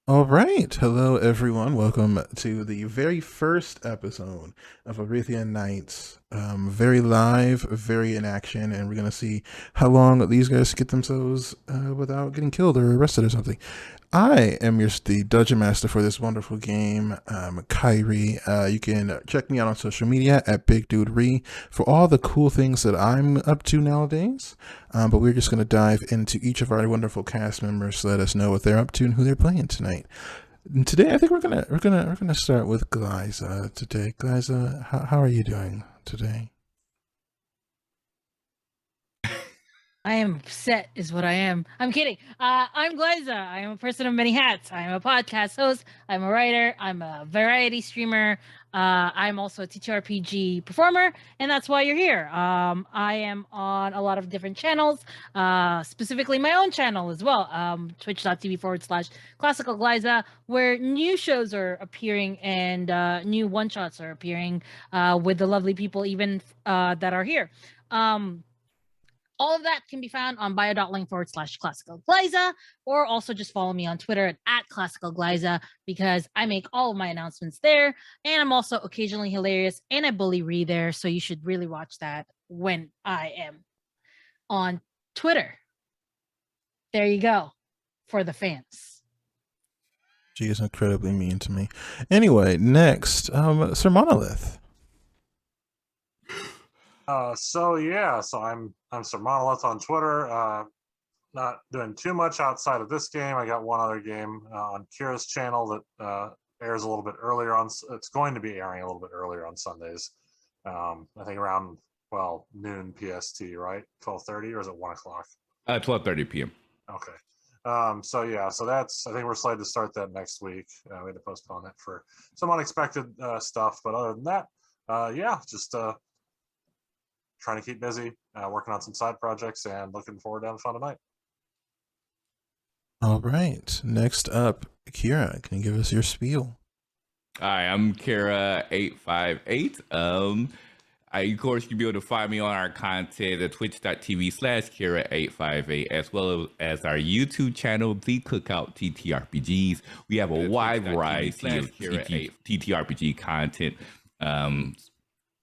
All right. Hello, everyone. Welcome to the very first episode of Arethian Nights. Very live, very in action, and we're going to see how long these guys get themselves without getting killed or arrested or something. I am the dungeon master for this wonderful game, Kyrie. You can check me out on social media at Big Dude Ree for all the cool things that I'm up to nowadays. But we're just going to dive into each of our wonderful cast members to let us know what they're up to and who they're playing tonight. And today, I think we're gonna start with Glyza today. Glyza, how are you doing today? I am upset, is what I am. I'm kidding. I'm Glyza. I am a person of many hats. I am a podcast host. I'm a writer. I'm a variety streamer. I'm also a TTRPG performer, and that's why you're here. I am on a lot of different channels, specifically my own channel as well, twitch.tv/ classical Glyza, where new shows are appearing and new one shots are appearing with the lovely people even that are here. All of that can be found on bio.link/ classical Glyza, or also just follow me on Twitter at classical Glyza because I make all of my announcements there. And I'm also occasionally hilarious and I bully Ree there. So you should really watch that when I am on Twitter. There you go for the fans. She is incredibly mean to me. Anyway, next, Sir Monolith. So I'm Sir Monolith on Twitter. Not doing too much outside of this game. I got one other game on Kira's channel that airs a little bit earlier on. It's going to be airing a little bit earlier on Sundays. I think around noon PST, right? 12:30, or is it 1 o'clock? 12:30 p.m. Okay. So that's, I think we're slated to start that next week. We had to postpone it for some unexpected stuff, but other than that, just trying to keep busy, working on some side projects, and looking forward to having fun tonight. All right. Next up, Kira. Can you give us your spiel? Hi, I'm Kira858. Of course, you'll be able to find me on our content at twitch.tv/Kira858, as well as our YouTube channel, The Cookout TTRPGs. We have a wide variety of TTRPG content.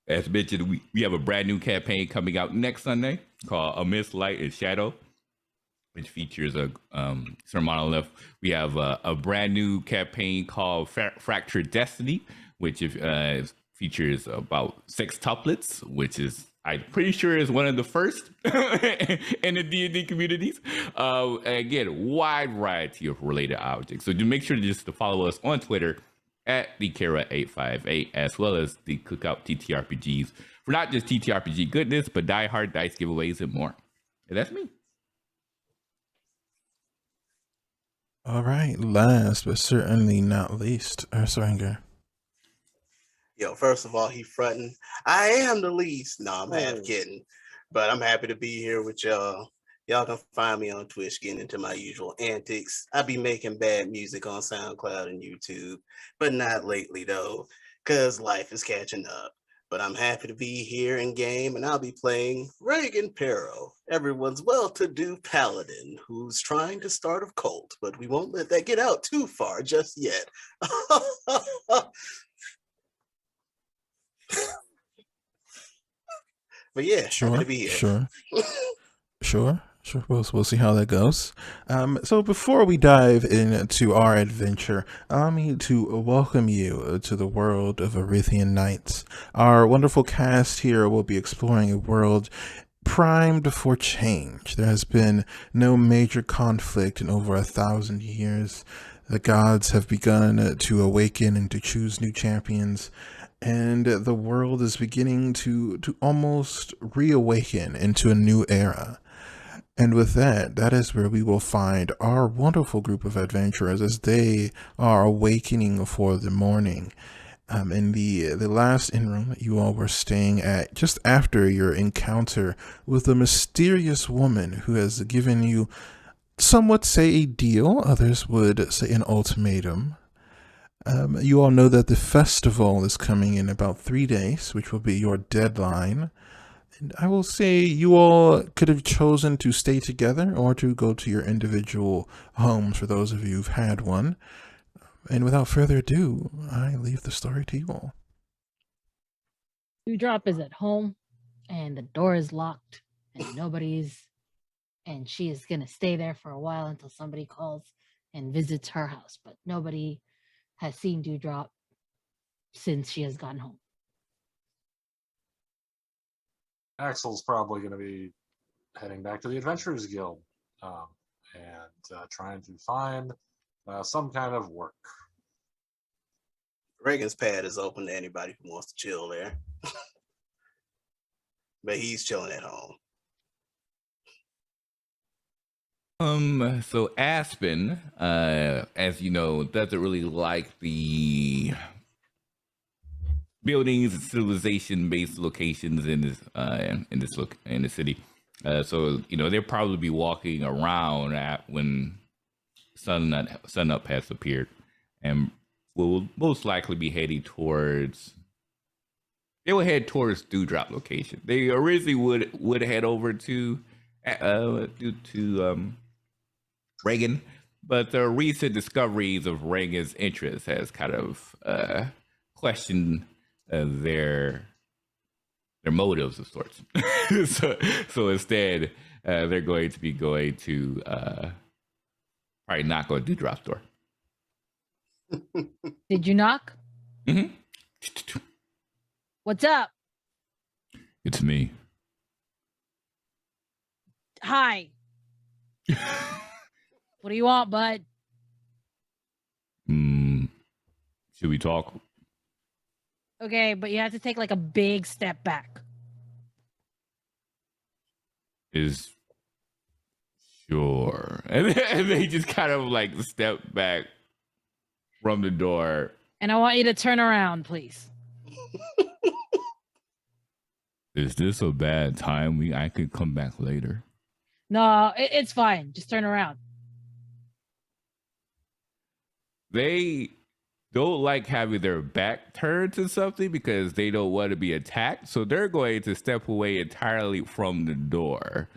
As mentioned, we have a brand new campaign coming out next Sunday called A Mist, Light, and Shadow, which features Sir Monolith. We have a brand new campaign called Fractured Destiny, which features about sextuplets, which is, I'm pretty sure, is one of the first in the D&D communities. Again, wide variety of related objects. So do make sure to follow us on Twitter at the Kira858, as well as the Cookout TTRPGs, for not just TTRPG goodness, but die-hard dice giveaways and more. And that's me. All right. Last but certainly not least, Ursanger. Yo, first of all, he fronting. I am the least. No, I'm half kidding. But I'm happy to be here with y'all. Y'all can find me on Twitch getting into my usual antics. I be making bad music on SoundCloud and YouTube, but not lately though, because life is catching up. But I'm happy to be here in game, and I'll be playing Reagan Perro, everyone's well-to-do paladin who's trying to start a cult, but we won't let that get out too far just yet. But yeah, Sure. happy to be here. Sure. We'll see how that goes. So before we dive into our adventure, allow me to welcome you to the world of Arethian Nights. Our wonderful cast here will be exploring a world primed for change. There has been no major conflict in over 1,000 years. The gods have begun to awaken and to choose new champions, and the world is beginning to almost reawaken into a new era. And with that is where we will find our wonderful group of adventurers as they are awakening for the morning. In the last inn room that you all were staying at, just after your encounter with a mysterious woman who has given you, some would say a deal, others would say an ultimatum. You all know that the festival is coming in about 3 days, which will be your deadline. And I will say you all could have chosen to stay together or to go to your individual homes for those of you who've had one. And without further ado, I leave the story to you all. Dewdrop is at home and the door is locked and nobody's, and she is going to stay there for a while until somebody calls and visits her house. But nobody has seen Dewdrop since she has gotten home. Axel's probably going to be heading back to the Adventurers Guild and trying to find some kind of work. Reagan's pad is open to anybody who wants to chill there. But he's chilling at home. So Aspen, as you know, doesn't really like the buildings and civilization-based locations in the city. So you know they'll probably be walking around when sun up has appeared, and will most likely be heading towards. They will head towards Dewdrop location. They originally would head over to Reagan, but the recent discoveries of Reagan's interest has kind of questioned their motives of sorts. so instead, they're going to be going to probably knock on Dewdrop's door. Did you knock? Mm-hmm. What's up? It's me. Hi. What do you want, bud? Should we talk? Okay, but you have to take like a big step back. Sure. And they just kind of like step back from the door. And I want you to turn around, please. Is this a bad time? I could come back later. No, it's fine. Just turn around. They don't like having their back turned to something because they don't want to be attacked. So they're going to step away entirely from the door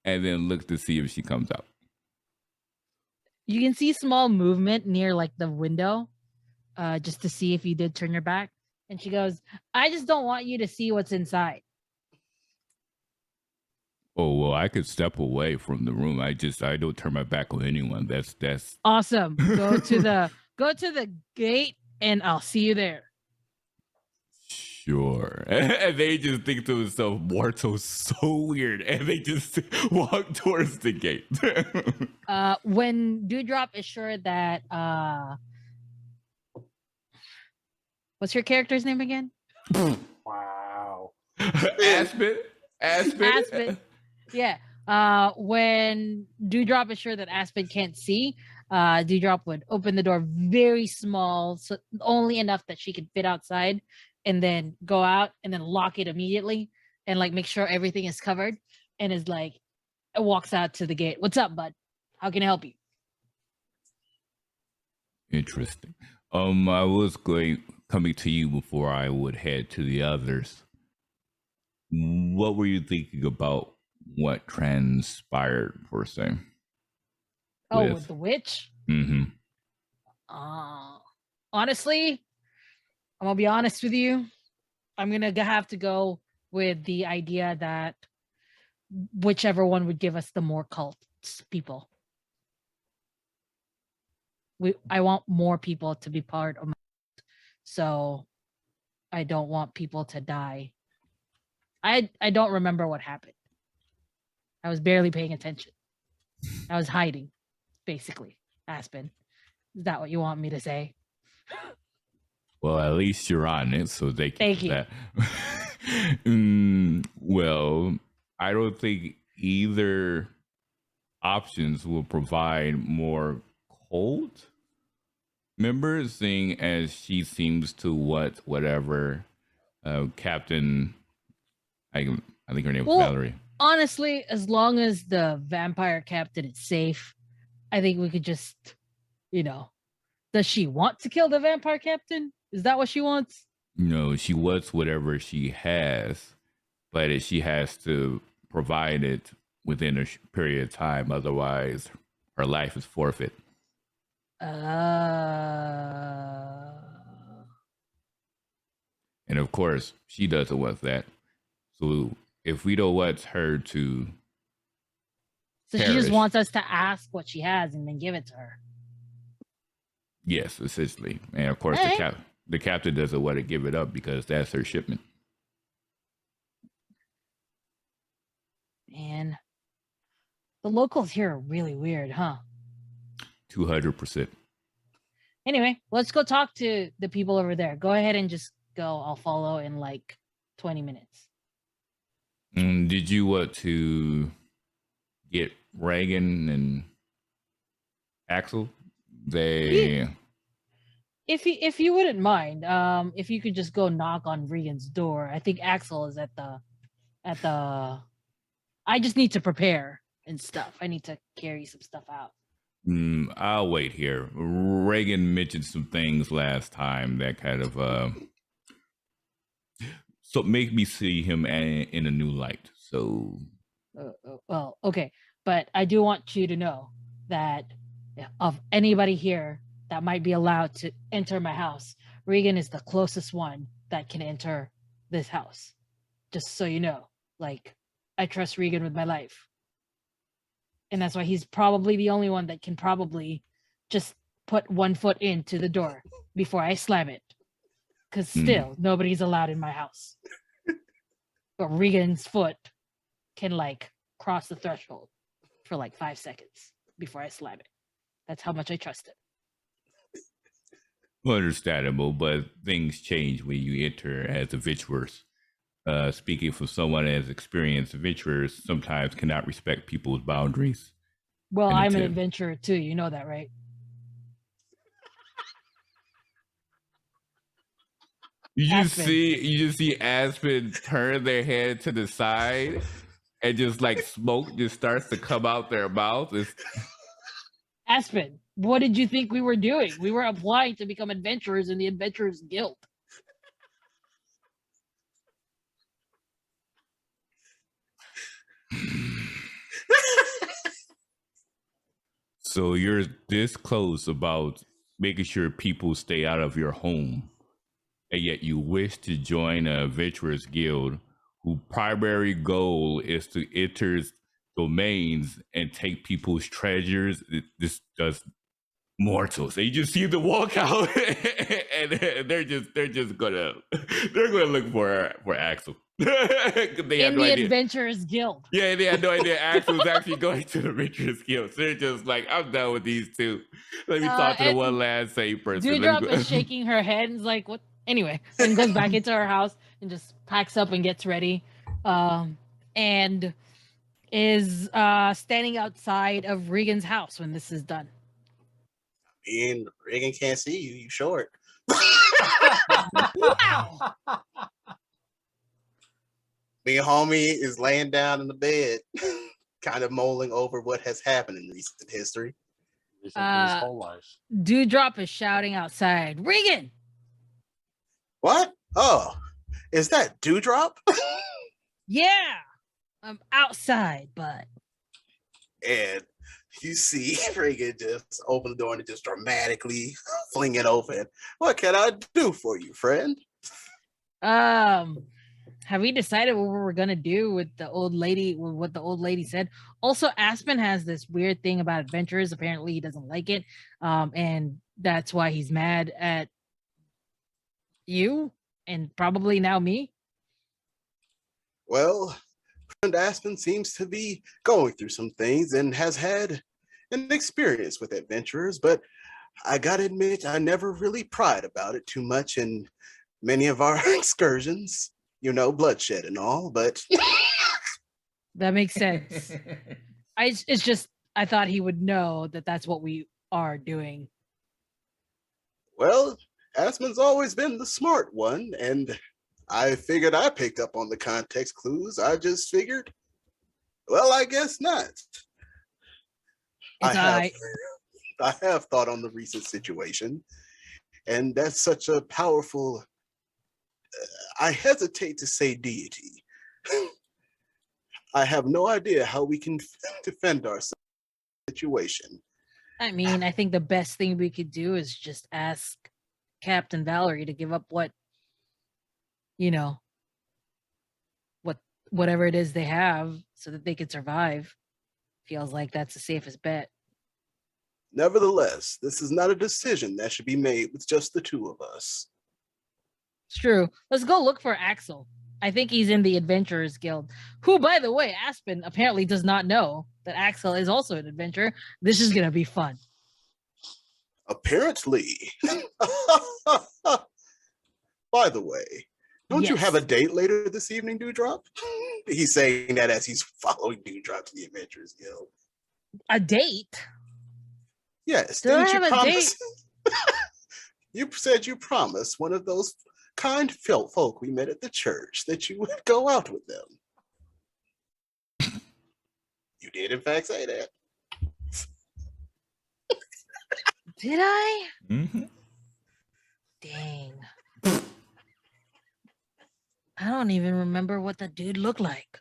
and then look to see if she comes out. You can see small movement near like the window, just to see if you did turn your back. And she goes, I just don't want you to see what's inside. Oh, well, I could step away from the room. I don't turn my back on anyone. That's awesome. Go to the gate and I'll see you there. Sure. And they just think to themselves, Morto's so weird. And they just walk towards the gate. When Dewdrop is sure that what's your character's name again? Wow. Aspen. Yeah. When Dewdrop is sure that Aspen can't see, Dewdrop would open the door very small, so only enough that she could fit outside, and then go out and then lock it immediately and like make sure everything is covered, and is like walks out to the gate. What's up, bud? How can I help you? Interesting. I was coming to you before I would head to the others. What were you thinking about what transpired, per se? Oh, with the witch? Mm-hmm. Honestly, I'm gonna be honest with you. I'm gonna have to go with the idea that whichever one would give us the more cults people. I want more people to be part of my cult, so I don't want people to die. I don't remember what happened. I was barely paying attention. I was hiding, basically. Aspen, is that what you want me to say? Well, at least you're on it, so they can. Thank you. Well, I don't think either options will provide more cult members, seeing as she seems to whatever Captain. I think her name was Valerie. Honestly, as long as the vampire captain is safe, I think we could just, does she want to kill the vampire captain? Is that what she wants? No, she wants whatever she has. but she has to provide it within a period of time. Otherwise, her life is forfeit. And of course, she doesn't want that. So if we don't want her to So she just wants us to ask what she has and then give it to her. Yes, essentially. And of course, the captain doesn't want to give it up because that's her shipment. Man, the locals here are really weird, huh? 200%. Anyway, let's go talk to the people over there. Go ahead and just go. I'll follow in like 20 minutes. Did you want to get Reagan and Axel? If you wouldn't mind, if you could just go knock on Regan's door. I think Axel is at the I just need to prepare and stuff. I need to carry some stuff out. I'll wait here. Reagan mentioned some things last time that kind of so make me see him in a new light. So well, okay, but I do want you to know that of anybody here that might be allowed to enter my house, Regan is the closest one that can enter this house. Just so you know, like, I trust Regan with my life. And that's why he's probably the only one that can probably just put one foot into the door before I slam it. Because still, nobody's allowed in my house. But Regan's foot can, like, cross the threshold for like 5 seconds before I slam it. That's how much I trust him. Understandable, but things change when you enter as adventurers. Speaking from someone as experienced, adventurers sometimes cannot respect people's boundaries. Well, I'm an adventurer too. You know that, right? You just see Aspen turn their head to the side, and just like smoke just starts to come out their mouth. Aspen, what did you think we were doing? We were applying to become adventurers in the Adventurers Guild. So you're this close about making sure people stay out of your home, and yet you wish to join an adventurers guild whose primary goal is to enter domains and take people's treasures. This does mortals. They just see them walk out, and they're gonna look for Axel. They in the Adventurers Guild. Yeah, they had no idea Axel was actually going to the Adventurers Guild. So they're just like, I'm done with these two. Let me talk to the one last same person. Dewdrop is shaking her head and is like, what? Anyway, and goes back into her house and just packs up and gets ready. And is standing outside of Regan's house when this is done. And Regan can't see you. You short. Wow. Me homie is laying down in the bed, kind of mulling over what has happened in recent history. His whole life. Dewdrop is shouting outside, Regan! What? Oh, is that Dewdrop? Yeah, I'm outside, but. And you see Regan just open the door and just dramatically fling it open. What can I do for you, friend? Have we decided what we're gonna do with the old lady? With what the old lady said? Also, Aspen has this weird thing about adventurers. Apparently, he doesn't like it, and that's why he's mad at you and probably now me. Well, friend Aspen seems to be going through some things and has had an experience with adventurers, but I gotta admit, I never really pried about it too much in many of our excursions. You know, bloodshed and all, but that makes sense. It's just I thought he would know that that's what we are doing. Well, Aspen's always been the smart one, and I figured I picked up on the context clues. I just figured, well, I guess not. I have thought on the recent situation, and that's such a powerful, I hesitate to say deity, I have no idea how we can defend our situation. I mean, I think the best thing we could do is just ask Captain Valerie to give up whatever it is they have so that they could survive. Feels like that's the safest bet. Nevertheless, this is not a decision that should be made with just the two of us. It's true. Let's go look for Axel. I think he's in the Adventurers Guild, who, by the way, Aspen apparently does not know that Axel is also an adventurer. This is going to be fun. Apparently. By the way, don't you have a date later this evening, Dewdrop? He's saying that as he's following Dewdrop to the Adventurers Guild. A date? Yes. Do I have a date? You said you promised one of those kind folk we met at the church that you would go out with them. You did, in fact, say that. Did I? Mm-hmm. Dang. I don't even remember what the dude looked like.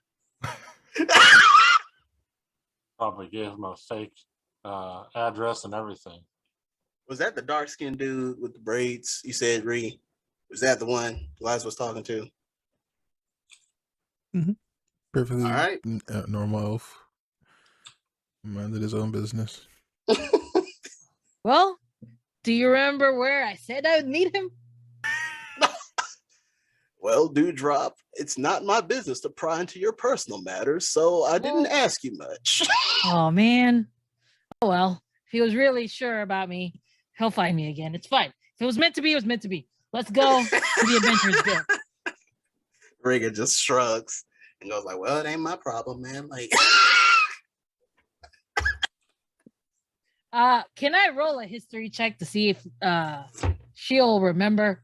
Probably gave him a fake address and everything. Was that the dark-skinned dude with the braids? You said, Ree? Was that the one Liza was talking to? Mm-hmm. Perfectly all right. Normal elf. Minded his own business. Well, do you remember where I said I would meet him? Well, Dewdrop, it's not my business to pry into your personal matters, so I didn't ask you much. Oh, man. Oh, well, if he was really sure about me, he'll find me again. It's fine. If it was meant to be, it was meant to be. Let's go to the Adventurers Guild. Rigger just shrugs and goes like, well, it ain't my problem, man. Like, can I roll a history check to see if she'll remember?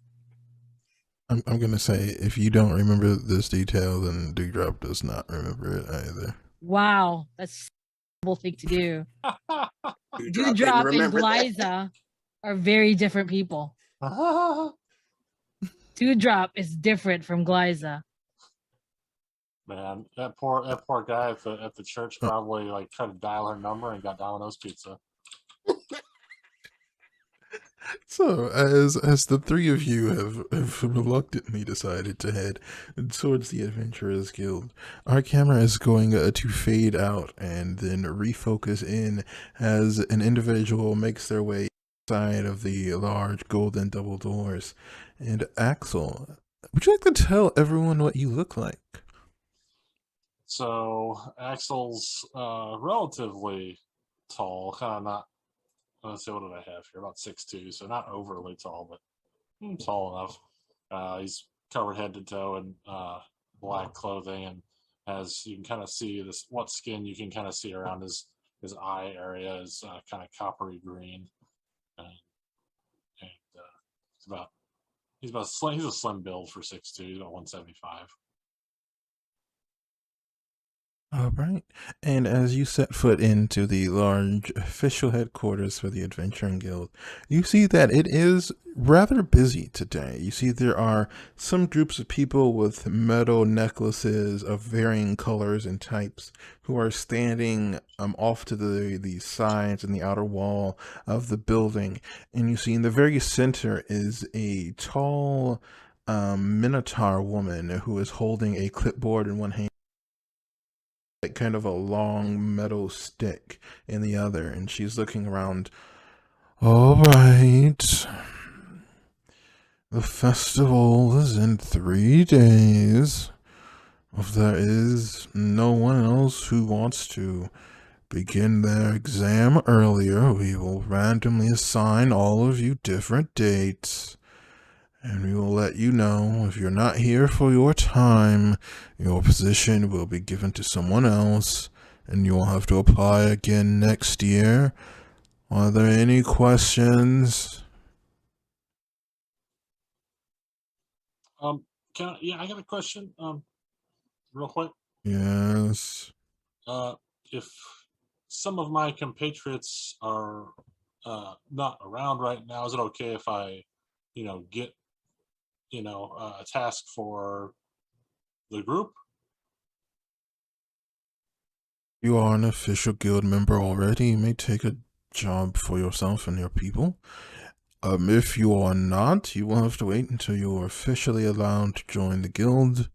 I'm gonna say if you don't remember this detail, then Dewdrop does not remember it either. Wow, that's a terrible thing to do. Dewdrop and Glyza are very different people. Dewdrop is different from Glyza. Man, that poor guy at the church probably like tried to dial her number and got Domino's pizza. So, as the three of you have reluctantly decided to head towards the Adventurers Guild, our camera is going to fade out and then refocus in as an individual makes their way inside of the large golden double doors. And Axel, would you like to tell everyone what you look like? So Axel's relatively tall, kind of not. Let's see, what did I have here? About 6'2", so not overly tall, but tall enough. He's covered head to toe in black clothing, and as you can kind of see this, what skin you can kind of see around his eye area is kind of coppery green, and he's a slim build for 6'2". He's about 175. All right. And as you set foot into the large official headquarters for the Adventuring Guild, you see that it is rather busy today. You see there are some groups of people with metal necklaces of varying colors and types who are standing off to the sides and the outer wall of the building. And you see in the very center is a tall Minotaur woman who is holding a clipboard in one hand, like kind of a long metal stick in the other, and she's looking around. All right, the festival is in 3 days. If there is no one else who wants to begin their exam earlier, we will randomly assign all of you different dates. And we will let you know if you're not here for your time, your position will be given to someone else, and you will have to apply again next year. Are there any questions? I got a question. Real quick. Yes. If some of my compatriots are not around right now, is it okay if I, get a task for the group? You are an official guild member already. You may take a job for yourself and your people. If you are not, you will have to wait until you are officially allowed to join the guild,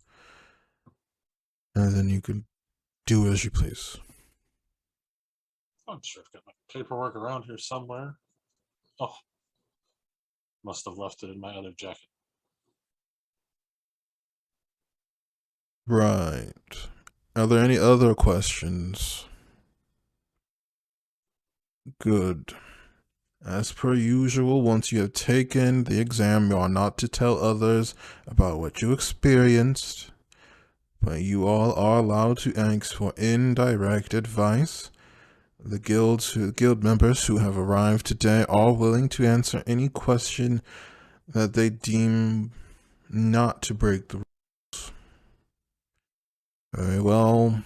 and then you can do as you please. I'm sure I've got my paperwork around here somewhere. Oh, must have left it in my other jacket. Right. Are there any other questions? Good. As per usual, once you have taken the exam, you are not to tell others about what you experienced, but you all are allowed to ask for indirect advice. The guild members who have arrived today are willing to answer any question that they deem not to break the rules. Very well.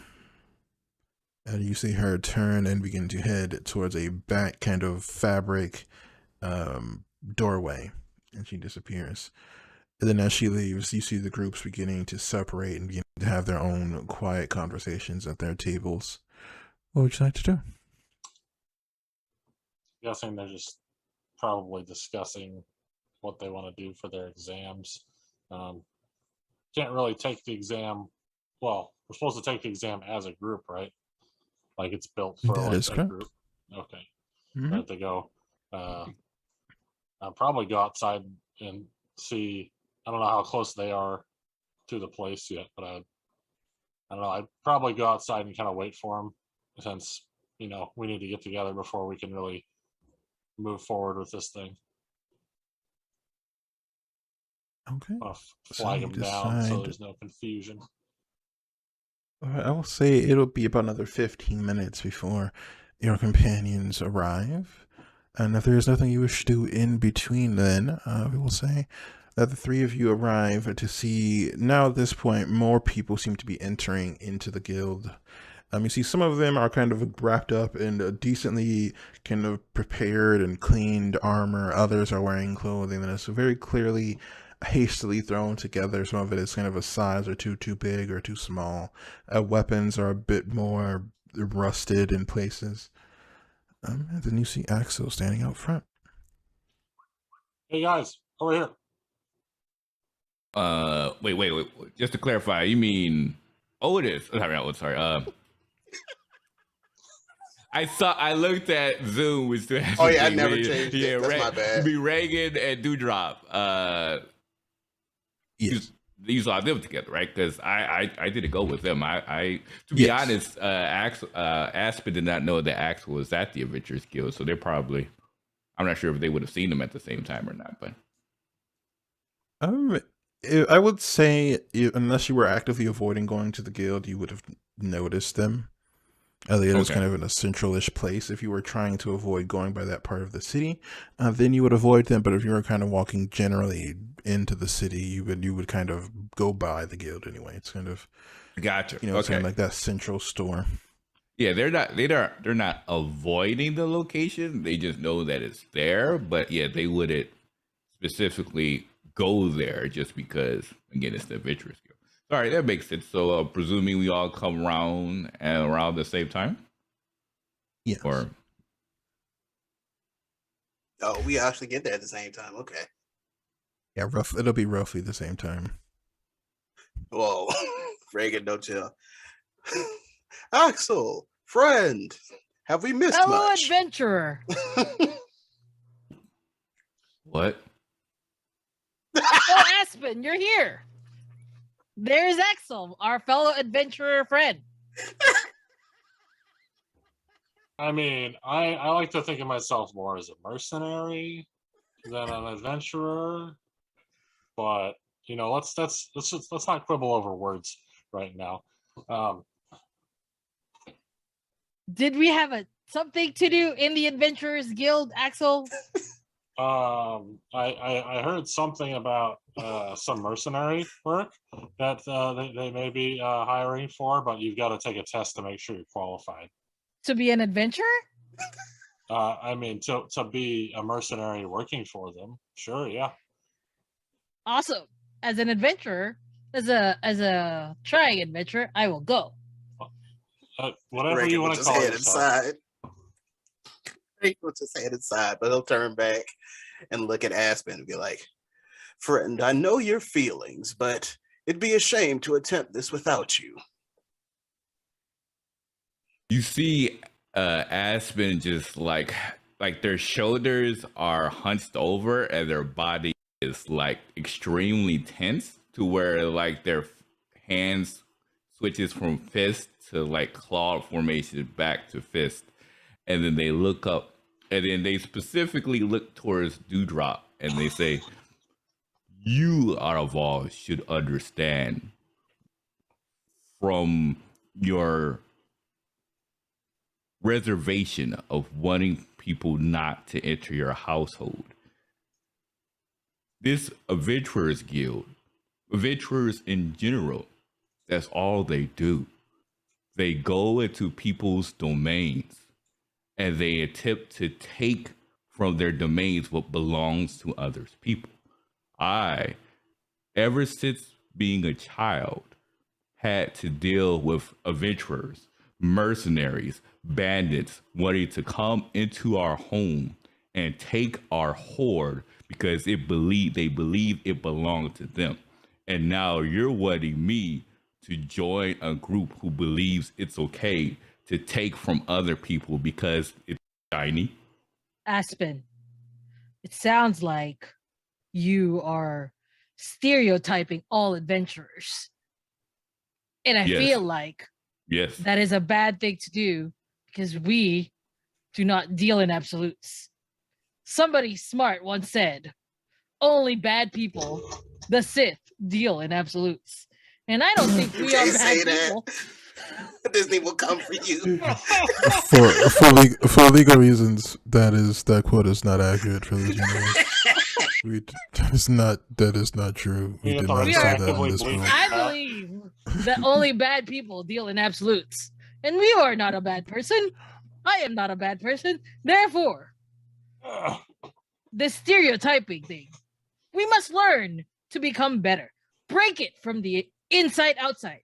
And you see her turn and begin to head towards a back kind of fabric doorway, and she disappears. And then as she leaves, you see the groups beginning to separate and begin to have their own quiet conversations at their tables. What would you like to do? Guessing they're just probably discussing what they want to do for their exams. Can't really take the exam. Well, we're supposed to take the exam as a group, right? Like it's built for That like is a correct. group. Okay. Mm-hmm. Right to go. I'll probably go outside and see. I don't know how close they are to the place yet, but I don't know. I'd probably go outside and kind of wait for them, since we need to get together before we can really move forward with this thing. Okay. I'll So flag you them down so decide- there's no confusion. I will say it'll be about another 15 minutes before your companions arrive. And if there is nothing you wish to do in between then, we will say that the three of you arrive to see, now at this point, more people seem to be entering into the guild. You see some of them are kind of wrapped up in a decently kind of prepared and cleaned armor. Others are wearing clothing that is very clearly hastily thrown together. Some of it is kind of a size or two too big or too small. Weapons are a bit more rusted in places. And then you see Axel standing out front. Hey guys, over here. Wait. Just to clarify, you mean Otis? Sorry. I looked at Zoom, which still has Oh yeah, I never changed yeah, it. That's my bad. Be Reagan and Dewdrop. Yes. You saw them together, right? Because I didn't go with them. To be honest, Aspen did not know that Axel was at the Adventurers Guild, so they're probably, I'm not sure if they would have seen them at the same time or not. But I would say, unless you were actively avoiding going to the guild, you would have noticed them. Elliot is kind of in a central-ish place. If you were trying to avoid going by that part of the city, then you would avoid them. But if you were kind of walking generally into the city, you would kind of go by the guild anyway. It's kind of gotcha. It's kind of like that central store. Yeah, they're not avoiding the location. They just know that it's there. But yeah, they wouldn't specifically go there just because, again, it's the Adventurers Guild. All right, that makes sense. So, presuming we all come around the same time? Yes. Or we actually get there at the same time. Okay. Yeah, it'll be roughly the same time. Whoa. Reagan, don't tell. Axel, friend, have we missed Hello, much? adventurer. what? Oh, Aspen, you're here. There's Axel, our fellow adventurer friend. I mean, I like to think of myself more as a mercenary than an adventurer, but let's not quibble over words right now. Did we have something to do in the Adventurers Guild, Axel? I heard something about some mercenary work that they may be hiring for, but you've got to take a test to make sure you're qualified. To be an adventurer? I mean, to be a mercenary working for them, sure, yeah. Awesome. As an adventurer, as a trying adventurer, I will go. Whatever Reagan you will want to just call head yourself. inside. Reagan will just head inside, but he'll turn back and look at Aspen and be like, "Friend, I know your feelings, but it'd be a shame to attempt this without you." You see Aspen just like their shoulders are hunched over and their body is like extremely tense to where like their hands switches from fist to like claw formation back to fist. And then they look up and then they specifically look towards Dewdrop and they say, "You out of all should understand from your reservation of wanting people not to enter your household. This adventurers guild, adventurers in general, that's all they do. They go into people's domains and they attempt to take from their domains what belongs to others people. I, ever since being a child, had to deal with adventurers, mercenaries, bandits wanting to come into our home and take our hoard because they believe it belonged to them. And now you're wanting me to join a group who believes it's okay to take from other people because it's shiny." Aspen, it sounds like you are stereotyping all adventurers. And I Yes. feel like Yes. that is a bad thing to do because we do not deal in absolutes. Somebody smart once said, only bad people, the Sith, deal in absolutes. And I don't think we are can't bad say that. people. Disney will come for you. For legal reasons, that quote is not accurate for this universe. That is not true. We did not say that in this room. I believe that only bad people deal in absolutes. And we are not a bad person. I am not a bad person. Therefore, the stereotyping thing, we must learn to become better. Break it from the inside outside,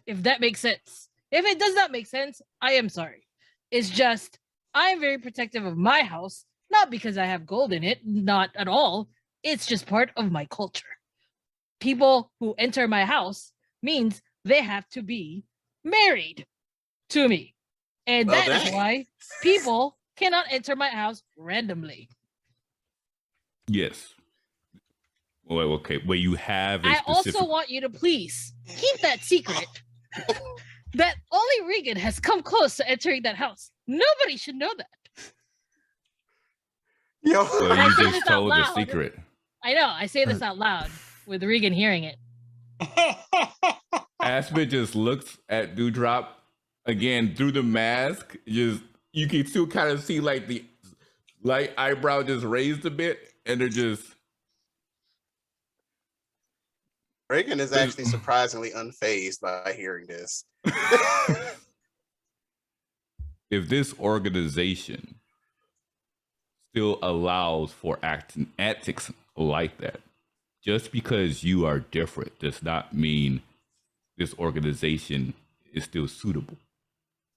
if that makes sense. If it does not make sense, I am sorry. It's just, I am very protective of my house, not because I have gold in it, not at all. It's just part of my culture. People who enter my house means they have to be married to me. And Well, that is dang. why people cannot enter my house randomly. Yes. Well, okay. Well, you have a I specific... also want you to please keep that secret that only Regan has come close to entering that house. Nobody should know that. Yo, Well, I you say just this out told the loud. secret. I know, I say this out loud with Regan hearing it. Aspen just looks at Dewdrop again through the mask. Just you can still kind of see like the light eyebrow just raised a bit, and they're just... Reagan is actually surprisingly unfazed by hearing this. If this organization still allows for antics like that, just because you are different does not mean this organization is still suitable.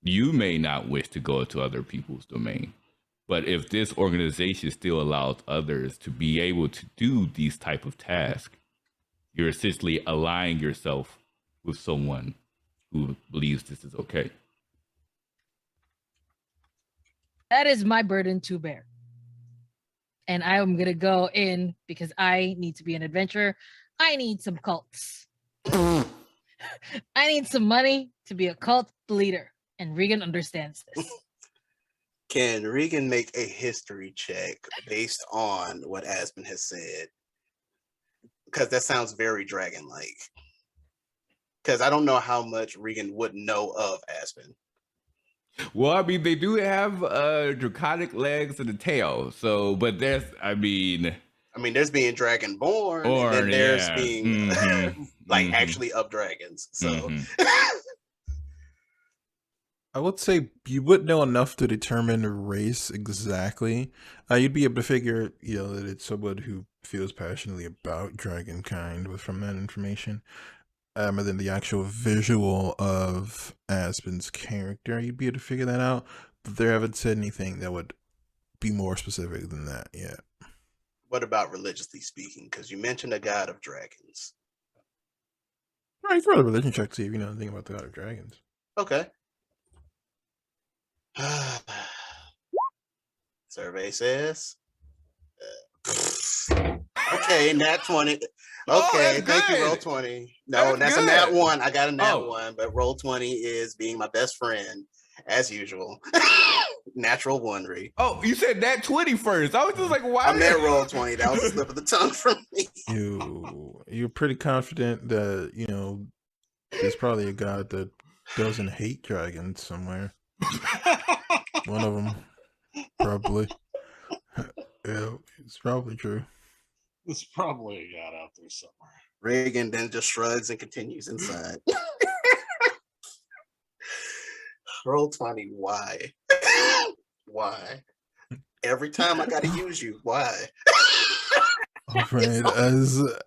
You may not wish to go into other people's domain, but if this organization still allows others to be able to do these type of tasks, you're essentially aligning yourself with someone who believes this is okay. That is my burden to bear. And I am going to go in because I need to be an adventurer. I need some cults. I need some money to be a cult leader. And Regan understands this. Can Regan make a history check based on what Aspen has said? Because that sounds very dragon-like. Because I don't know how much Regan would know of Aspen. Well, I mean, they do have draconic legs and a tail. So, but there's, I mean, there's being dragonborn, and then there's being actually up dragons. So I would say you would know enough to determine race exactly. You'd be able to figure, that it's someone who feels passionately about dragonkind from that information. and then the actual visual of Aspen's character, you'd be able to figure that out. But they haven't said anything that would be more specific than that yet. What about religiously speaking? Because you mentioned a god of dragons. All right, throw the religion check to see if you know anything about the God of Dragons. Okay. Survey says. Okay, nat 20. Okay, thank you, roll 20. No, that's a nat 1. I got a nat 1, but roll 20 is being my best friend, as usual. Natural 1, Ree. Oh, you said nat 20 first. I was just like, why? I meant roll 20. That was a slip of the tongue from me. You're pretty confident that, you know, there's probably a god that doesn't hate dragons somewhere. One of them, probably. Yeah, it's probably true. There's probably a god out there somewhere. Reagan then just shrugs and continues inside. Roll 20. Why? Why? Every time I gotta use you. Why? All right,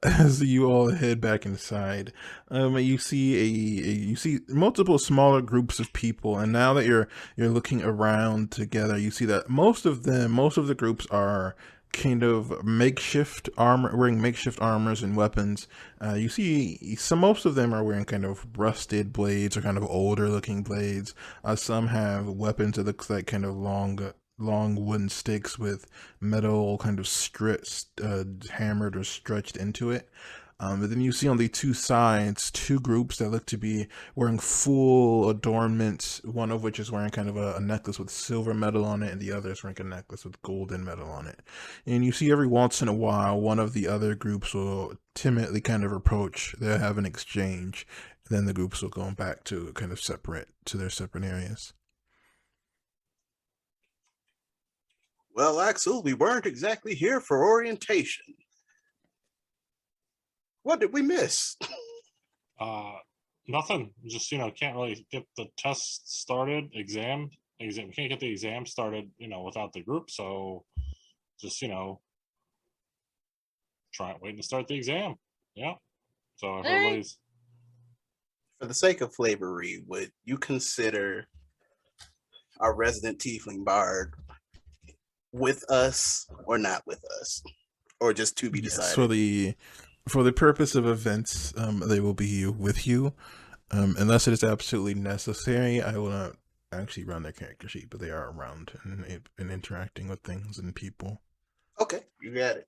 as you all head back inside, you see multiple smaller groups of people, and now that you're looking around together, you see that most of the groups are kind of makeshift armor, wearing makeshift armors and weapons. You see most of them are wearing kind of rusted blades or kind of older looking blades. Some have weapons that looks like kind of long wooden sticks with metal kind of hammered or stretched into it. But then you see on the two sides, two groups that look to be wearing full adornments, one of which is wearing kind of a necklace with silver metal on it, and the other is wearing a necklace with golden metal on it. And you see every once in a while, one of the other groups will timidly kind of approach. They'll have an exchange. Then the groups will go back to kind of their separate areas. Well, Axel, we weren't exactly here for orientation. What did we miss? Nothing. Just, can't really get the test started, exam. We can't get the exam started, without the group. So just, waiting to start the exam. Yeah. So if everybody's. For the sake of flavory, would you consider our resident tiefling bard with us or not with us, or just to be decided? Yes, for the purpose of events, they will be with you, unless it is absolutely necessary. I will not actually run their character sheet, but they are around and interacting with things and people. Okay, you got it.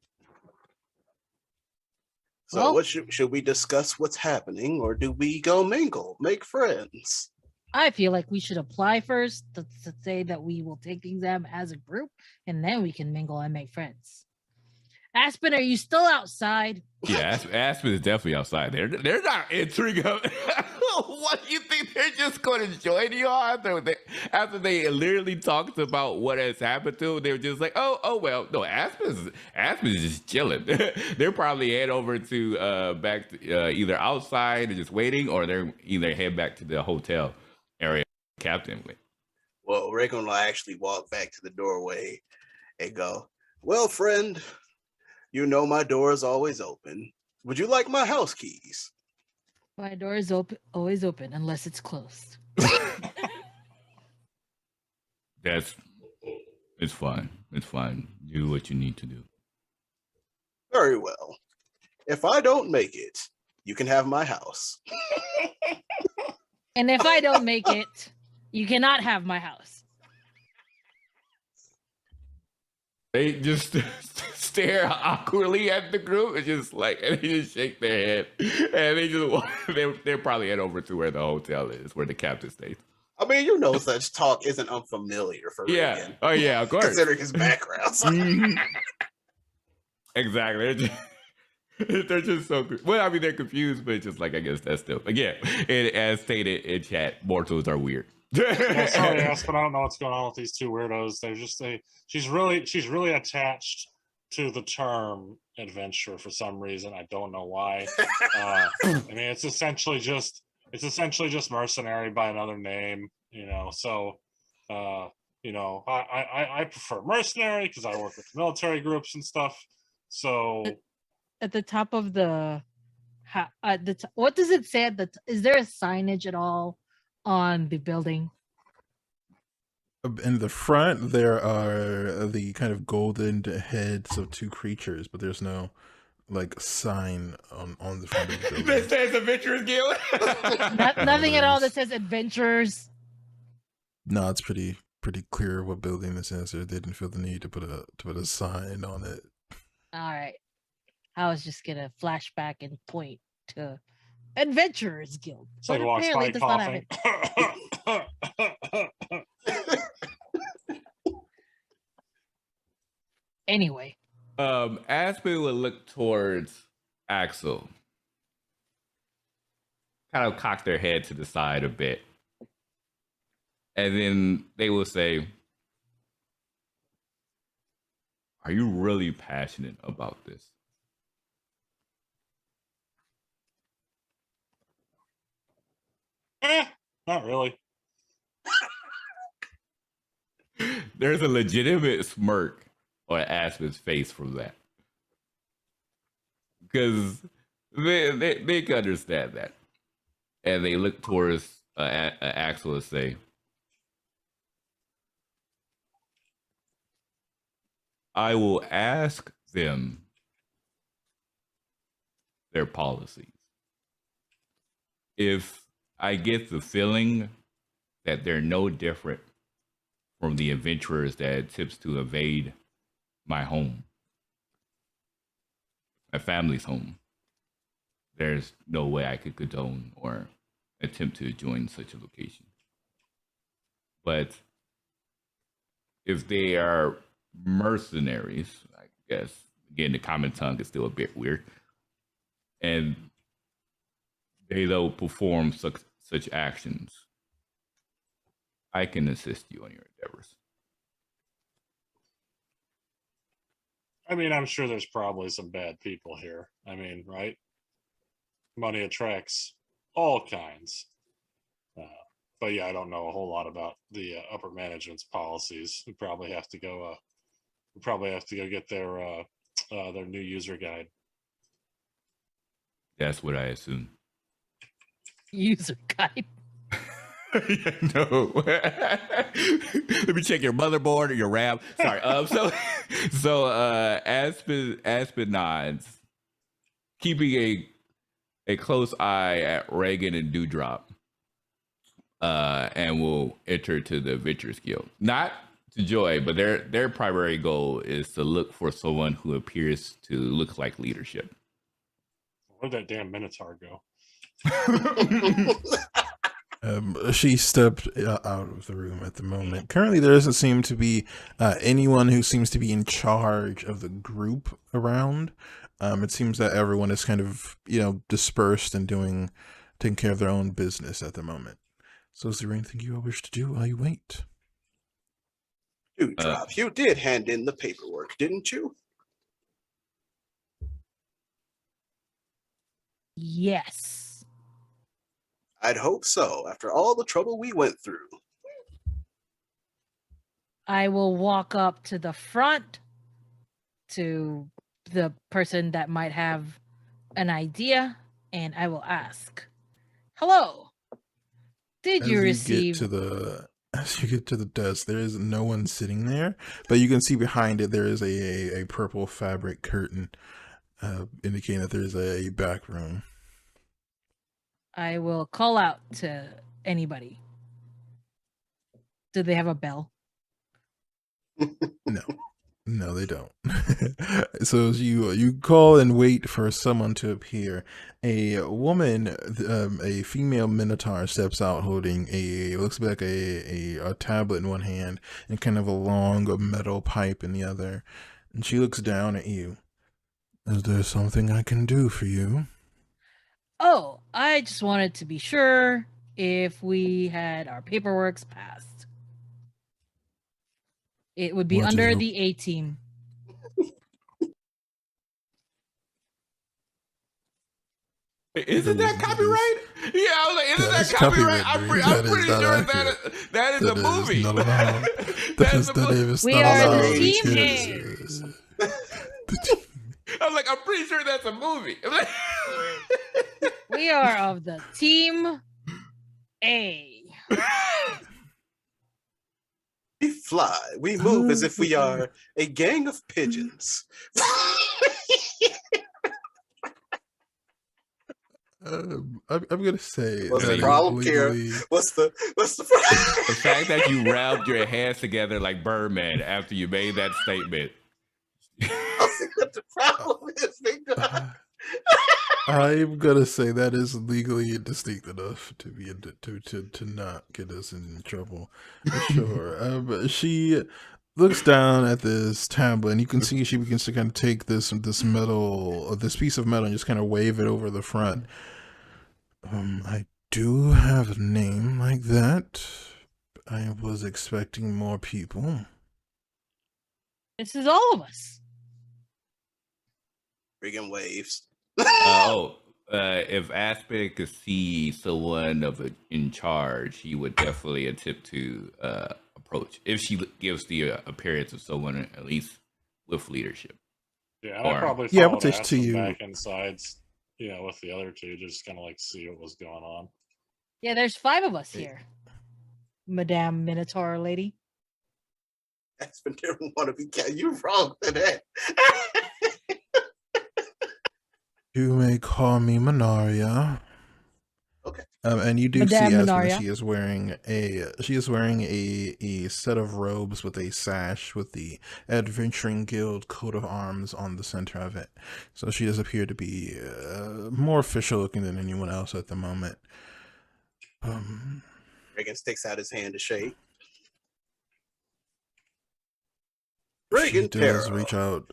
So, what should we discuss what's happening, or do we go mingle, make friends? I feel like we should apply first to say that we will take the exam as a group, and then we can mingle and make friends. Aspen, are you still outside? Yeah, Aspen is definitely outside. They're not entering up. What do you think? They're just going to join you all after they literally talked about what has happened to them? They were just like, oh well. No, Aspen is just chilling. They're probably head over to back to, either outside and just waiting, or they're either head back to the hotel area captain with. Well, Reagan will actually walk back to the doorway and go, well, friend, you know my door is always open. Would you like my house keys? My door is always open, unless it's closed. It's fine. It's fine. Do what you need to do. Very well. If I don't make it, you can have my house. And if I don't make it, you cannot have my house. They just stare awkwardly at the group and just and they just shake their head, and they're probably head over to where the hotel is, where the captain stays. I mean, such talk isn't unfamiliar for Reagan. Oh yeah, of course. Considering his background. Exactly. They're just so good. Well, I mean, they're confused, but it's just I guess that's still again. As stated in chat, mortals are weird. Sorry, Aspen. I don't know what's going on with these two weirdos. They're just she's really attached to the term adventure for some reason. I don't know why. I mean, it's essentially just mercenary by another name. So I prefer mercenary because I work with military groups and stuff. So at the top of the what does it say at the is there a signage at all on the building? In the front, there are the kind of golden heads of two creatures, but there's no like sign on the front of the building. That says Adventurers Guild. Nothing at all that says adventures. No, it's pretty clear what building this is. They didn't feel the need to put a sign on it. All right. I was just gonna flashback and point to Adventurers Guild. It's like walks by coughing. Anyway. Aspen would look towards Axel, kind of cock their head to the side a bit, and then they will say, "Are you really passionate about this?" Not really. There's a legitimate smirk on Aspen's face from that, because they can understand that, and they look towards Axel and say, "I will ask them their policies. If I get the feeling that they're no different from the adventurers that attempts to invade my home, my family's home, there's no way I could condone or attempt to join such a location. But if they are mercenaries, I guess, again, the common tongue is still a bit weird, and they though perform such actions, I can assist you in your endeavors." I mean, I'm sure there's probably some bad people here. I mean, right? Money attracts all kinds. But yeah, I don't know a whole lot about the upper management's policies. We probably have to go. Get their new user guide. That's what I assume. User guide. No. Let me check your motherboard or your RAM. Sorry. So Aspen nods, keeping a close eye at Reagan and Dewdrop, and will enter to the Adventurers Guild. Not to Joy, but their primary goal is to look for someone who appears to look like leadership. Where'd that damn Minotaur go? She stepped out of the room at the moment. Currently, there doesn't seem to be anyone who seems to be in charge of the group around. It seems that everyone is kind of, dispersed and taking care of their own business at the moment. So is there anything you all wish to do while you wait? Dewdrop, you did hand in the paperwork, didn't you? Yes. I'd hope so, after all the trouble we went through. I will walk up to the front to the person that might have an idea, and I will ask, "Hello, did you receive..." As you get to the desk, there is no one sitting there, but you can see behind it there is a purple fabric curtain, indicating that there's a back room. I will call out to anybody. Do they have a bell? No, they don't. So as you call and wait for someone to appear, a woman, a female minotaur, steps out holding looks like a tablet in one hand and kind of a long metal pipe in the other, and she looks down at you. "Is there something I can do for you?" Oh, I just wanted to be sure if we had our paperwork passed. It would be under the A team. Isn't that copyright? Yeah, I was like, isn't that copyright? I'm pretty sure that is a movie. That is not allowed. We are the team names. I'm like, I'm pretty sure that's a movie. We are of the Team A. We fly. We move as if we are a gang of pigeons. I'm gonna say What's that the is problem, Kira? legally. What's the The fact that you rubbed your hands together like Birdman after you made that statement. I'll see what the problem is, Big Dog. I'm gonna say that is legally indistinct enough to be to not get us in trouble. Sure. She looks down at this tablet, and you can see she begins to kind of take this metal, this piece of metal, and just kind of wave it over the front. I do have a name like that. I was expecting more people. This is all of us. Friggin' waves. If Aspect could see someone in charge, he would definitely attempt to approach. If she gives the appearance of someone at least with leadership. Yeah, I probably Yeah, followed but there's Aspen two. back inside, with the other two, just kind of like see what was going on. Yeah, there's 5 of us here. Madame Minotaur lady. Aspen didn't want to be cat. You're wrong for that. You may call me Manaria. Okay. And you do Madame see Aspen, Manaria. she is wearing a set of robes with a sash with the Adventuring Guild coat of arms on the center of it. So she does appear to be more official looking than anyone else at the moment. Reagan sticks out his hand to shake. She Reagan does Terra. reach out.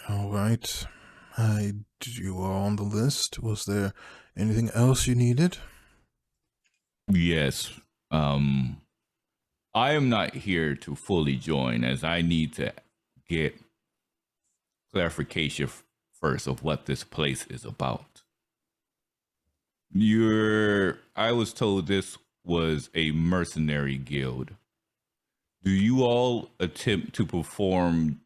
All right. You are on the list. Was there anything else you needed? Yes. I am not here to fully join, as I need to get clarification first of what this place is about. I was told this was a mercenary guild. Do you all attempt to perform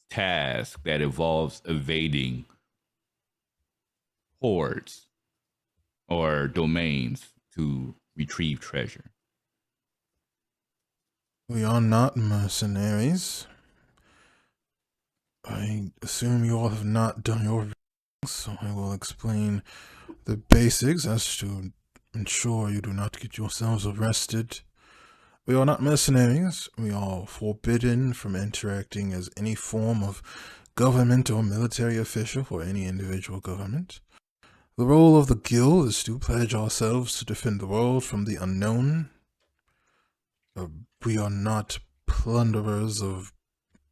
tasks that involves evading hordes or domains to retrieve treasure? We are not mercenaries. I assume you all have not done your reading, so I will explain the basics as to ensure you do not get yourselves arrested. We are not mercenaries. We are forbidden from interacting as any form of government or military official for any individual government. The role of the guild is to pledge ourselves to defend the world from the unknown. We are not plunderers of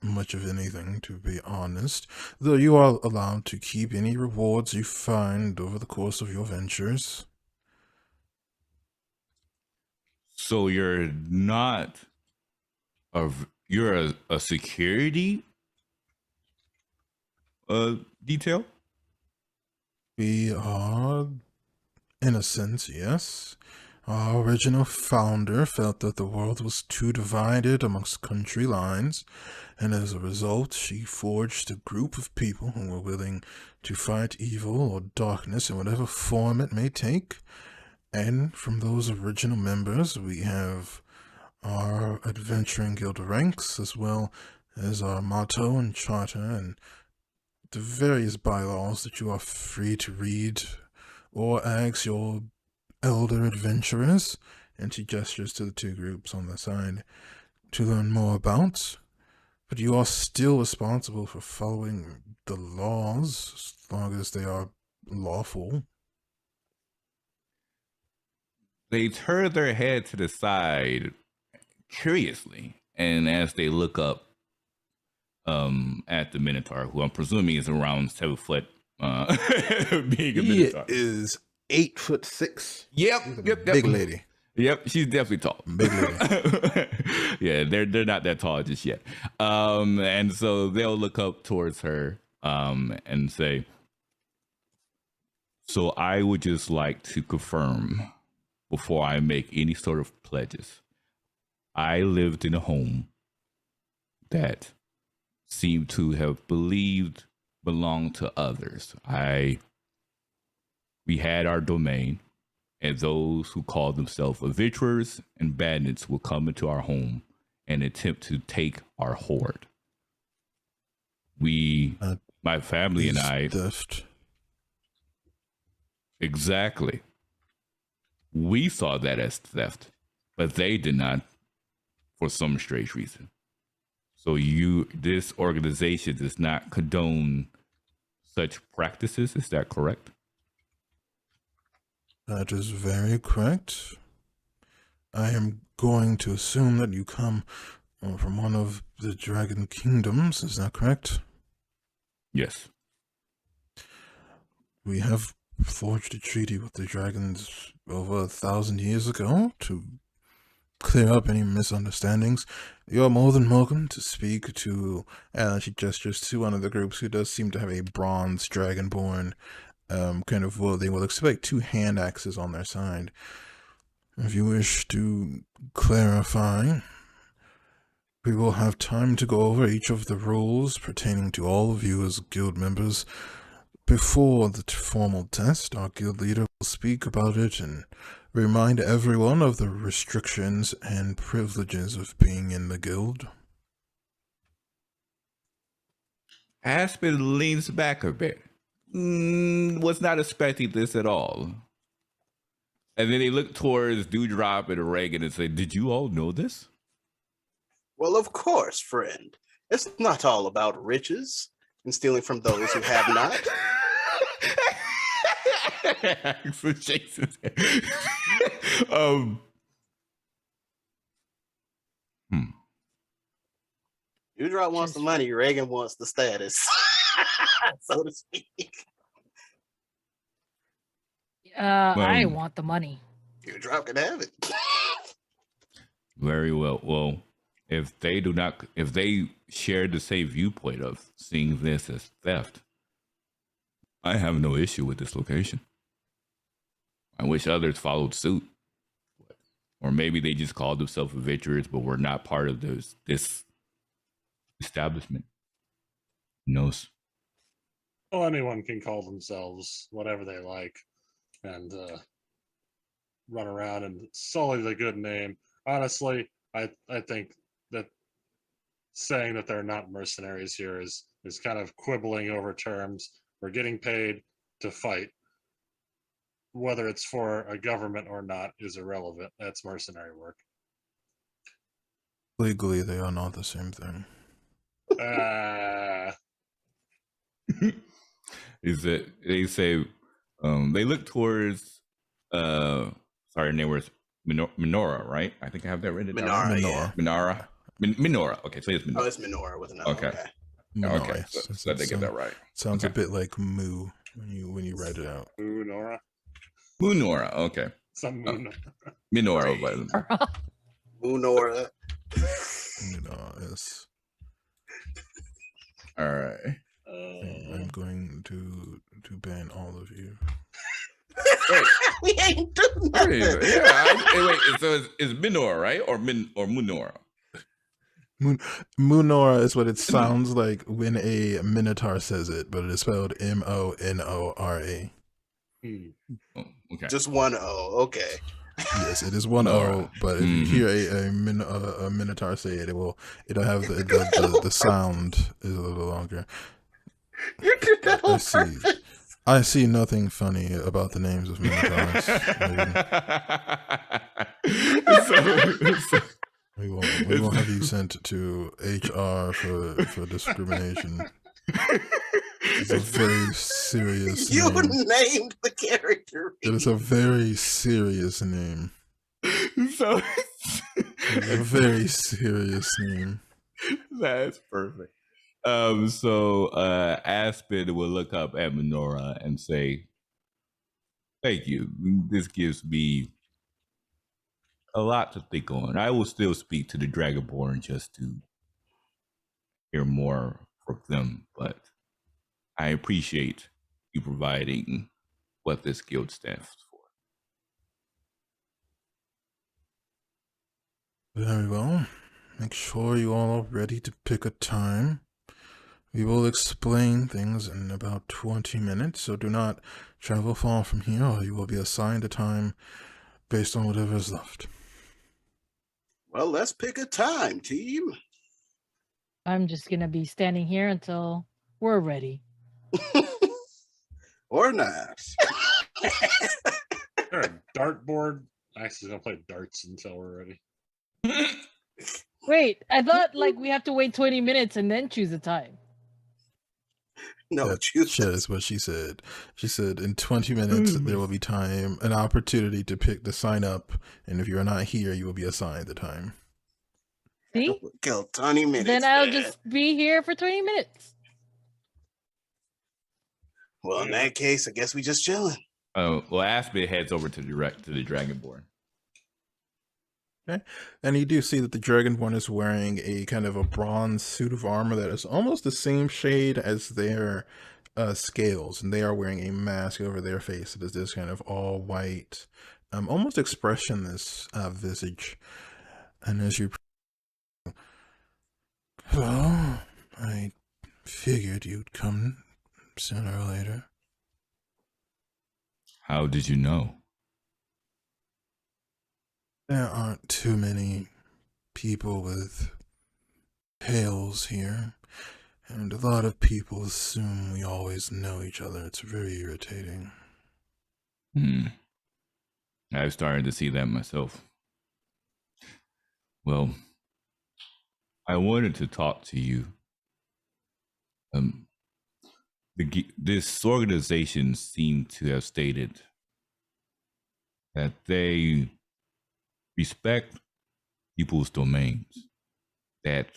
much of anything, to be honest, though you are allowed to keep any rewards you find over the course of your ventures. So you're not you're a security detail? We are, in a sense, yes. Our original founder felt that the world was too divided amongst country lines, and as a result, she forged a group of people who were willing to fight evil or darkness in whatever form it may take. And from those original members, we have our Adventuring Guild ranks, as well as our motto and charter, and the various bylaws that you are free to read or ask your elder adventurers, and she gestures to the 2 groups on the side, to learn more about. But you are still responsible for following the laws, as long as they are lawful. They turn their head to the side curiously, and as they look up at the Minotaur, who I'm presuming is around 7 foot, being a Minotaur. He is 8'6". Yep, Big lady. Yep, she's definitely tall. Big lady. Yeah, they're not that tall just yet. And so they'll look up towards her and say, so I would just like to confirm before I make any sort of pledges. I lived in a home that seemed to have believed belonged to others. I We had our domain, and those who call themselves adventurers and bandits will come into our home and attempt to take our hoard. My family and I, theft. exactly. We saw that as theft, but they did not for some strange reason. So this organization does not condone such practices. Is that correct? That is very correct. I am going to assume that you come from one of the Dragon Kingdoms. Is that correct? Yes. We have forged a treaty with the dragons over 1,000 years ago to clear up any misunderstandings. You're more than welcome to speak to, she gestures to one of the groups who does seem to have a bronze dragonborn, they will expect 2 hand axes on their side. If you wish to clarify, we will have time to go over each of the rules pertaining to all of you as guild members. Before the formal test, our guild leader will speak about it and remind everyone of the restrictions and privileges of being in the guild. Aspen leans back a bit. Was not expecting this at all. And then he looked towards Dewdrop and Reagan and said, "Did you all know this?" Well, of course, friend. It's not all about riches and stealing from those who have not. So Jason's Dewdrop wants the money, Reagan wants the status, so to speak. I want the money. Dewdrop can have it. Very well. Well, if they share the same viewpoint of seeing this as theft, I have no issue with this location. I wish others followed suit. Or maybe they just called themselves adventurers, but were not part of this establishment. Who knows? Well, anyone can call themselves whatever they like and run around and sully the good name. Honestly, I think that saying that they're not mercenaries here is kind of quibbling over terms. We're getting paid to fight. Whether it's for a government or not is irrelevant. That's mercenary work. Legally, they are not the same thing. Is that they say they look towards sorry, her name was Minora, right? I think I have that written down. Minora. Okay, so it's Minora. Oh, it's Minora with another. Okay. Okay, so they get that right. Sounds a bit like moo when you write it out. Moonora, okay. Some Minora. Moonora. Yes. All right. I'm going to ban all of you. We ain't doing nothing. Wait. So it's Minora, right, or Moonora? Moonora is what it sounds like when a Minotaur says it, but it is spelled Monora. Oh, okay. Just one O. Okay. Yes, it is one O, but if you hear a Minotaur say it, it'll have the sound is a little longer. You did that on purpose. I see nothing funny about the names of Minotaurs. We won't have you sent to HR for discrimination. It's a very serious You name. named the character. It is a very serious name. So It's a very serious name. That's perfect. So Aspen will look up at Minora and say, "Thank you. This gives me a lot to think on. I will still speak to the Dragonborn just to hear more from them, but I appreciate you providing what this guild stands for." Very well. Make sure you all are ready to pick a time. We will explain things in about 20 minutes, so do not travel far from here, or you will be assigned a time based on whatever is left. Well, let's pick a time, team. I'm just gonna be standing here until we're ready. Or not. There a dartboard? Actually, gonna play darts until we're ready. Wait, I thought like we have to wait 20 minutes and then choose a time. No, That choose. shit is what she said. She said in 20 minutes there will be time, an opportunity to sign up, and if you're not here, you will be assigned the time. See? Kill 20 minutes. Then I'll man. just be here for 20 minutes. Well, in that case, I guess we just chilling. Well, Aspid heads over to the Dragonborn. Okay. And you do see that the Dragonborn is wearing a kind of a bronze suit of armor that is almost the same shade as their scales, and they are wearing a mask over their face. It is this kind of all white, almost expressionless visage. And as you... Well, I figured you'd come sooner or later. How did you know? There aren't too many people with tales here, and a lot of people assume we always know each other. It's very irritating. I've started to see that myself. Well, I wanted to talk to you. This organization seemed to have stated that they respect people's domains, that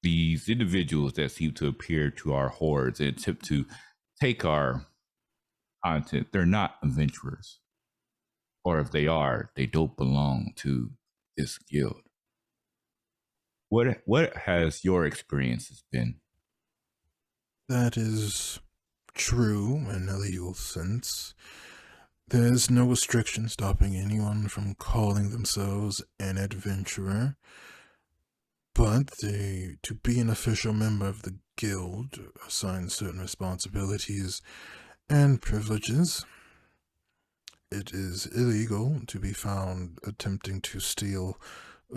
these individuals that seem to appear to our hordes and attempt to take our content, they're not adventurers. Or if they are, they don't belong to this guild. What has your experiences been? That is true in a legal sense. There's no restriction stopping anyone from calling themselves an adventurer, but to be an official member of the guild assigns certain responsibilities and privileges. It is illegal to be found attempting to steal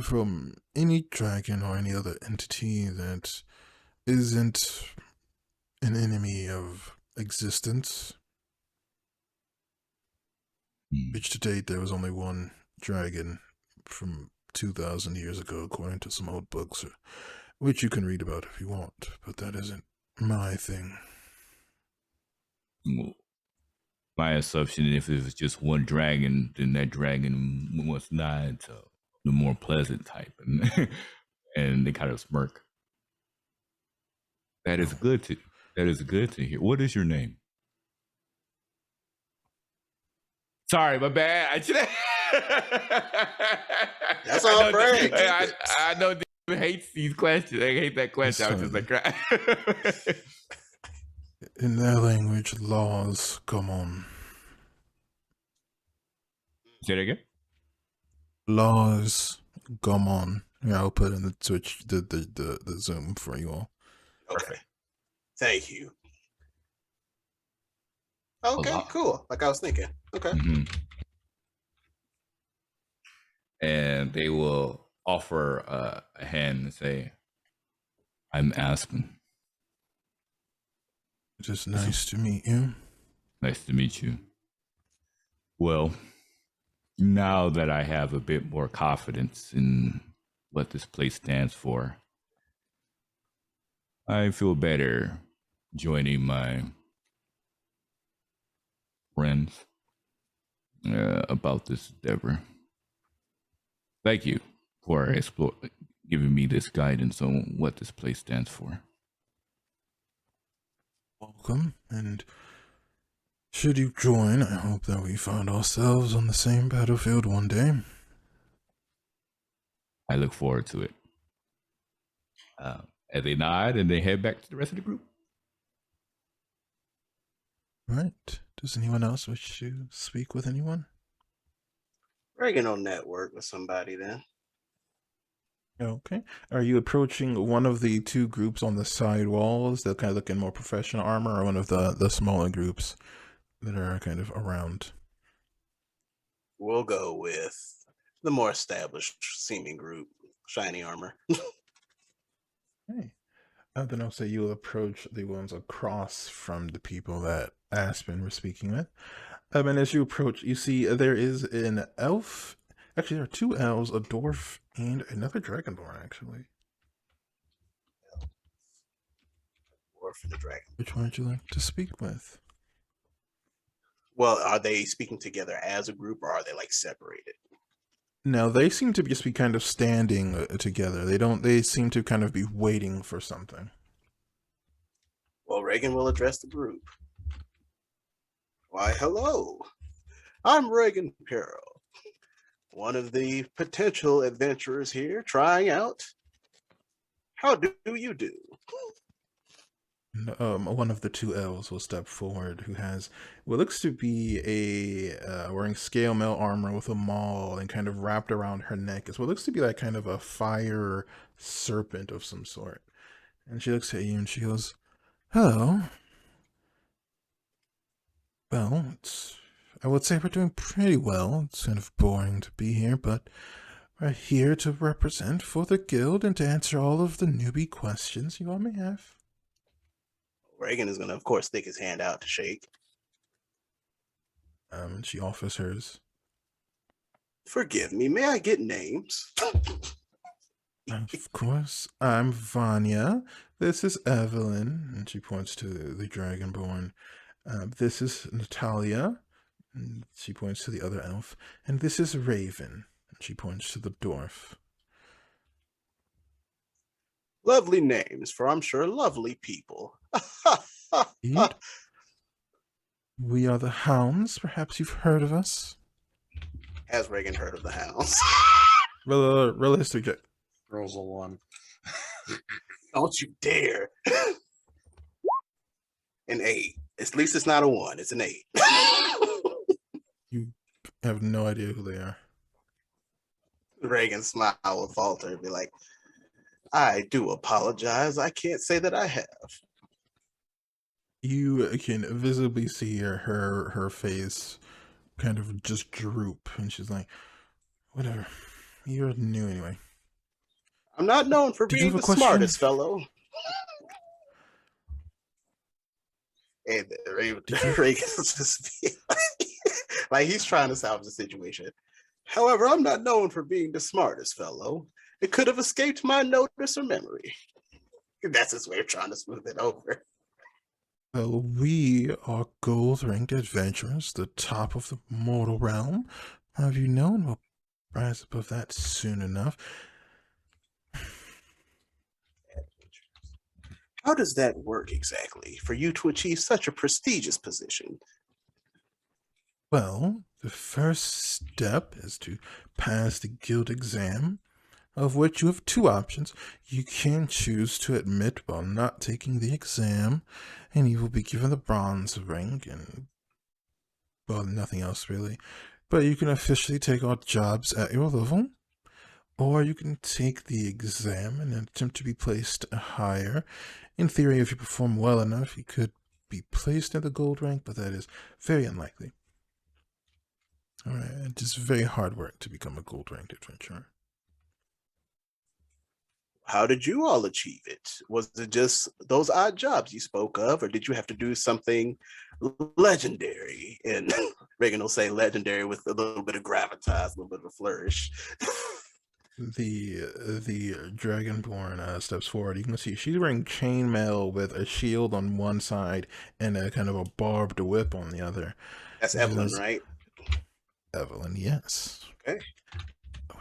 from any dragon or any other entity that isn't an enemy of existence. Which to date, there was only one dragon from 2,000 years ago, according to some old books, which you can read about if you want, but that isn't my thing. Well, my assumption, if it was just one dragon, then that dragon must die to the more pleasant type, and they kind of smirk. That is good to hear. What is your name? Sorry, my bad. I should. That's all right. I know David hates these questions. I hate that question. I was just like, in their language, laws come on. Say that again. Laws come on. Yeah, I'll put in the Twitch, the Zoom for you all. Okay. Perfect. Thank you. Okay, cool. Like I was thinking. Okay. Mm-hmm. And they will offer a hand and say, I'm Aspen. It is nice to meet you. Nice to meet you. Well, now that I have a bit more confidence in what this place stands for, I feel better joining my friends about this endeavor. Thank you for giving me this guidance on what this place stands for. Welcome, and should you join, I hope that we find ourselves on the same battlefield one day. I look forward to it. As they nod and they head back to the rest of the group. Right. Does anyone else wish to speak with anyone? Dragon on network with somebody then. Okay. Are you approaching one of the two groups on the side walls that kind of look in more professional armor, or one of the smaller groups that are kind of around? We'll go with the more established seeming group, shiny armor. Hey. Then I'll say you'll approach the ones across from the people that Aspen was speaking with. And as you approach, you see there is an elf. Actually, there are two elves, a dwarf, and another dragonborn, actually. Or for the dragon. Which one would you like to speak with? Well, are they speaking together as a group, or are they like separated? No, they seem to just be kind of standing together. They seem to kind of be waiting for something. Well, Reagan will address the group. Why, hello. I'm Reagan Peril, one of the potential adventurers here trying out. How do you do? One of the two elves will step forward, who has what looks to be a wearing scale mail armor with a maul, and kind of wrapped around her neck is what looks to be like kind of a fire serpent of some sort. And she looks at you and she goes, "Hello. Well, I would say we're doing pretty well. It's kind of boring to be here, but we're here to represent for the guild and to answer all of the newbie questions you all may have." Reagan is going to, of course, stick his hand out to shake. She offers hers. Forgive me, may I get names? Of course, I'm Vanya. This is Evelyn, and she points to the Dragonborn. This is Natalia, and she points to the other elf. And this is Raven, and she points to the dwarf. Lovely names, for I'm sure lovely people. Indeed. We are the Hounds. Perhaps you've heard of us. Has Reagan heard of the Hounds? Roll a history check. Rolls a 1. Don't you dare. An 8. At least it's not a 1. It's an 8. You have no idea who they are. Reagan smile will falter and be like, I do apologize. I can't say that I have. You can visibly see her face kind of just droop, and she's like, "Whatever. You're new anyway." I'm not known for Did you being have a the question? smartest fellow. And Reagan's just like he's trying to salvage the situation. However, I'm not known for being the smartest fellow. It could have escaped my notice or memory. That's his way of trying to smooth it over. Well, we are gold-ranked adventurers, the top of the mortal realm. Have you known? We'll rise above that soon enough. How does that work exactly for you to achieve such a prestigious position? Well, the first step is to pass the guild exam, of which you have two options. You can choose to admit while not taking the exam, and you will be given the bronze rank and, well, nothing else really. But you can officially take all jobs at your level, or you can take the exam and attempt to be placed higher. In theory, if you perform well enough, you could be placed at the gold rank, but that is very unlikely. All right, it is very hard work to become a gold ranked adventurer. How did you all achieve it? Was it just those odd jobs you spoke of, or did you have to do something legendary? And Reagan will say legendary with a little bit of gravitas, a little bit of a flourish. The Dragonborn steps forward. You can see she's wearing chainmail with a shield on one side and a kind of a barbed whip on the other. That's Evelyn, right? Evelyn, yes. Okay.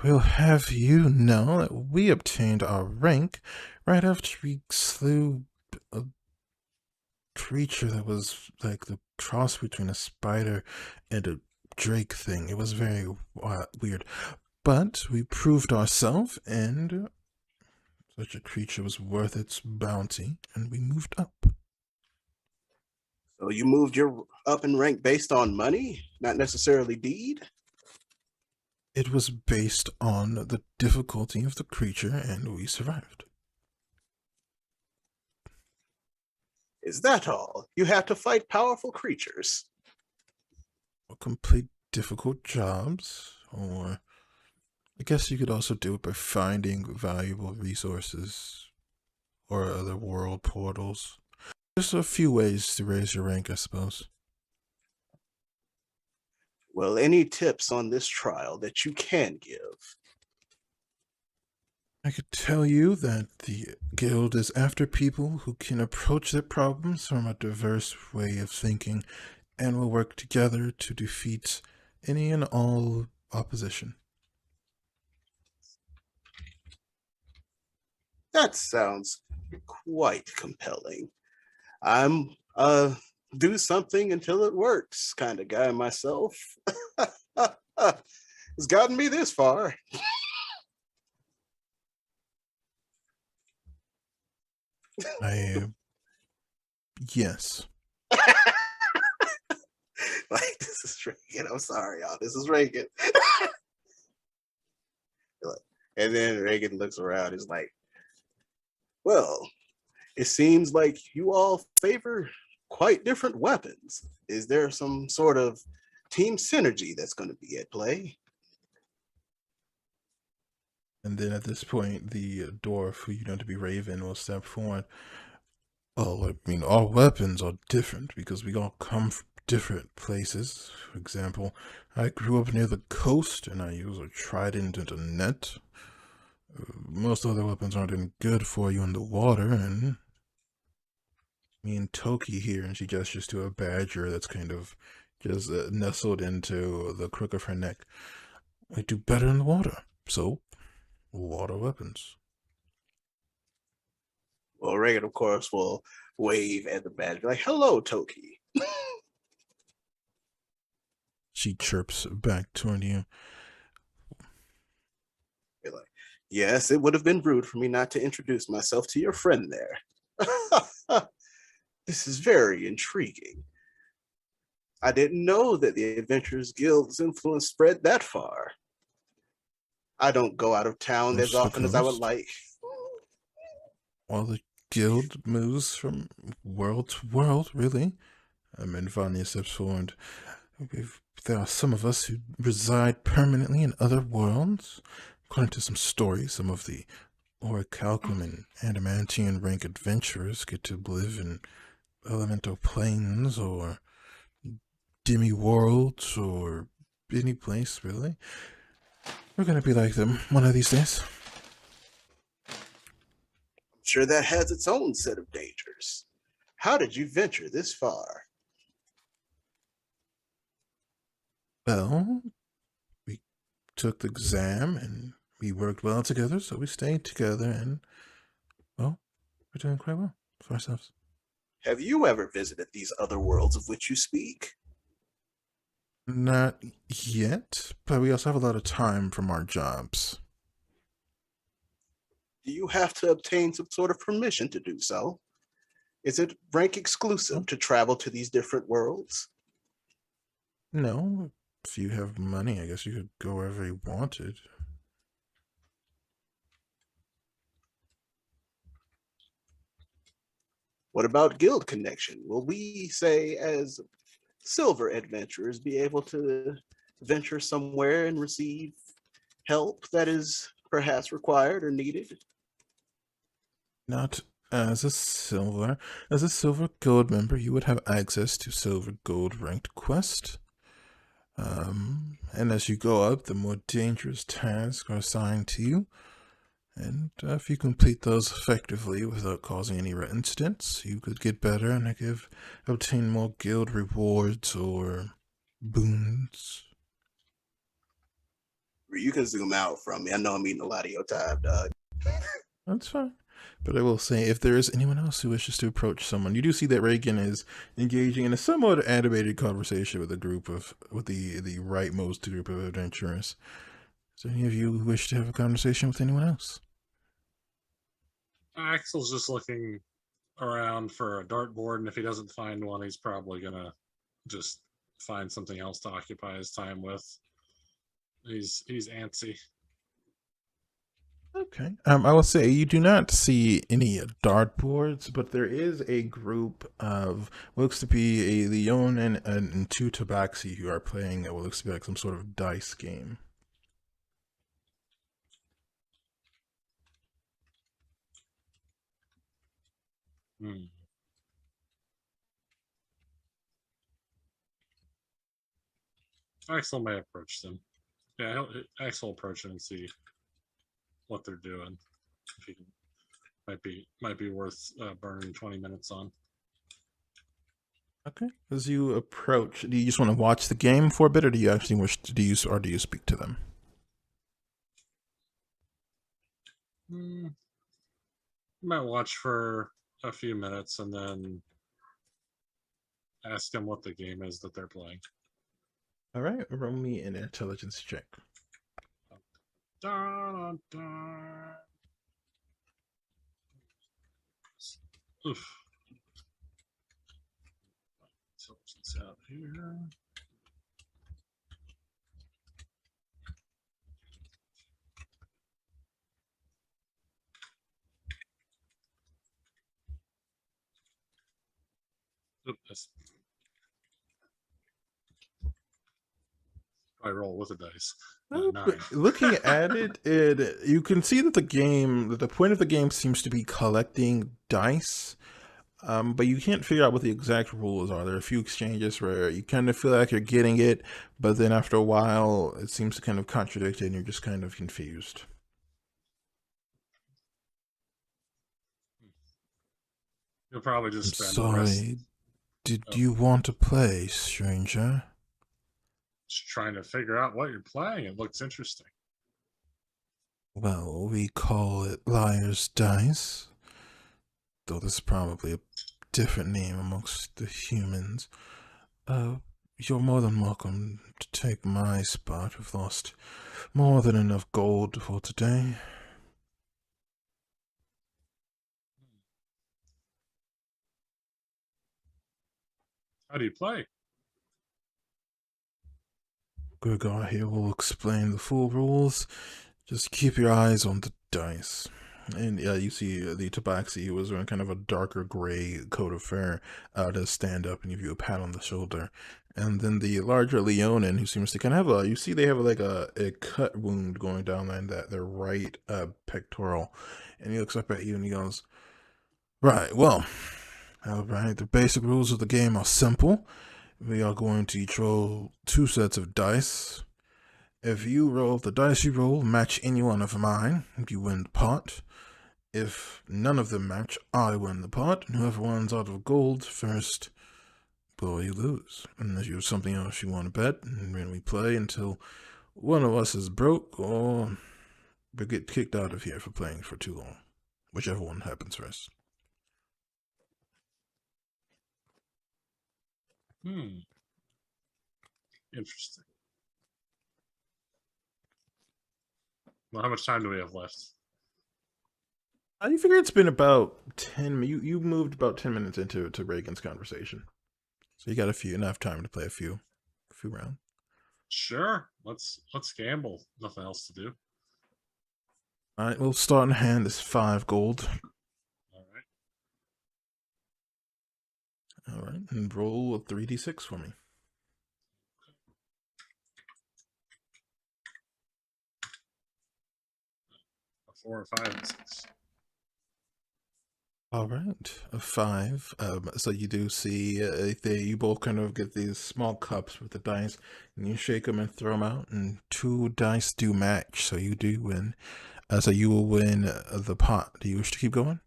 We'll have you know that we obtained our rank right after we slew a creature that was like the cross between a spider and a drake thing. It was very weird. But we proved ourselves, and such a creature was worth its bounty, and we moved up. So you moved your up in rank based on money, not necessarily deed? It was based on the difficulty of the creature, and we survived. Is that all? You have to fight powerful creatures. Or complete difficult jobs, or I guess you could also do it by finding valuable resources or other world portals. Just a few ways to raise your rank, I suppose. Well, any tips on this trial that you can give? I could tell you that the guild is after people who can approach their problems from a diverse way of thinking and will work together to defeat any and all opposition. That sounds quite compelling. I'm do something until it works kind of guy myself. It's gotten me this far. Yes. Like, this is Reagan. I'm sorry, y'all. This is Reagan. And then Reagan looks around. He's like, well, it seems like you all favor quite different weapons. Is there some sort of team synergy that's going to be at play? And then at this point, the dwarf, who you know to be Raven, will step forward. Oh, I mean, all weapons are different because we all come from different places. For example, I grew up near the coast and I use a trident and a net. Most other weapons aren't any good for you in the water, and me and Toki here, and she gestures to a badger that's kind of just nestled into the crook of her neck. I do better in the water, so water weapons. Well, Reagan, of course, will wave at the badger like, hello, Toki. She chirps back toward you. You're like, yes, it would have been rude for me not to introduce myself to your friend there. This is very intriguing. I didn't know that the Adventurers Guild's influence spread that far. I don't go out of town as often as I would like. Well, the guild moves from world to world, really. And Vanya steps forward. There are some of us who reside permanently in other worlds. According to some stories, some of the orichalcum and adamantian rank adventurers get to live in elemental planes or demi-worlds or any place, really. We're going to be like them one of these days. I'm sure that has its own set of dangers. How did you venture this far? Well, we took the exam and we worked well together, so we stayed together and, well, we're doing quite well for ourselves. Have you ever visited these other worlds of which you speak? Not yet, but we also have a lot of time from our jobs. Do you have to obtain some sort of permission to do so? Is it rank exclusive to travel to these different worlds? No, if you have money, I guess you could go wherever you wanted. What about guild connection? Will we, say, as silver adventurers, be able to venture somewhere and receive help that is perhaps required or needed? Not as a silver. As a silver guild member, you would have access to silver gold ranked quest. And as you go up, the more dangerous tasks are assigned to you. And if you complete those effectively without causing any incidents, you could get better and obtain more guild rewards or boons. You can zoom out from me. I know I'm eating a lot of your time, dog. That's fine. But I will say, if there is anyone else who wishes to approach someone, you do see that Reagan is engaging in a somewhat animated conversation with the rightmost group of adventurers. Is there any of you who wish to have a conversation with anyone else? Axel's just looking around for a dartboard, and if he doesn't find one, he's probably gonna just find something else to occupy his time with. He's antsy. Okay. I will say you do not see any dartboards, but there is a group of what looks to be a Leon and two Tabaxi who are playing what looks to be like some sort of dice game. Hmm. Axel may approach them. Yeah, Axel will approach them and see what they're doing. If he can, might be worth burning 20 minutes on. Okay. As you approach, do you just want to watch the game for a bit, or do you actually wish to do you speak to them? Might watch for a few minutes and then ask them what the game is that they're playing. All right. Roll me an intelligence check. Dun, dun. Oof. Intelligence out here. Oops. I roll with a dice. Looking at it, you can see that the point of the game seems to be collecting dice, but you can't figure out what the exact rules are. There are a few exchanges where you kind of feel like you're getting it, but then after a while, it seems to kind of contradict it, and you're just kind of confused. You'll probably just I'm spend the rest sorry. Did you want to play, stranger? just trying to figure out what you're playing. It looks interesting. Well, we call it Liar's Dice, though there's probably a different name amongst the humans. You're more than welcome to take my spot. We've lost more than enough gold for today. How do you play? Gregor here will explain the full rules. Just keep your eyes on the dice. And yeah, you see the Tabaxi, who was wearing kind of a darker gray coat of fur, does stand up and give you a pat on the shoulder. And then the larger Leonin, who seems to kind of have you see they have like a cut wound going down their right pectoral. And he looks up at you and he goes, right, well, all right, the basic rules of the game are simple. We are going to each roll 2 sets of dice. If you roll the dice you roll match any one of mine, you win the pot. If none of them match, I win the pot. And whoever runs out of gold first, well, you lose. Unless you have something else you want to bet, and then we play until one of us is broke or we get kicked out of here for playing for too long. Whichever one happens first. Interesting. Well, how much time do we have left? You figure it's been about 10. You moved about 10 minutes into Reagan's conversation, so you got enough time to play a few rounds. Sure. Let's gamble. Nothing else to do. All right, we'll start in hand. This 5 gold. All right. All right, and roll a 3d6 for me. A 4, a 5, and 6. All right, a 5. So you do see you both kind of get these small cups with the dice, and you shake them and throw them out, and 2 dice do match, so you do win. So you will win the pot. Do you wish to keep going?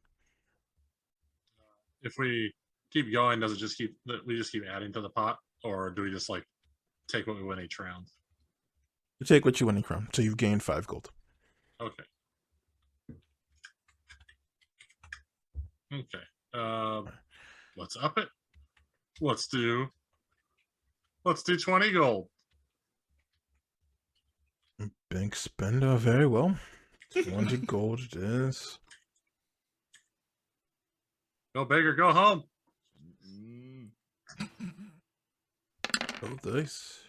If we keep going, does it just we just keep adding to the pot, or do we just like take what we win each round? You take what you win each round, so you've gained 5 gold. Okay. Okay. Let's up it. Let's do 20 gold. Big spender, very well. 20 gold it is. Go big or go home. Roll dice.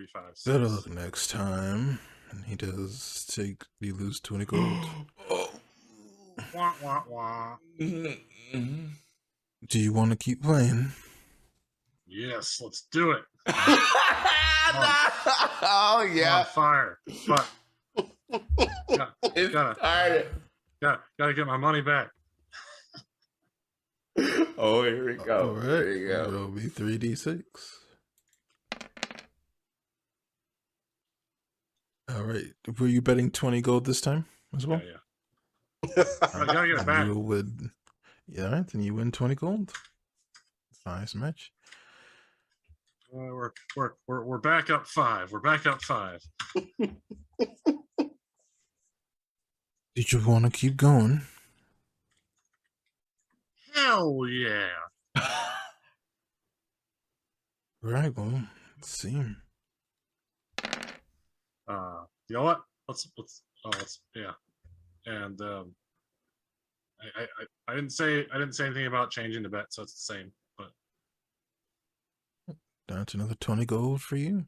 3, 5, 6. Better luck next time. And he does take, you lose 20 gold. Wah, wah, wah. Do you want to keep playing? Yes, let's do it. Oh I'm yeah. on fire. But It's gotta get my money back. Oh, here we go. All right. There you go. It'll be 3d6. All right. Were you betting 20 gold this time as well? Yeah. I gotta get it back. You would. Yeah, all right. Then you win 20 gold. Nice match. We're back up 5. We're back up 5. Did you want to keep going? Hell yeah. All right. Well, let's see. You know what? Let's yeah. And I didn't say anything about changing the bet, so it's the same. But That's another 20 gold for you.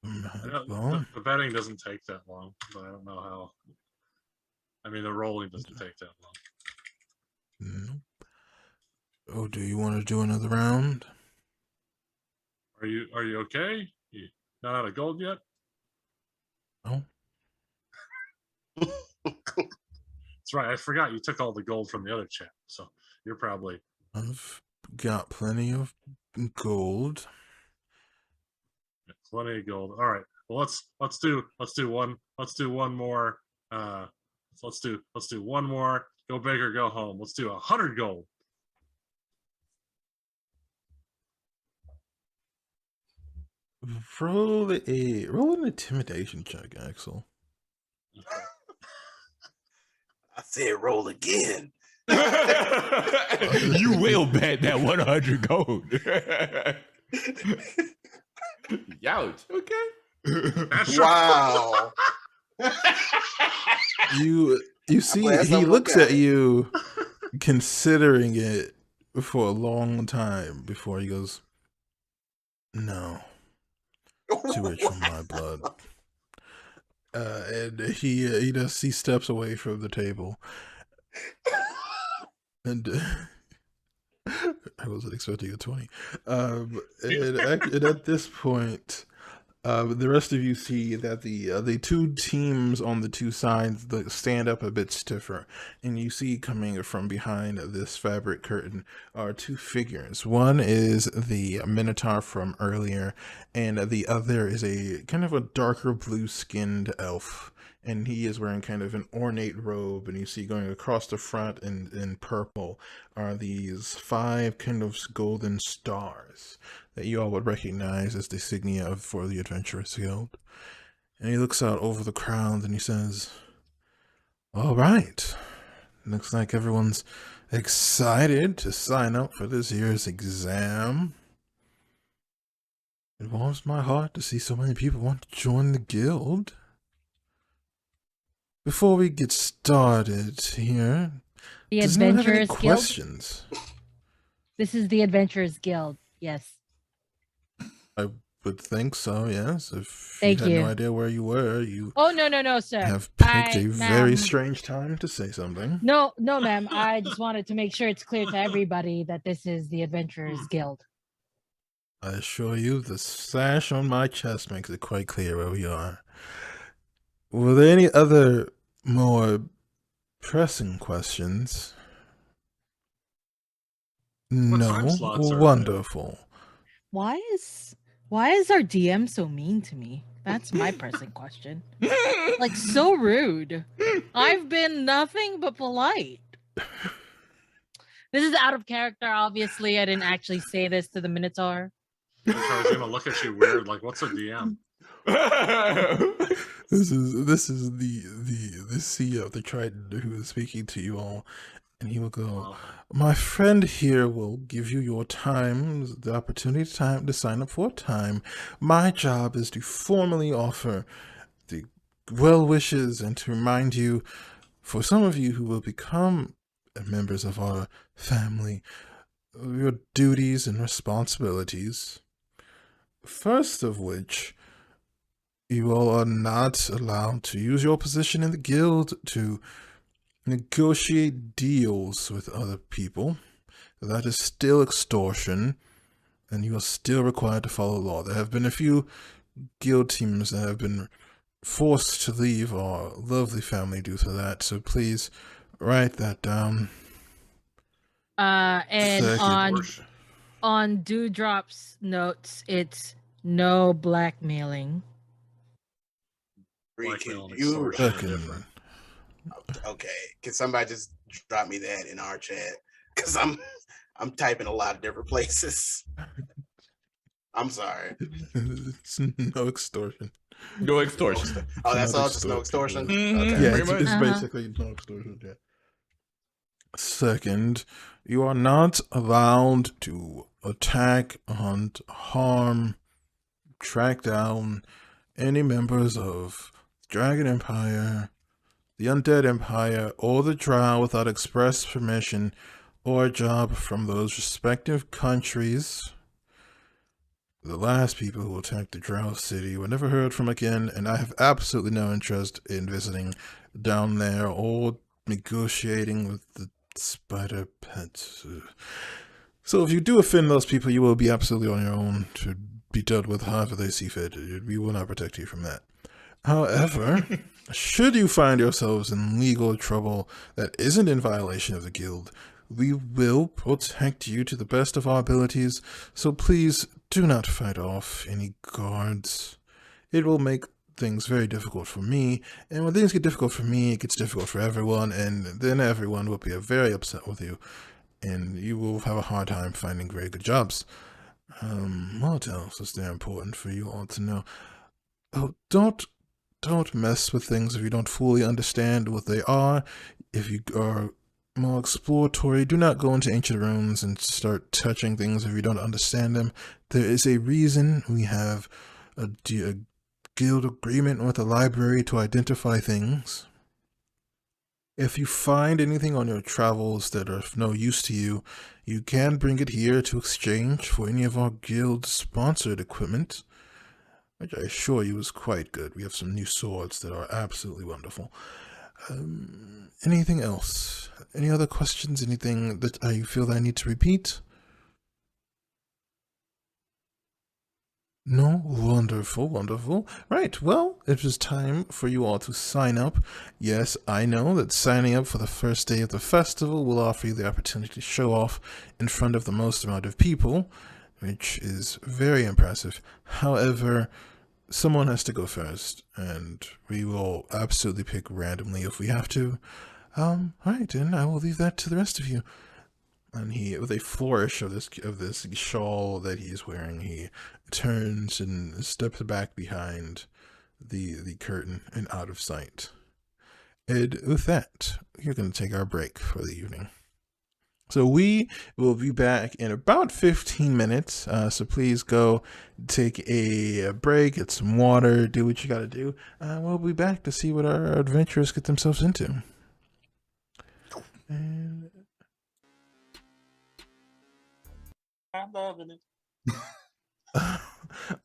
Well, the betting doesn't take that long, but I don't know how. I mean, the rolling doesn't take that long. nope. Oh, do you want to do another round? Are you okay? You not out of gold yet? No. That's right. I forgot you took all the gold from the other chat, so you're probably. I've got plenty of gold. Plenty of gold. All right. Well, let's do one more. Let's do one more. Go big or go home. Let's do 100 gold. Roll an intimidation check, Axel. I said roll again. You will bet that 100 gold. Youch. Okay. That's Wow. You see, glad he someone looks got at it. you, considering it for a long time before he goes, "No, too rich for my blood." And he steps away from the table, and I wasn't expecting a 20. And at this point, the rest of you see that the two teams on the two sides stand up a bit stiffer, and you see coming from behind this fabric curtain are two figures. One is the Minotaur from earlier, and the other is a kind of a darker blue-skinned elf. And he is wearing kind of an ornate robe, and you see going across the front in purple are these 5 kind of golden stars that you all would recognize as the insignia for the Adventurers Guild. And he looks out over the crowd and he says, "All right, looks like everyone's excited to sign up for this year's exam. It warms my heart to see so many people want to join the guild. Before we get started here, The does anyone have any Adventurers Guild. questions?" This is the Adventurers Guild. Yes. I would think so, yes. If Thank you had you. no idea where you were, you Oh no, sir. have picked a ma'am. very strange time to say something. No, ma'am. I just wanted to make sure it's clear to everybody that this is the Adventurers Guild. I assure you, the sash on my chest makes it quite clear where we are. Were there any other more pressing questions? What No. time slots are Wonderful. Why is our DM so mean to me? That's my pressing question. Like, so rude. I've been nothing but polite. This is out of character, obviously. I didn't actually say this to the Minotaur. I was gonna look at you weird, like, what's a DM? This is the CEO of the Trident who is speaking to you all, and he will go, "My friend here will give you your time, the opportunity to sign up for a time. My job is to formally offer the well wishes and to remind you, for some of you who will become members of our family, your duties and responsibilities. First of which, you all are not allowed to use your position in the guild to negotiate deals with other people. That is still extortion, and you are still required to follow law. There have been a few guild teams that have been forced to leave our lovely family due to that, so please write that down. And on Dewdrop's notes, it's no blackmailing. Can Blackmail and you? extortion are different. Okay, can somebody just drop me that in our chat? Because I'm typing a lot of different places. I'm sorry. It's no extortion. No extortion. Oh, that's Not all. Just no extortion. Mhm. Okay. Yeah, Pretty it's, much. it's basically no extortion. Yeah. Second, you are not allowed to attack, hunt, harm, track down any members of the Dragon Empire, the Undead Empire, or the Drow without express permission or a job from those respective countries. The last people who attacked the Drow city were never heard from again, and I have absolutely no interest in visiting down there or negotiating with the spider pets. So if you do offend those people, you will be absolutely on your own to be dealt with however they see fit. We will not protect you from that. However, should you find yourselves in legal trouble that isn't in violation of the guild, we will protect you to the best of our abilities, so please do not fight off any guards. It will make things very difficult for me, and when things get difficult for me, it gets difficult for everyone, and then everyone will be very upset with you, and you will have a hard time finding very good jobs. What else is there important for you all to know? Oh, don't mess with things if you don't fully understand what they are. If you are more exploratory, do not go into ancient ruins and start touching things if you don't understand them. There is a reason we have a guild agreement with the library to identify things. If you find anything on your travels that are of no use to you, you can bring it here to exchange for any of our guild-sponsored equipment, which I assure you is quite good. We have some new swords that are absolutely wonderful. Anything else? Any other questions? Anything that you feel that I need to repeat? No? Wonderful, wonderful. Right, well, it is time for you all to sign up. Yes, I know that signing up for the first day of the festival will offer you the opportunity to show off in front of the most amount of people, which is very impressive. However, someone has to go first, and we will absolutely pick randomly if we have to. Alright, and I will leave that to the rest of you. And he, with a flourish of this shawl that he is wearing, he turns and steps back behind the curtain and out of sight. And with that, we're going to take our break for the evening. So we will be back in about 15 minutes. So please go take a break, get some water, do what you got to do. We'll be back to see what our adventurers get themselves into. And I'm loving it.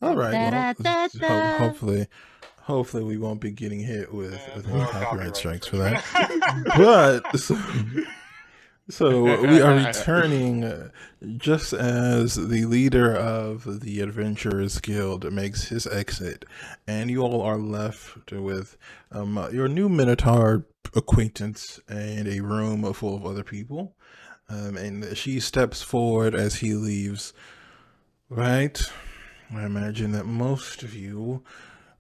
all right. Well, Da-da-da-da. hopefully we won't be getting hit with any No copyright strikes for strikes. that. But so we are returning just as the leader of the Adventurers Guild makes his exit, and you all are left with your new Minotaur acquaintance and a room full of other people. And she steps forward as he leaves. Right? I imagine that most of you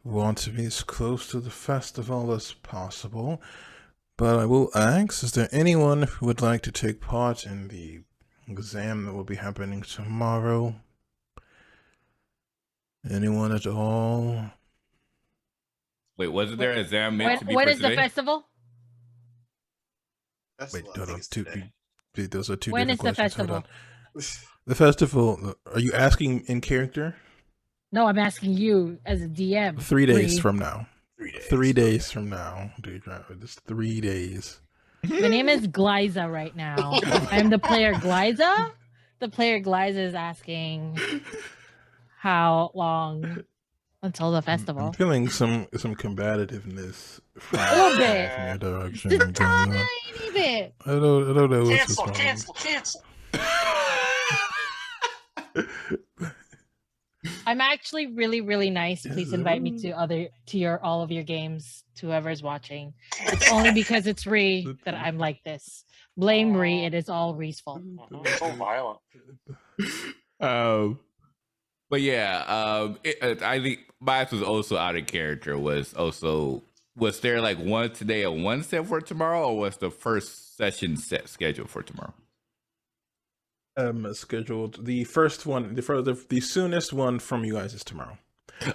want to be as close to the festival as possible. But I will ask, is there anyone who would like to take part in the exam that will be happening tomorrow? Anyone at all? Wait, wasn't there an exam meant to be When for is the today? festival? Wait, I hold think on. it's today. Those are two When different is the questions. Hold festival? on. The festival, are you asking in character? No, I'm asking you as a DM. 3 days Bree. from now. 3 days. 3 days from now, dude. It's 3 days. My name is Glyza right now. I'm the player Glyza. the player Gliza is asking how long until the I'm festival. feeling some combativeness from, A little bit. from your direction. Just a going on. tiny bit. I don't know what's Cancel, wrong. cancel. I'm actually really, really nice. Please invite me to all of your games, to whoever's watching. It's only because it's Ree that I'm like this. Blame Ree. It is all Ree's fault. So violent. But yeah, I think mine was also out of character. Was there like one today and one set for tomorrow, or was the first session set scheduled for tomorrow? Scheduled the first one, the soonest one from you guys is tomorrow.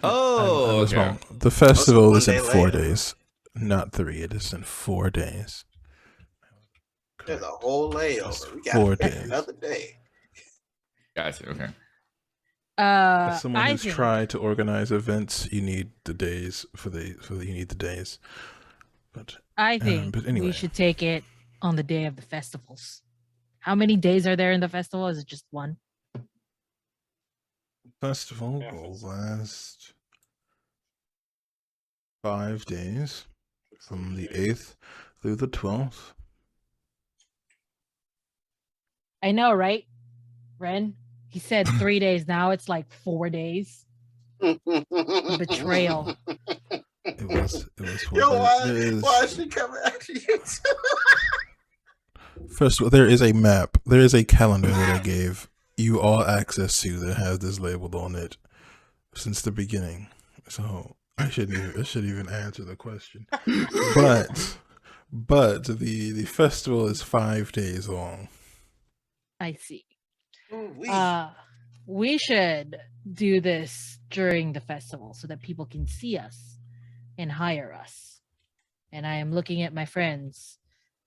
Oh, I was okay. wrong. The festival one is in day 4 later. days, not 3. It is in 4 days. There's a whole Just layover. We 4 got days. another day. Gotcha. Okay. As someone I who's think tried to organize events, you need the days you need the days. But I think but anyway. we should take it on the day of the festivals. How many days are there in the festival? Is it just one? Festival Yeah, will last 5 days, from the 8th through the 12th. I know, right? Ren? He said 3 days. Now it's like 4 days. Betrayal. It was Yo, why is is she coming after you? first of all, there is a map. There is a calendar that I gave you all access to that has this labeled on it since the beginning. So I shouldn't even answer the question. But the festival is 5 days long. I see. Ooh-wee. We should do this during the festival so that people can see us and hire us. And I am looking at my friends,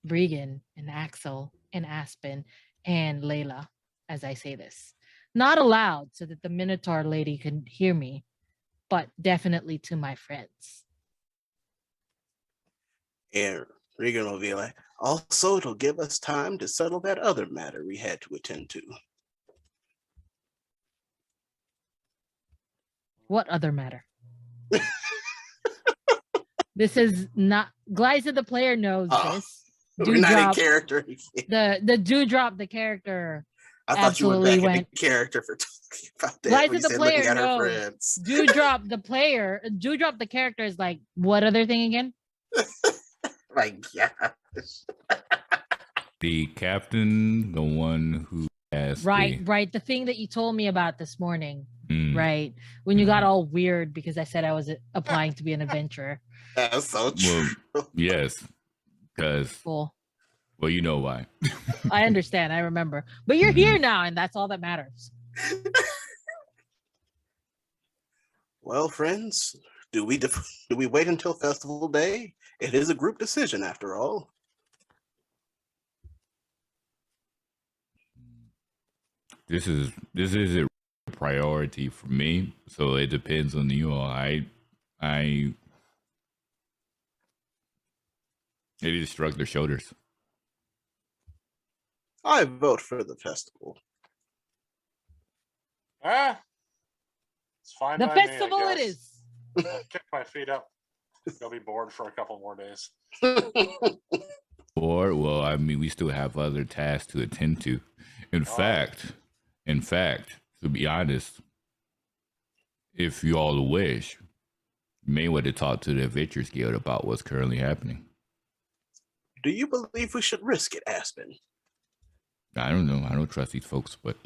Bregan and Axel and Aspen and Layla, as I say this. Not aloud so that the Minotaur lady can hear me, but definitely to my friends. And Regan will be like, also, it'll give us time to settle that other matter we had to attend to. What other matter? This is not Glyza the player knows this. We're not in character. The Dewdrop the character. I thought you were absolutely back went. in character for talking about that. Glyza when you the said player looking at her knows. friends. Dewdrop the character is like, what other thing again? Like, yeah. The captain, the one who has Right. The thing that you told me about this morning. Mm. Right. When you got all weird because I said I was applying to be an adventurer. That's so true. Well, yes, because Cool. well, you know why. I understand. I remember. But you're here now, and that's all that matters. Well, friends, do we wait until festival day? It is a group decision, after all. This is a priority for me, so it depends on you all. I it just shrugged their shoulders. I vote for the festival. It's fine. The by me, I festival it guess. is. I'll kick my feet up. I'll be bored for a couple more days. Or, well, I mean, we still have other tasks to attend to. In fact, to be honest, if you all wish, you may want to talk to the Adventurers Guild about what's currently happening. Do you believe we should risk it, Aspen? I don't know. I don't trust these folks, but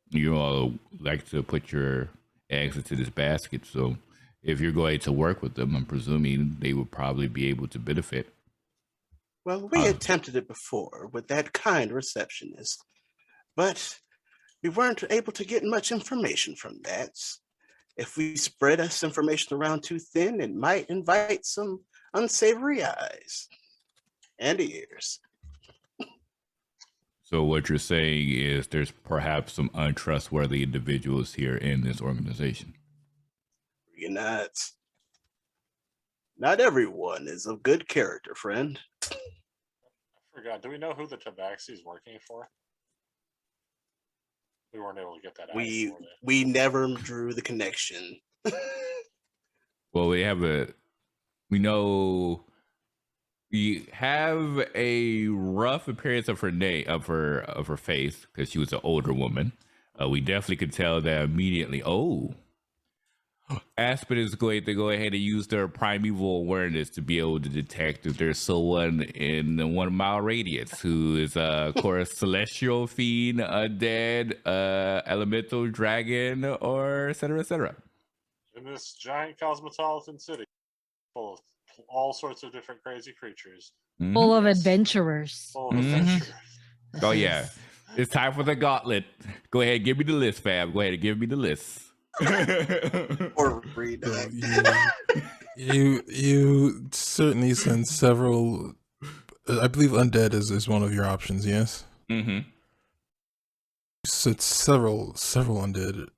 you all like to put your eggs into this basket. So if you're going to work with them, I'm presuming they will probably be able to benefit. Well, we attempted it before with that kind receptionist, but we weren't able to get much information from that. If we spread us information around too thin, it might invite some unsavory eyes and ears. So what you're saying is there's perhaps some untrustworthy individuals here in this organization. You're not everyone is of good character, friend. I forgot. Do we know who the Tabaxi is working for? we weren't able to get that out. We never drew the connection. Well, we have a rough appearance of her face because she was an older woman. We definitely could tell that immediately. Oh, Aspen is going to go ahead and use their primeval awareness to be able to detect if there's someone in the 1 mile radius who is, of course, celestial fiend, undead, elemental dragon, or et cetera, et cetera. In this giant cosmopolitan city, full of all sorts of different crazy creatures. Mm-hmm. Full of adventurers. Full of adventurers. Oh, yeah. It's time for the gauntlet. Go ahead, give me the list, fam. Go ahead and give me the list. Or read that. You certainly send several. I believe undead is one of your options. Yes. Mm-hmm. So it's several undead.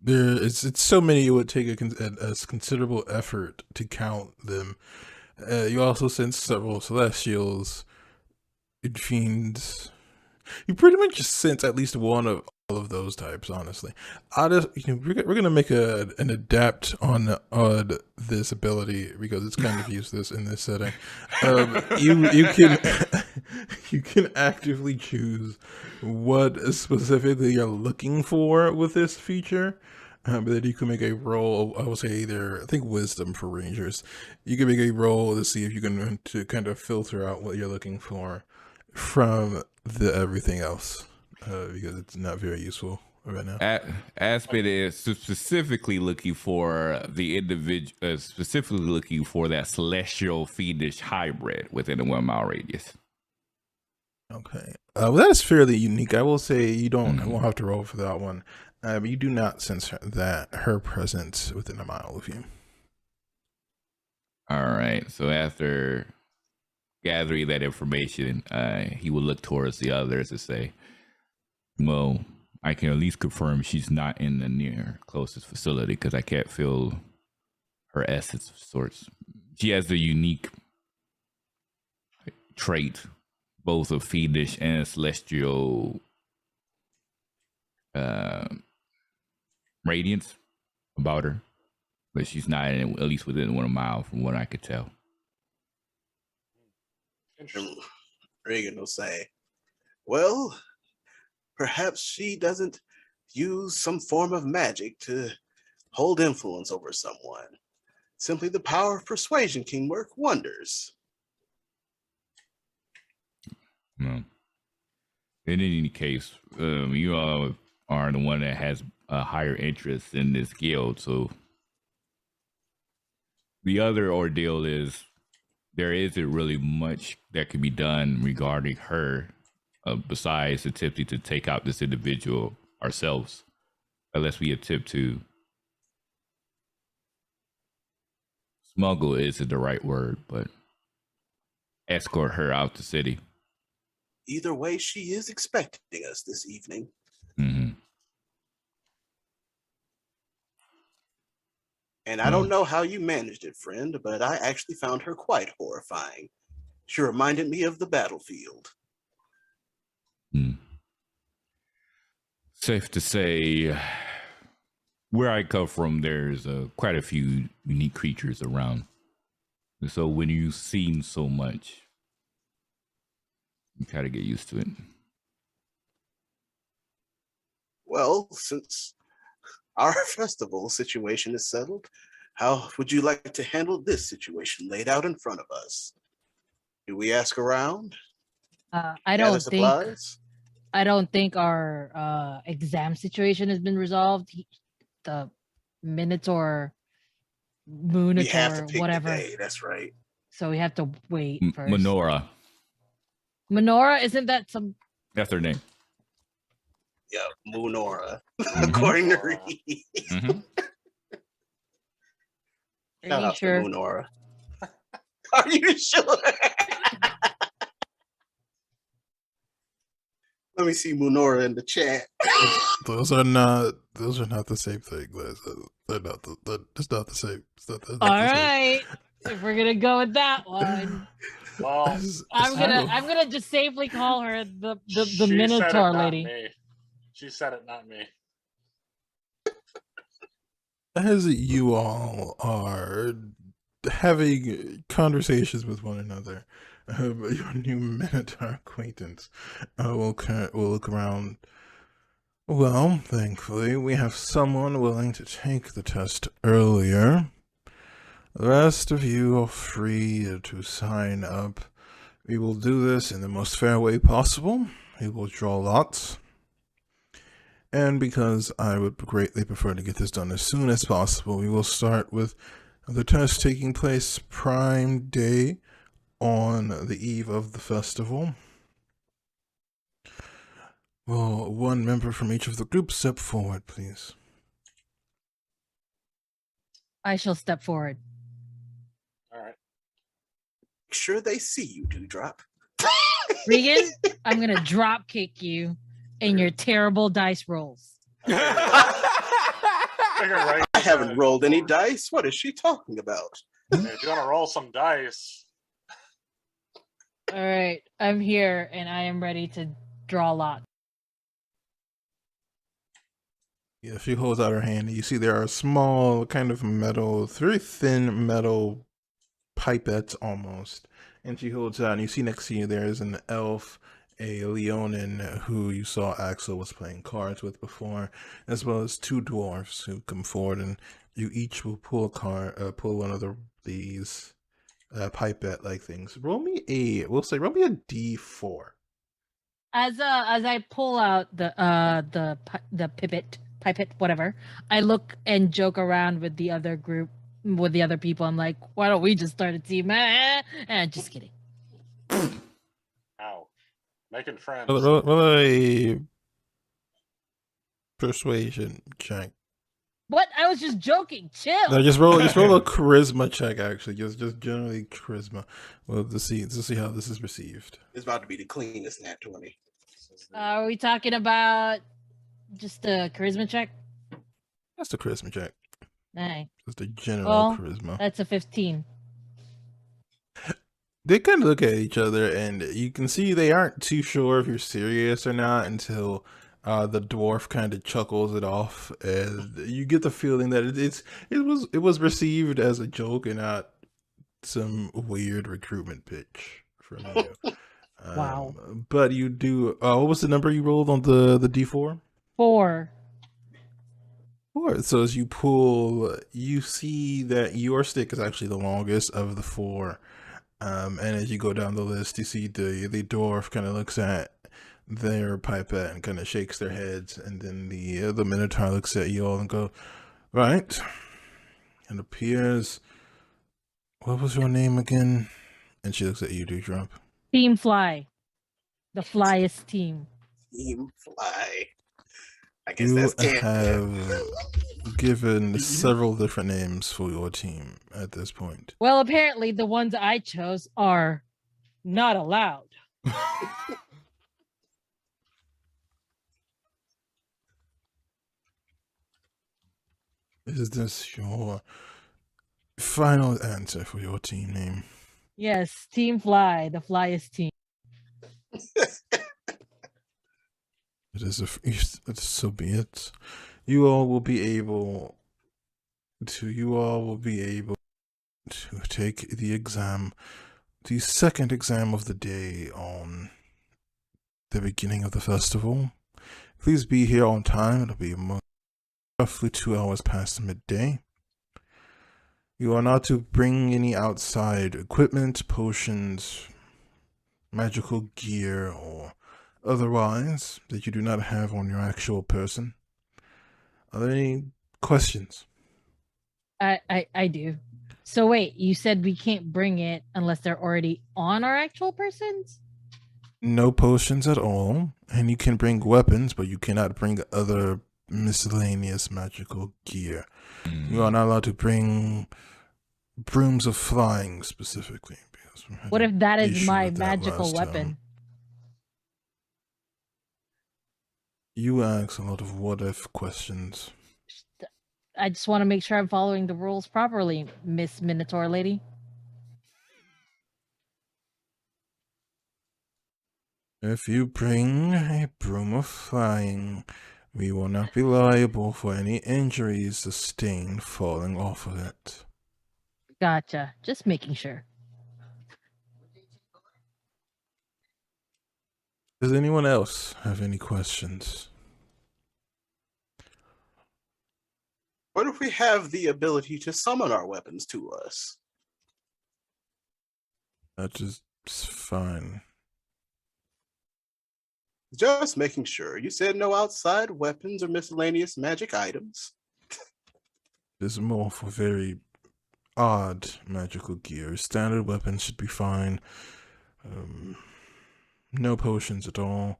It's so many it would take a considerable effort to count them. You also send several celestials, fiends. You pretty much just sent at least one of all of those types. Honestly, we're gonna make an adapt on this ability because it's kind of useless in this setting. You can actively choose what specifically you're looking for with this feature. But then you can make a roll. I would say either, I think, wisdom for rangers. You can make a roll to see if you can to kind of filter out what you're looking for from the everything else, because it's not very useful right now. Aspen is specifically looking for the individual, specifically looking for that celestial fiendish hybrid within a 1 mile radius. Okay, well, that is fairly unique. I will say you won't have to roll for that one. But you do not sense her presence within a mile of you. All right. So after gathering that information, he will look towards the others and say, well, I can at least confirm she's not in the near closest facility because I can't feel her essence of sorts. She has the unique trait, both of fiendish and celestial radiance about her, but she's not at least within 1 mile from what I could tell. Regan will say, well, perhaps she doesn't use some form of magic to hold influence over someone. Simply the power of persuasion can work wonders. No. In any case, you all are the one that has a higher interest in this guild, so the other ordeal is there isn't really much that can be done regarding her besides attempting to take out this individual ourselves, unless we attempt to smuggle isn't the right word, but escort her out the city. Either way, she is expecting us this evening. Mm-hmm. And I don't know how you managed it, friend, but I actually found her quite horrifying. She reminded me of the battlefield. Safe to say, where I come from, there's quite a few unique creatures around. And so when you've seen so much, you try to get used to it. Well, since our festival situation is settled, how would you like to handle this situation laid out in front of us? Do we ask around? I don't think our exam situation has been resolved. The Minotaur, whatever. That's right. So we have to wait first. Menorah. Menorah, isn't that some? That's her name. Yeah, Menorah, according to Reed. Shout out to Menorah. Are you sure? Let me see Menorah in the chat. Those are not the same thing, guys. It's not the same. All right. If we're gonna go with that one, well, I'm gonna just safely call her the Minotaur lady. She said it, not me. As you all are having conversations with one another, your new Minotaur acquaintance will look around. Well, thankfully, we have someone willing to take the test earlier. The rest of you are free to sign up. We will do this in the most fair way possible. We will draw lots. And because I would greatly prefer to get this done as soon as possible, we will start with the test taking place prime day on the eve of the festival. Will one member from each of the groups step forward, please? I shall step forward. All right. Make sure they see you, Dewdrop. Regan, I'm going to drop kick you in your terrible dice rolls. I haven't rolled any dice. What is she talking about? If you want to roll some dice. All right, I'm here and I am ready to draw a lot. Yeah, she holds out her hand, and you see there are small, kind of metal, very thin metal pipettes almost. And she holds out, and you see next to you there is an elf, a Leonin who you saw Axel was playing cards with before, as well as two dwarves who come forward, and you each will pull a card, pull one of these pipette-like things. Roll me a D4. As I pull out the pipette, whatever, I look and joke around with the other group, with the other people. I'm like, why don't we just start a team? Just kidding. Ow. Making friends. Roll a persuasion check. What? I was just joking. Chill. No, just roll a charisma check. Actually, just generally charisma. Well, to see how this is received. It's about to be the cleanest nat 20. Are we talking about just a charisma check? That's the charisma check. Nice. Just a general charisma. That's a 15. They kind of look at each other, and you can see they aren't too sure if you're serious or not until the dwarf kind of chuckles it off, and you get the feeling that it was received as a joke and not some weird recruitment pitch from you. Wow. But you do. What was the number you rolled on the D4? 4. 4. So as you pull, you see that your stick is actually the longest of the 4. And as you go down the list, you see the dwarf kind of looks at their pipette and kind of shakes their heads, and then the Minotaur looks at you all and go, right. It appears. What was your name again? And she looks at you, Dewdrop. Team Fly. The flyest team. Team Fly. I guess You that's canon. have given several different names for your team at this point. Well, apparently the ones I chose are not allowed. Is this your final answer for your team name? Yes, Team Fly, the flyest team. It is so be it. You all will be able to take the exam, the second exam of the day on the beginning of the festival. Please be here on time. It'll be roughly 2 hours past midday. You are not to bring any outside equipment, potions, magical gear, or otherwise that you do not have on your actual person. Are there any questions? I do. So wait, you said we can't bring it unless they're already on our actual persons? No potions at all, and you can bring weapons, but you cannot bring other miscellaneous magical gear. You are not allowed to bring brooms of flying specifically. What if that is my magical weapon? You ask a lot of what if questions. I just want to make sure I'm following the rules properly, Miss Minotaur Lady. If you bring a broom of flying, we will not be liable for any injuries sustained falling off of it. Gotcha. Just making sure. Does anyone else have any questions? What if we have the ability to summon our weapons to us? That is fine. Just making sure. You said no outside weapons or miscellaneous magic items. This is more for very odd magical gear. Standard weapons should be fine. No potions at all.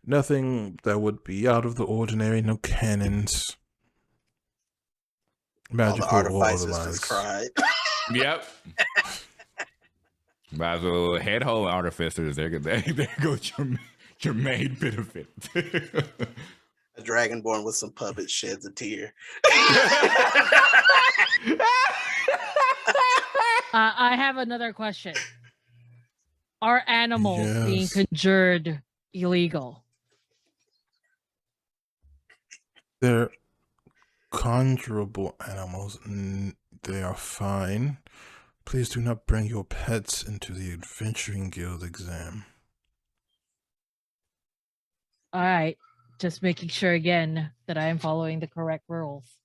Nothing that would be out of the ordinary. No cannons. Magical All the or artificers otherwise. just cried. Yep. Might as well head home, artificers. There goes your main benefit. A dragonborn with some puppets sheds a tear. I have another question. Are animals being Yes. conjured illegal? They're conjurable animals. They are fine. Please do not bring your pets into the Adventuring Guild exam. All right. Just making sure again that I am following the correct rules.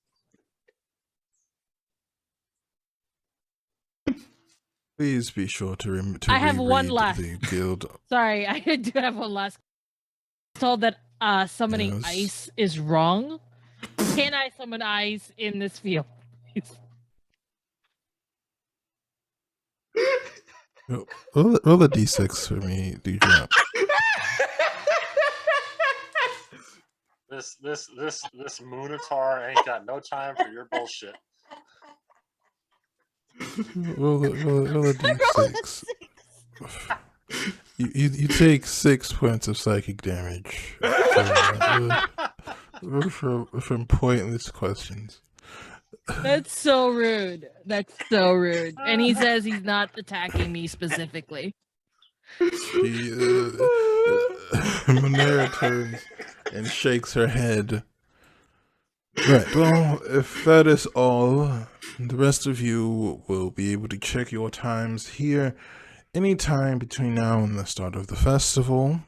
Please be sure to I have one reread left. the guild. Sorry, I do have one last. I was told that summoning Yes. ice is wrong. Can I summon ice in this field? please? Roll a d6 for me, do drop. This Moonatar ain't got no time for your bullshit. Roll a d6. You take 6 points of psychic damage from pointless questions. That's so rude. That's so rude. And he says he's not attacking me specifically. Monera turns and shakes her head. Right, well, if that is all, the rest of you will be able to check your times here anytime between now and the start of the festival.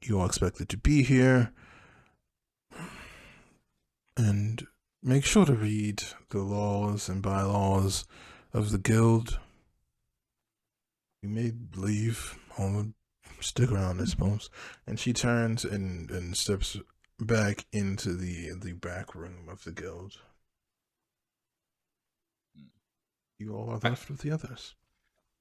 You are expected to be here. And make sure to read the laws and bylaws of the guild. You may leave or stick around, I suppose. And she turns and steps back into the back room of the guild. You all are left with the others.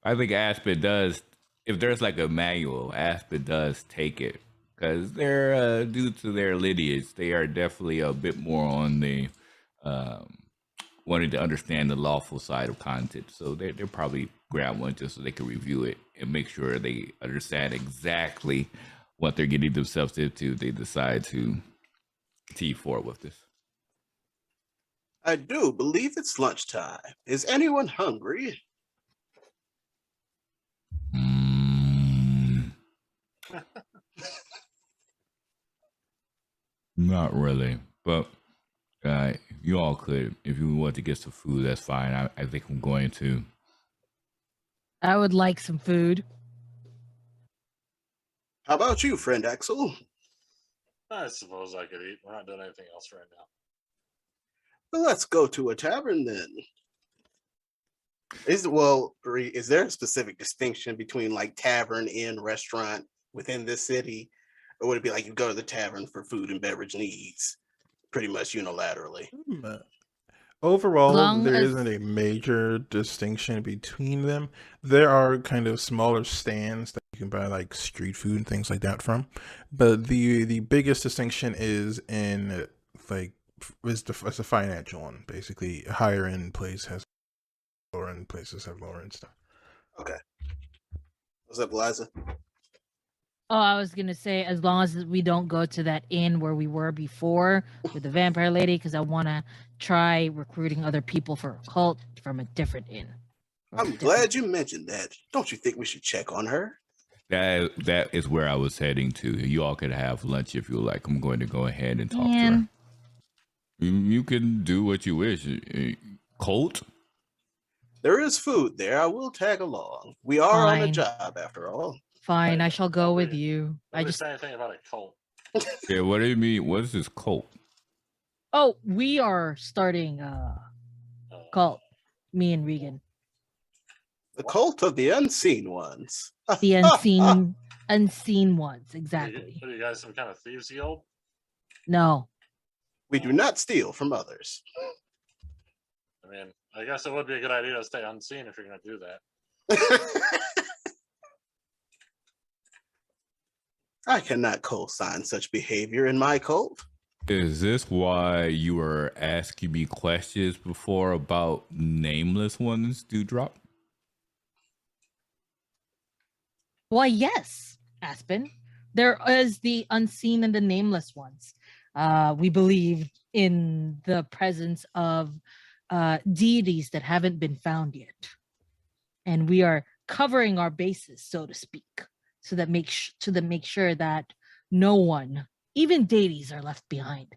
I think Aspen does. If there's like a manual, Aspen does take it because they're due to their lineage, they are definitely a bit more on the wanting to understand the lawful side of content. So they'll probably grab one just so they can review it and make sure they understand exactly what they're getting themselves into. They decide to continue forward with this. I do believe it's lunchtime. Is anyone hungry? Not really, but you all could. If you want to get some food, that's fine. I think I'm going to. I would like some food. How about you, friend Axel? I suppose I could eat. We're not doing anything else right now. Well, let's go to a tavern then. Is there a specific distinction between like tavern, inn, restaurant within this city? Or would it be like you go to the tavern for food and beverage needs pretty much unilaterally? Overall, Long there as- isn't a major distinction between them. There are kind of smaller stands that you can buy like street food and things like that from. But the biggest distinction is in like it's a financial one. Basically, higher end place has lower end places have lower end stuff. Okay. What's up, Eliza? Oh, I was gonna say as long as we don't go to that inn where we were before with the vampire lady, because I want to try recruiting other people for a cult from a different inn. I'm glad you mentioned that. Don't you think we should check on her? That is where I was heading to. You all could have lunch if you like. I'm going to go ahead and talk to her. Man. You can do what you wish. Colt? There is food there. I will tag along. We are on a Fine. job after all. Fine, I shall go with Nobody- you. I Nobody just said anything about a cult. Yeah, what do you mean? What is this cult? we are starting cult. Me and Regan. The cult of the unseen ones. The unseen ones, exactly. What are you guys, some kind of thieves guild? No. We do not steal from others. I mean, I guess it would be a good idea to stay unseen if you're going to do that. I cannot co-sign such behavior in my cult. Is this why you were asking me questions before about nameless ones, Dewdrop? Why, yes, Aspen. There is the unseen and the nameless ones. We believe in the presence of deities that haven't been found yet. And we are covering our bases, so to speak, so that make sure that no one, even deities, are left behind.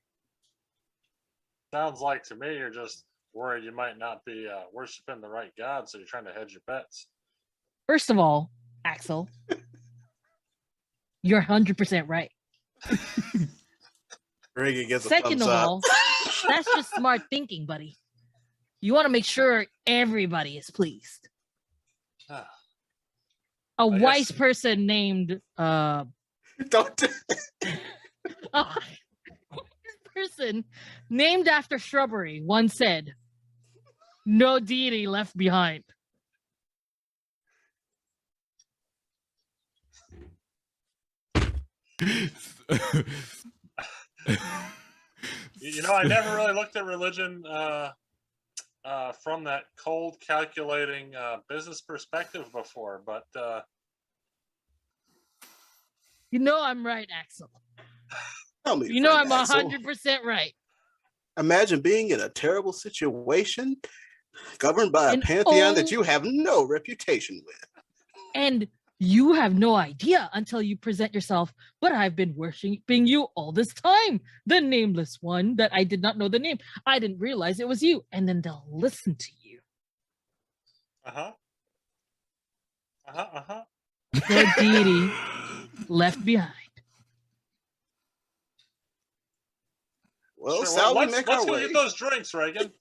Sounds like to me you're just worried you might not be worshiping the right god, so you're trying to hedge your bets. First of all, Axel, you're 100% right. Reagan gets a Second thumbs of up. all, that's just smart thinking, buddy. You want to make sure everybody is pleased. A I wise guess- person named Don't. a person named after shrubbery once said, "No deity left behind." You know, I never really looked at religion from that cold, calculating business perspective before, but You know I'm right, Axel. Tell me, You know I'm friend Axel. 100% right. Imagine being in a terrible situation governed by a And pantheon that oh- you have no reputation with. And you have no idea until you present yourself, but I've been worshiping you all this time. The nameless one that I did not know the name. I didn't realize it was you. And then they'll listen to you. No deity left behind. Well, Sure, shall we let's make go our way? get those drinks, Reagan.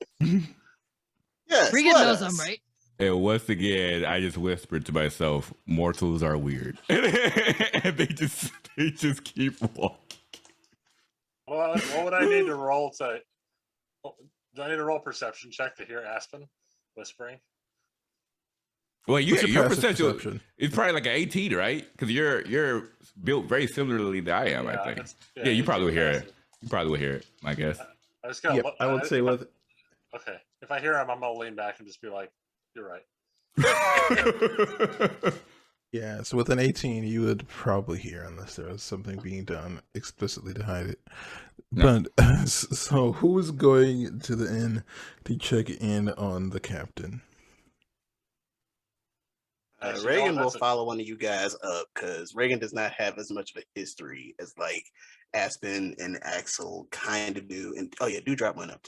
Yes, Regan let knows us. I'm right. And once again, I just whispered to myself, mortals are weird. And they just keep walking. Well, what would I need to roll to? Do I need to roll perception check to hear Aspen whispering? Well, What's your passive perception is probably like an 18, right? Because you're built very similarly to I am, I think. it's- Yeah, you probably would hear it. passive. You probably would hear it, I guess. I just gotta. I would say with Okay, if I hear him, I'm gonna lean back and just be like, "You're right." yeah, so with an 18, you would probably hear unless there was something being done explicitly to hide it. No. But so who is going to the inn to check in on the captain? So Reagan will that's it. follow one of you guys up because Reagan does not have as much of a history as like Aspen and Axel kind of do. And oh yeah, Dewdrop went up.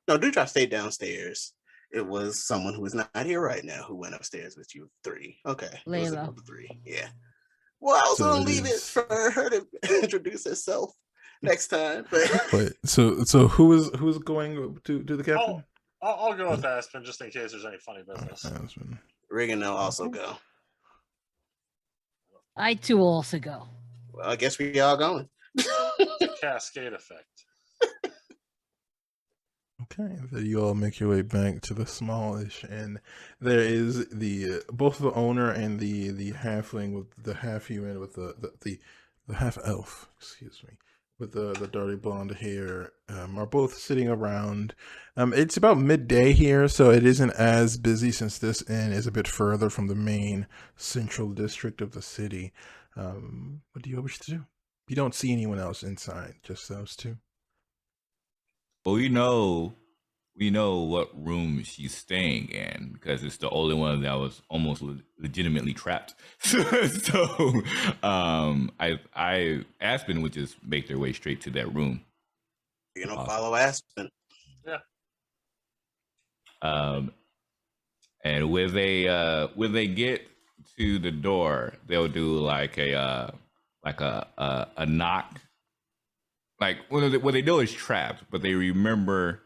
No, Dewdrop stayed downstairs. It was someone who is not here right now who went upstairs with you three. Okay, it was a Layla. group of three. Yeah. Well, I was So gonna it leave it is- for her to introduce herself next time. But Wait, so who's going to the captain? I'll go with Aspen just in case there's any funny business. Aspen. Reagan will also go. I too will also go. Well, I guess we all going. It's a cascade effect. Okay, so you all make your way back to the smallish inn. There is the both the owner and the halfling with the half human with the half elf, excuse me, with the dirty blonde hair, are both sitting around. It's about midday here, so it isn't as busy since this inn is a bit further from the main central district of the city. What do you wish to do? You don't see anyone else inside, just those two. Well, you know, we know what room she's staying in because it's the only one that was almost legitimately trapped. So, I Aspen would just make their way straight to that room. Follow Aspen. Yeah. And when they get to the door, they'll do like a knock. Like what they know is trapped, but they remember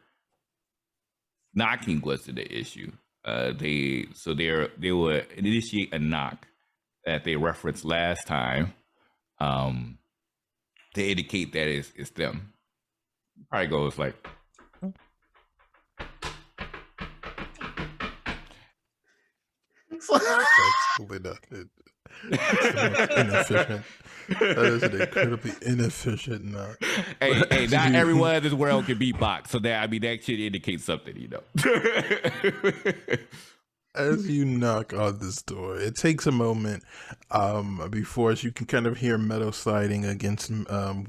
knocking wasn't the issue. They will initiate a knock that they referenced last time, to indicate that it's them. Probably goes like. Absolutely not. It's inefficient. That is an incredibly inefficient knock. Hey, not everyone in this world can beatbox, so that should indicate something, you know. As you knock on this door, it takes a moment before you can kind of hear metal sliding against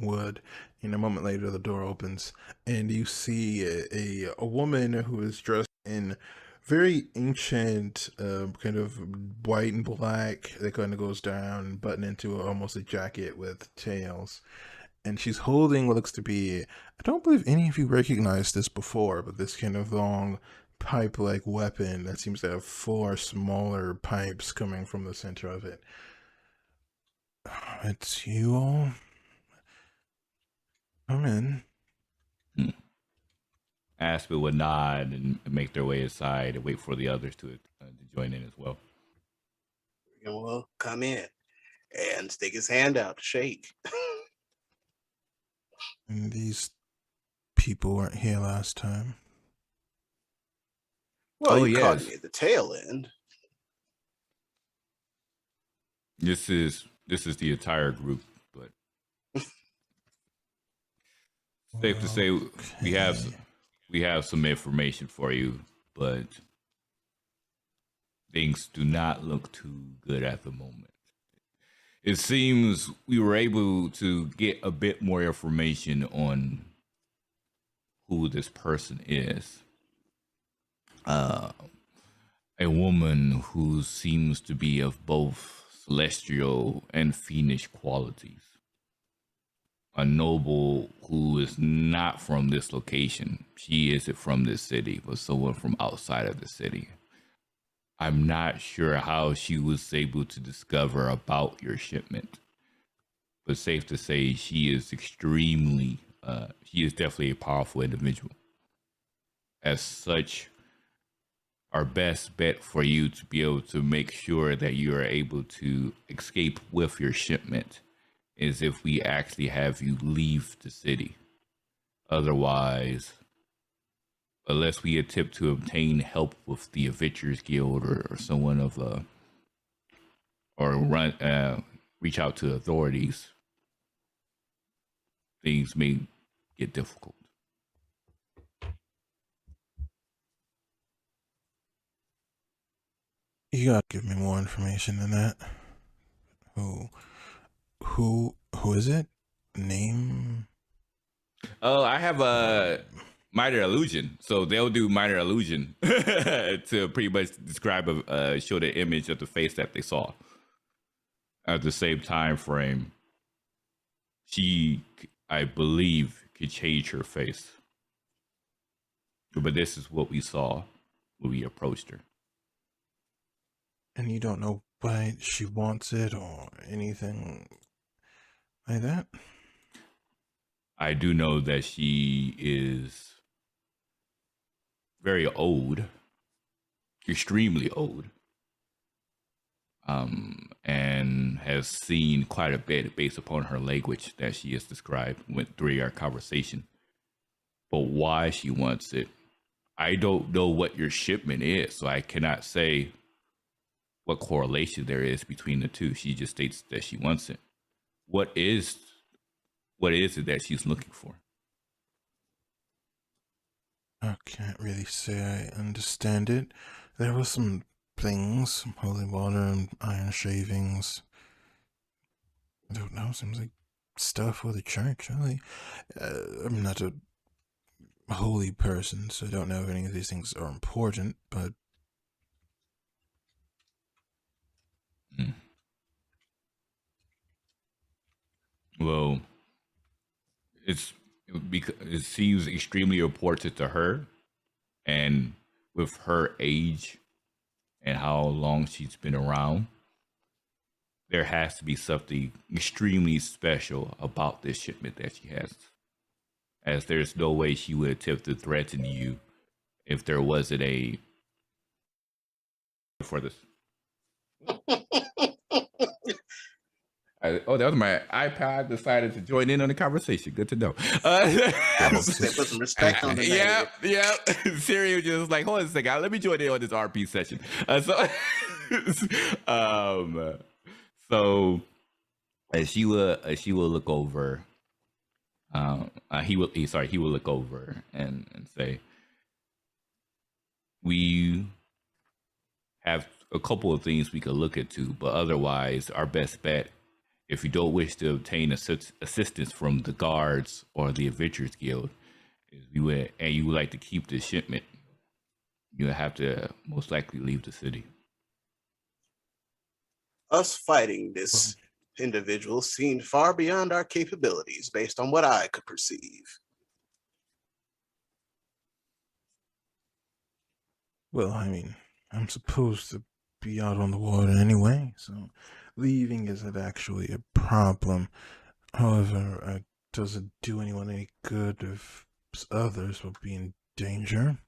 wood. And a moment later, the door opens, and you see a woman who is dressed in very ancient, kind of white and black that kind of goes down and button into almost a jacket with tails. And she's holding what looks to be, I don't believe any of you recognized this before, but this kind of long pipe-like weapon that seems to have 4 smaller pipes coming from the center of it. It's you all? Come in. Aspen would nod and make their way aside and wait for the others to join in as well. Well, come in and stick his hand out to shake. And these people weren't here last time. Well, you caught me at the tail end. This is the entire group, but safe to say we have some information for you, but things do not look too good at the moment. It seems we were able to get a bit more information on who this person is. A woman who seems to be of both celestial and fiendish qualities. A noble who is not from this location. She isn't from this city, but someone from outside of the city. I'm not sure how she was able to discover about your shipment, but safe to say she is extremely, she is definitely a powerful individual. As such, our best bet for you to be able to make sure that you are able to escape with your shipment is if we actually have you leave the city. Otherwise, unless we attempt to obtain help with the Adventurers Guild or someone of reach out to authorities, things may get difficult. You gotta give me more information than that. Who is it? Name? Oh, I have a minor illusion. So they'll do minor illusion to pretty much describe show the image of the face that they saw. At the same time frame, she, I believe, could change her face. But this is what we saw when we approached her. And you don't know why she wants it or anything like that? I do know that she is very old, extremely old, and has seen quite a bit based upon her language that she has described went through our conversation. But why she wants it, I don't know what your shipment is, so I cannot say what correlation there is between the two. She just states that she wants it. What is it that she's looking for? I can't really say I understand it. There were some things, some holy water and iron shavings. I don't know, seems like stuff for the church, really. I'm not a a holy person, so I don't know if any of these things are important, but Well, because it seems extremely important to her, and with her age and how long she's been around, there has to be something extremely special about this shipment that she has. As there's no way she would attempt to threaten you if there wasn't a for this. That was my iPad decided to join in on the conversation. Good to know. Apple said, put some respect on the name. Yeah. Siri was just like, hold on a second, let me join in on this RP session. So she will look over. He will look over and say, we have a couple of things we could look into, but otherwise, our best bet, if you don't wish to obtain assistance from the guards or the Adventurers Guild, is you would like to keep this shipment, you would have to most likely leave the city. Us fighting this individual seemed far beyond our capabilities based on what I could perceive. well, I mean, I'm supposed to be out on the water anyway, so leaving isn't actually a problem. However, it doesn't do anyone any good if others will be in danger.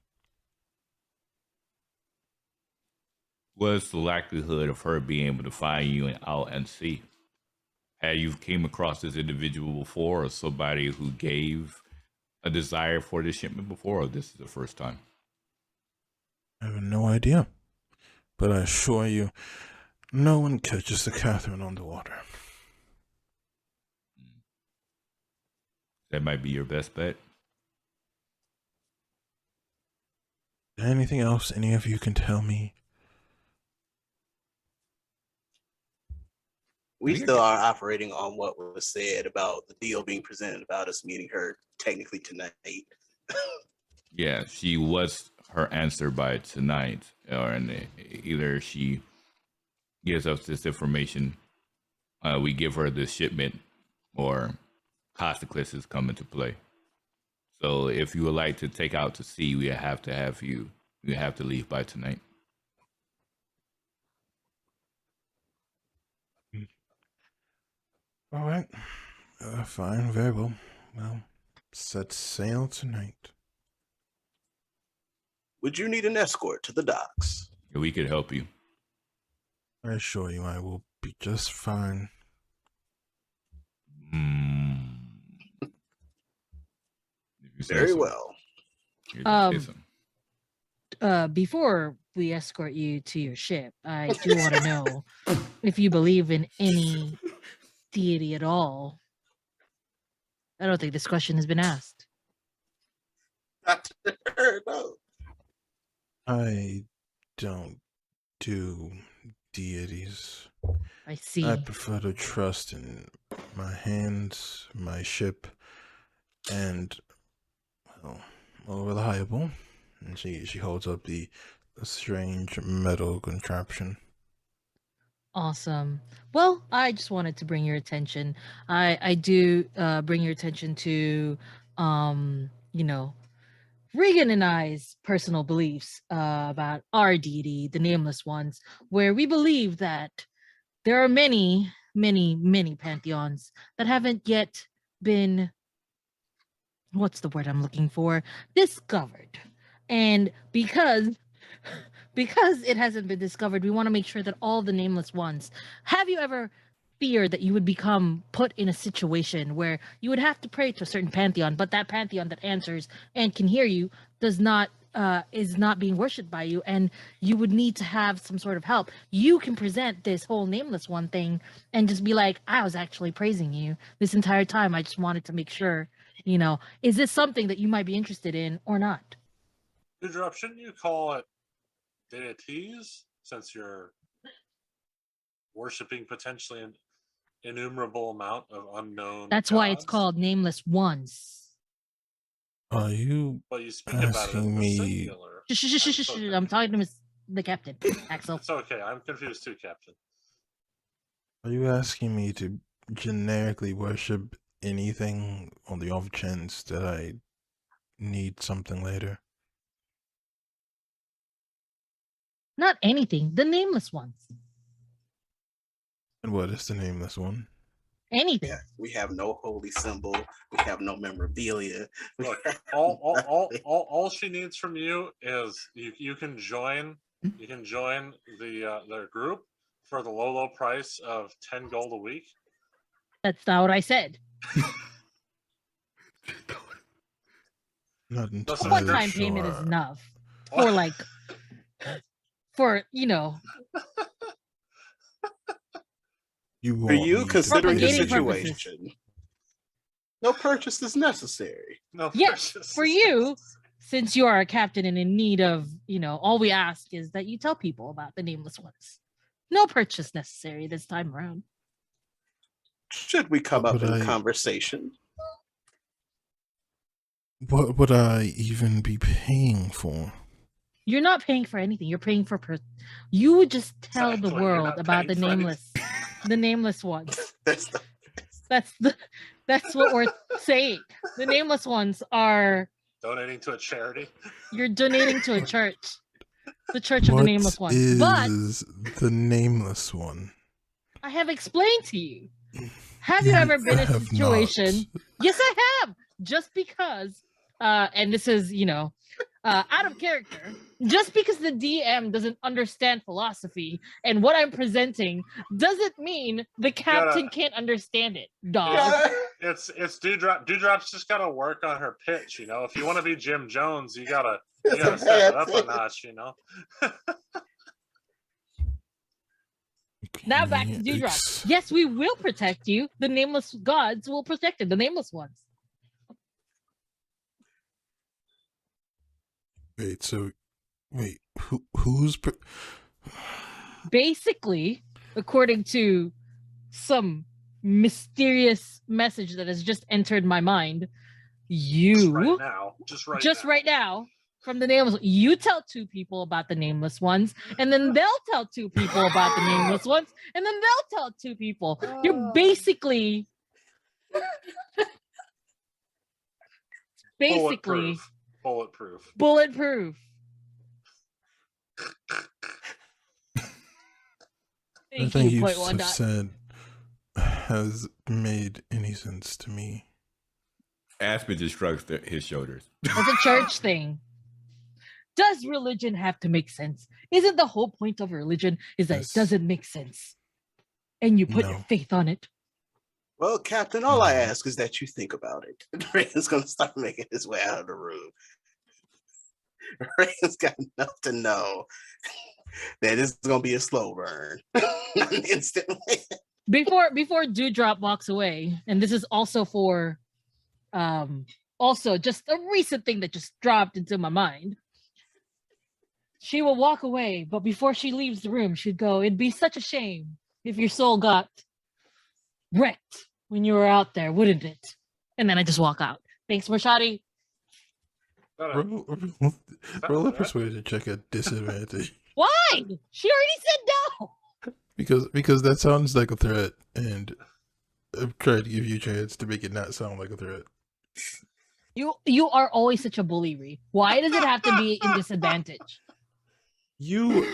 What's the likelihood of her being able to find you out and see? Have you came across this individual before, or somebody who gave a desire for this shipment before, or this is the first time? I have no idea, but I assure you, no one catches the Catherine on the water. That might be your best bet. Anything else any of you can tell me? We still are operating on what was said about the deal being presented about us meeting her technically tonight. Yeah, she was her answer by tonight, or either she gives us this information, we give her this shipment, or consequences come into play. So if you would like to take out to sea, we have to leave by tonight. All right. Fine, very well. Well, set sail tonight. Would you need an escort to the docks? We could help you. I assure you I will be just fine. Very well. Before we escort you to your ship, I do want to know if you believe in any deity at all. I don't think this question has been asked. No. I don't do deities. I see. I prefer to trust in my hands, my ship, and, well, reliable. And she holds up the strange metal contraption. Awesome. Well, I just wanted to bring your attention. I do bring your attention to, Regan and I's personal beliefs about our deity, the Nameless Ones, where we believe that there are many, many, many pantheons that haven't yet been, what's the word I'm looking for, discovered. And because it hasn't been discovered, we want to make sure that all the Nameless Ones. Have you ever feared that you would become put in a situation where you would have to pray to a certain pantheon, but that pantheon that answers and can hear you is not being worshipped by you, and you would need to have some sort of help? You can present this whole Nameless One thing and just be like, I was actually praising you this entire time. I just wanted to make sure, is this something that you might be interested in or not? Dewdrop, shouldn't you call it deities, since you're worshiping potentially an innumerable amount of unknown That's why it's gods? called Nameless Ones. Are you Well, you speak about it asking in the me? singular. I'm talking to the captain, Axel. It's okay. I'm confused too, Captain. Are you asking me to generically worship anything on the off chance that I need something later? Not anything. The nameless ones. And what is the nameless one? Anything. Yeah, we have no holy symbol. We have no memorabilia. Look, all she needs from you is you can join their group for the low price of 10 gold a week. That's not what I said. Not A entirely one-time sure. payment is enough for like, for You For want you, me to considering the pay Propagating you. purposes. situation, no purchase is necessary. No, yes, purchase for is you, necessary. since you are a captain and in need of, all we ask is that you tell people about the nameless ones. No purchase necessary this time around. Should we come up But in conversation? What would I even be paying for? You're not paying for anything. You're paying for you would just tell the Exactly, you're world not about the paying for anything. nameless ones. That's the That's what we're saying. The nameless ones are Donating to a charity. you're donating to a church. The Church of the Nameless What Ones. But is the nameless one? I have explained to you. Have you ever been in a have situation? not. Yes, I have. Just because, and this is, out of character, just because the DM doesn't understand philosophy and what I'm presenting doesn't mean the captain can't understand it, dog. It's Dewdrop. Dewdrop's just gotta work on her pitch, If you want to be Jim Jones, you gotta step it up a notch, Now back to Dewdrop. Yes, we will protect you. The nameless gods will protect it. The nameless ones. Wait, who's basically, according to some mysterious message that has just entered my mind, you just right now from the nameless, you tell 2 people about the nameless ones, and then they'll tell 2 people about the nameless ones, and then they'll tell 2 people. You're basically bulletproof. Nothing you have said has made any sense to me. Aspen just shrugs his shoulders. It's a church thing. Does religion have to make sense? Isn't the whole point of religion is that it doesn't make sense? And you put your faith on it? Well, Captain, all I ask is that you think about it. Reagan's going to start making his way out of the room. Reagan's got enough to know that it's going to be a slow burn. Instantly. Before Dewdrop walks away, and this is also for also just a recent thing that just dropped into my mind. She will walk away, but before she leaves the room, she'd go, "It'd be such a shame if your soul got wrecked when you were out there, wouldn't it?" And then I just walk out. Thanks, Marshadi. Roll a persuasion check at disadvantage. Why? She already said no. Because that sounds like a threat, and I'm trying to give you a chance to make it not sound like a threat. You are always such a bully, Ree. Why does it have to be in disadvantage? You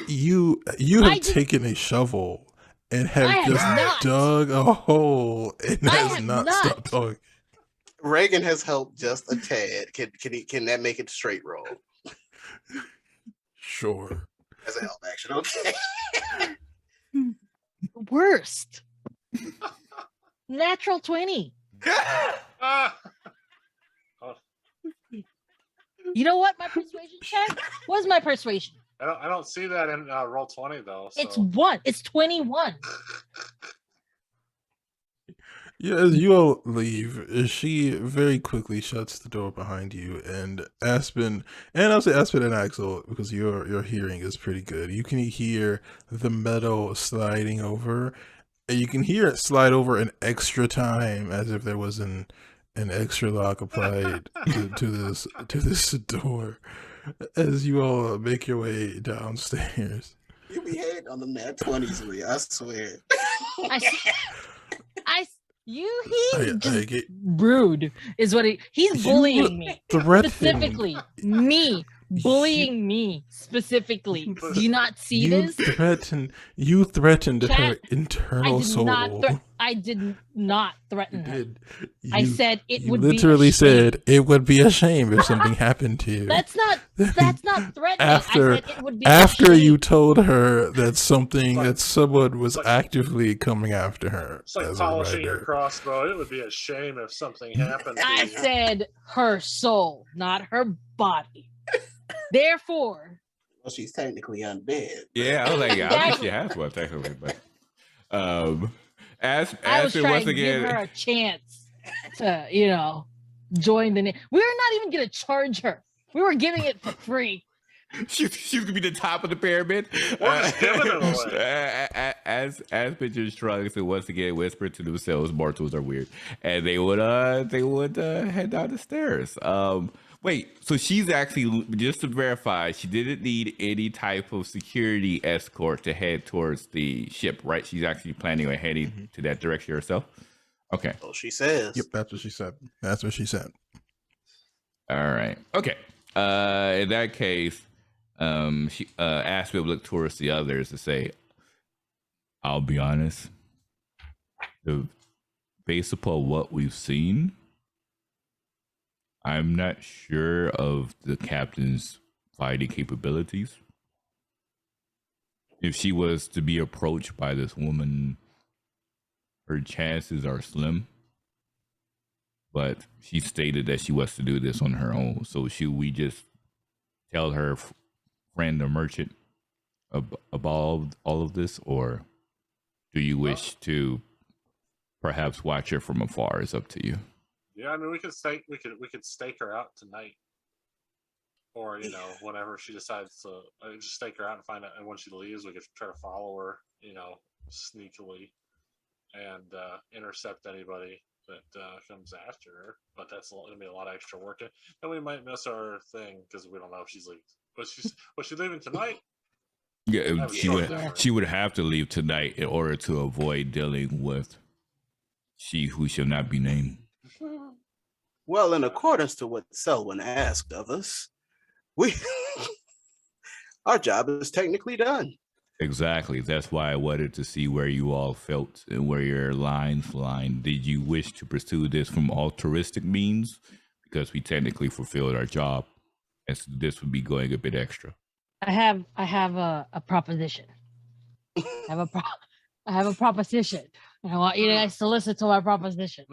have taken a shovel and have just dug a hole and has not stopped talking. Reagan has helped just a tad. Can that make it straight roll? Sure. As a help action, okay. Worst. Natural 20. You know what? My persuasion check was my persuasion. I don't see that in roll 20 though. So. It's 1. It's 21. Yeah, as you all leave, she very quickly shuts the door behind you, and Aspen, and I'll say Aspen and Axel, because your hearing is pretty good. You can hear the metal sliding over, and you can hear it slide over an extra time, as if there was an an extra lock applied to this door as you all make your way downstairs. You be hating on them nat 20s, Lee, I swear. He's just get rude, is what he's bullying me. Specifically, me. Bullying me specifically. Do you not see this? You threatened her internal soul. I did not threaten her. I said it would literally be said it would be a shame if something happened to you. That's not threatening. I said it would be after you told her that someone was actively coming after her. It's like polishing your crossbow. It would be a shame if something happened to I you. said her soul, not her body. Therefore, well, she's technically undead. Yeah, I was like, I think she has one technically, but as I was it trying once to again, give her a chance to, join the. We were not even gonna charge her. We were giving it for free. She's gonna be the top of the pyramid. We're just giving it away. As pictures shrugs and once again whisper to themselves, mortals are weird, and they would head down the stairs. Wait, so she's actually, just to verify, she didn't need any type of security escort to head towards the ship, right? She's actually planning on heading to that direction herself. Okay. Oh, she says. Yep, that's what she said. All right. Okay. In that case, she asked me to look towards the others to say, I'll be honest, based upon what we've seen, I'm not sure of the captain's fighting capabilities. If she was to be approached by this woman, her chances are slim. But she stated that she wants to do this on her own. So should we just tell her friend, the merchant, about all of this, or do you wish to perhaps watch her from afar? It's up to you. Yeah, I mean, we could stake her out tonight, or whenever she decides to just stake her out and find out. And when she leaves, we could try to follow her, sneakily, and intercept anybody that comes after her. But that's gonna be a lot of extra work, and we might miss our thing because we don't know if she's leaving. Was she leaving tonight? Yeah, she would have to leave tonight in order to avoid dealing with she who shall not be named. Well, in accordance to what Selwyn asked of us, our job is technically done. Exactly. That's why I wanted to see where you all felt and where your lines line. Did you wish to pursue this from altruistic means? Because we technically fulfilled our job, and so this would be going a bit extra. I have a proposition. I have a proposition. I want you guys to listen to my proposition.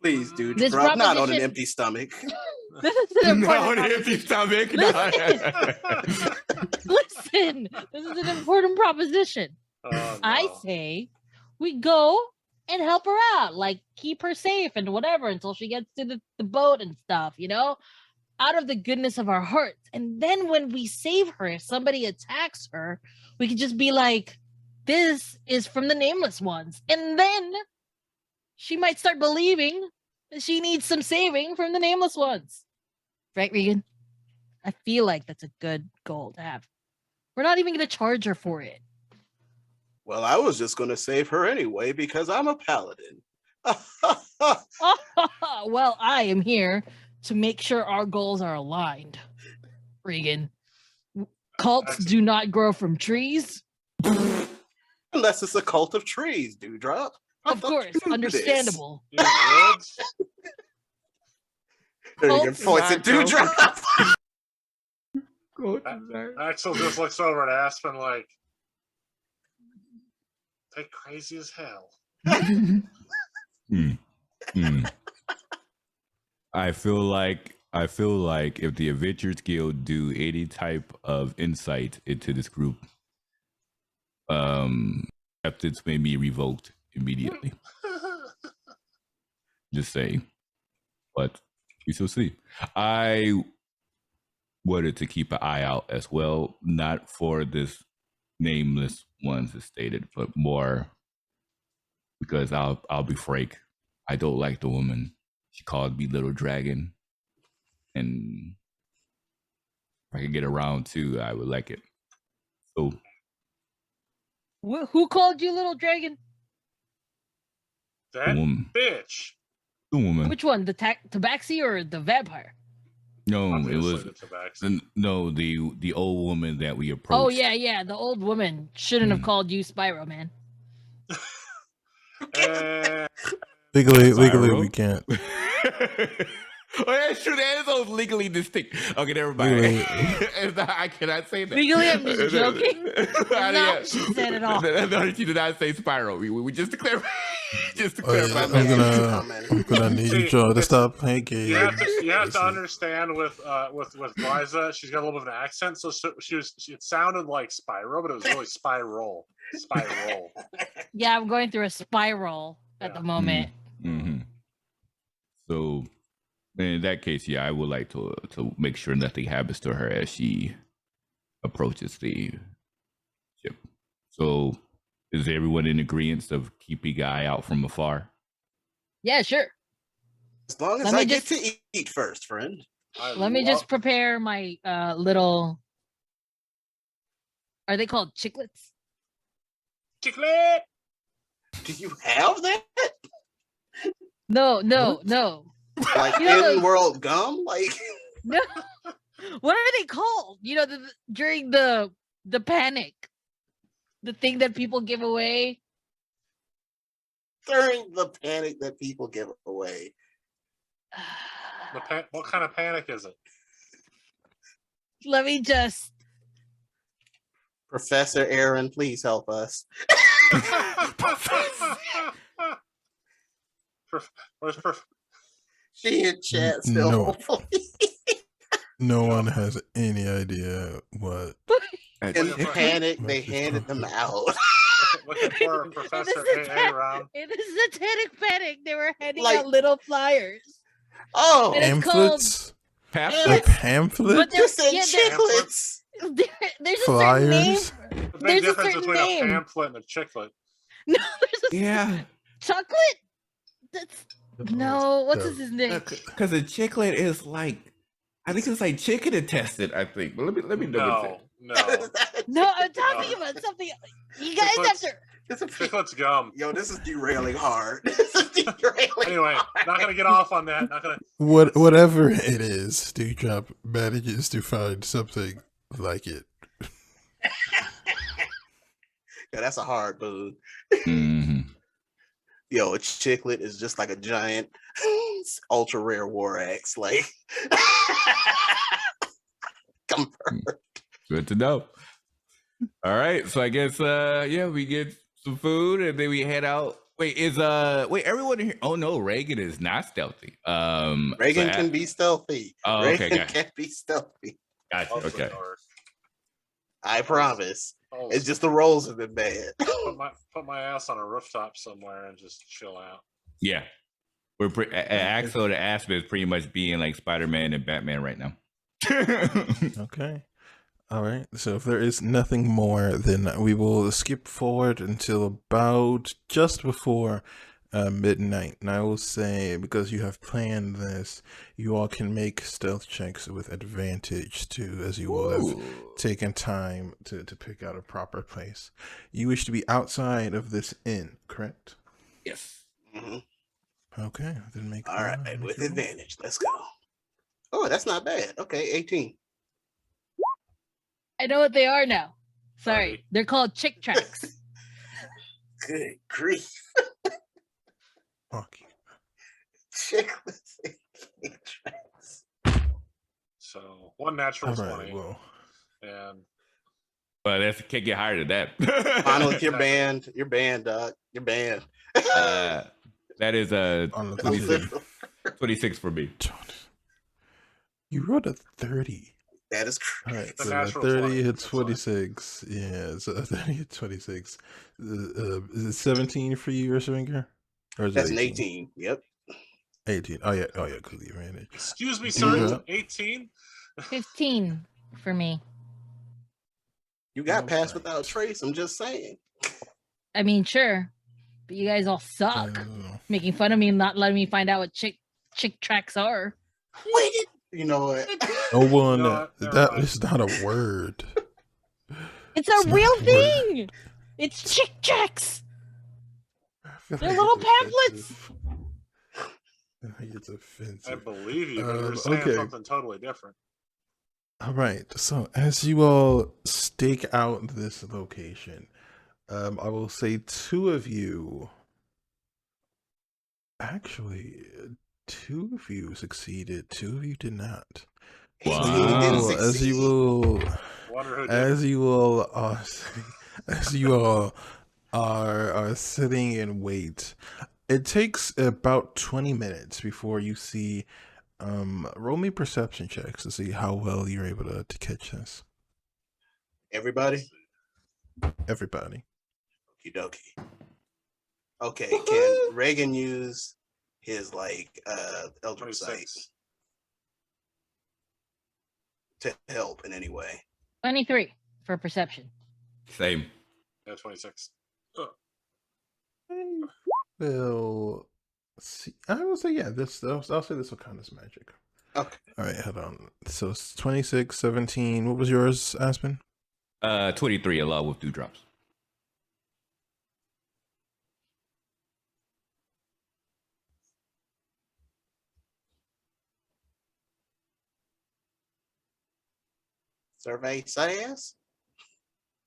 Please, dude, drop not on an empty stomach. This is an Not on an empty stomach. Listen, this is an important proposition. Oh, no. I say we go and help her out, like keep her safe and whatever until she gets to the boat and stuff, out of the goodness of our hearts. And then when we save her, if somebody attacks her, we could just be like, this is from the Nameless Ones. And then she might start believing that she needs some saving from the Nameless Ones. Right, Regan? I feel like that's a good goal to have. We're not even going to charge her for it. Well, I was just going to save her anyway because I'm a paladin. Well, I am here to make sure our goals are aligned, Regan. Cults do not grow from trees. Unless it's a cult of trees, Dewdrop. Of course, understandable. Regan points at Dewdrop. Axel just looks over at Aspen like, they crazy as hell. I feel like if the Adventurers Guild do any type of insight into this group, acceptance may be revoked immediately. Just saying. But we shall see. I wanted to keep an eye out as well, not for this Nameless Ones as stated, but more because I'll be frank. I don't like the woman. She called me Little Dragon, and if I could get around too, I would like it. So, Who called you little dragon? That woman. bitch. the woman. Which one? The tabaxi or the vampire? No, it Obviously was the tabaxi. no the old woman that we approached. Oh yeah. The old woman shouldn't have called you Spyro, man. Eh, Legally, Spyro? we can't. Oh, that's true. That is those legally distinct. Okay, never mind. I cannot say that. Legally, I'm just joking. I Not didn't- what she said at all. No, she did not say Spyro. We just to clarify. Just to Oh, yeah, clarify. I'm gonna need y'all to stop hanging. you have to understand with Liza, she's got a little bit of an accent, so it sounded like Spyro, but it was really Spiral. Spiral. Yeah, I'm going through a spiral at the moment. Mm-hmm. So, in that case, yeah, I would like to make sure nothing happens to her as she approaches the ship. So, is everyone in agreement of keeping an eye out from afar? Yeah, sure. As long as Let me I get just- to eat first, friend. Let me just prepare my little. Are they called chiclets? Chiclet! Do you have that? No. Like You know, in-world gum? Like No. What are they called? You know, during the panic, the thing that people give away. during the panic that people give away. What kind of panic is it? Let me just. Professor Aaron, please help us. Where's She in chat still. No. Hopefully. No one has any idea what. In panic, they handed them out. looking for Professor It is AA around? It is satanic panic. They were handing Like- out little flyers. Oh, And it's Pamphlets? A Yes. pamphlet? But you said yeah, chiclets. There's a certain name. Flyers? The big There's a difference certain between name. a pamphlet and a chiclet. No, there's a Yeah, chocolate. That's no. What's So- his name? because a chiclet is like, I think it's like chicken intestine. I think, but let me double check. No. No, I'm talking about something. You guys have to. It's a Chiclet's gum. Yo, this is derailing hard. This is derailing Anyway, hard. not gonna get off on that. Not gonna. Whatever it is, Dewdrop manages to find something like it. Yeah, that's a hard mood. Mhm. Yo, a chiclet is just like a giant, ultra rare war axe. Like, confirmed. Good to know. All right, so I guess yeah, we get some food and then we head out. Wait, everyone in here? Oh no, Reagan is not stealthy. Reagan can be stealthy. Oh, okay, Reagan got it. can be stealthy. Gotcha. Also Okay. dark. I promise. Oh, It's just the rolls have been bad. put my ass on a rooftop somewhere and just chill out. Yeah, we're Axel the Aspen is pretty much being like Spider-Man and Batman right now. Okay. All right. So if there is nothing more, then we will skip forward until about just before midnight. And I will say, because you have planned this, you all can make stealth checks with advantage too, as you will have Ooh. taken time to pick out a proper place. You wish to be outside of this inn, correct? Yes. Mhm. Okay. Then make All right, make with your roll. advantage. Let's go. Oh, that's not bad. Okay, 18. I know what they are now. Sorry, Right. they're called chick tracks. Good grief. Okay. Chicklets and cake tracks. So one natural All right. 20, Well. and But that's can't get higher than that. Finally, you're Exactly. banned. You're banned, Doc. You're banned. That is On the 26. 26 for me. You rolled a 30. That is All crazy. right, The so natural 30 20, hits that's fine. 26. Yeah, so 30 hits 26. Is it 17 for you, your swinger? Or is That's it an 18. Yep. 18. Oh, yeah, because you ran it. excuse me, Do sir, that. 18. 15 for me. You got Okay. passed without trace. I'm just saying. I mean, sure, but you guys all suck, making fun of me and not letting me find out what chick chick tracks are. Wait, you know what? No one. what? Never That mind. is not a word. It's It's a not real a word. thing. It's chick tracks. I feel They're like little it's pamphlets. offensive. I think it's I offensive. believe you, but you're saying Okay. something totally different. All right. So as you all stake out this location, I will say two of you. Actually, two of you succeeded. Two of you did not. He So didn't you, as you succeed. will, Wonder who did. as you will, as you all are sitting in wait. It takes about 20 minutes before you see. Roll me perception checks to see how well you're able to catch this. Everybody? Everybody. Okie dokie. Okay, can Reagan use his Eldritch Sight 26. to help in any way? 23 for perception. Same. Yeah, 26. Well, see, I will say yeah. I'll say this will count as magic. Okay. All right, hold on. So it's 26, 17. What was yours, Aspen? 23 along with 2 drops. Survey says.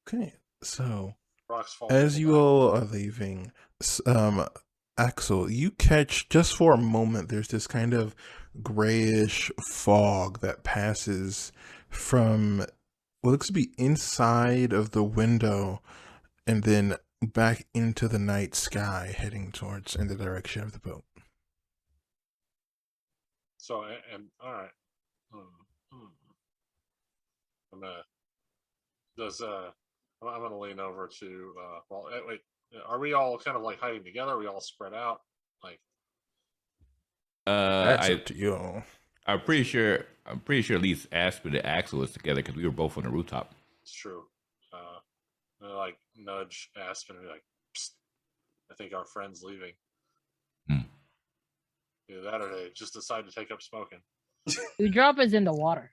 Okay, so Rocks fall. as people you die. all are leaving, Axel, you catch just for a moment. There's this kind of grayish fog that passes from what looks to be inside of the window, and then back into the night sky, heading towards in the direction of the boat. So, and all right. I'm gonna I'm gonna lean over to wait, are we all kind of like hiding together? Are we all spread out? Like, That's up to you all. I'm pretty sure at least Aspen and Axel was together because we were both on the rooftop. it's true. Like nudge Aspen and be like, psst, I think our friend's leaving. Either that or they just decide to take up smoking. You drop is in the water.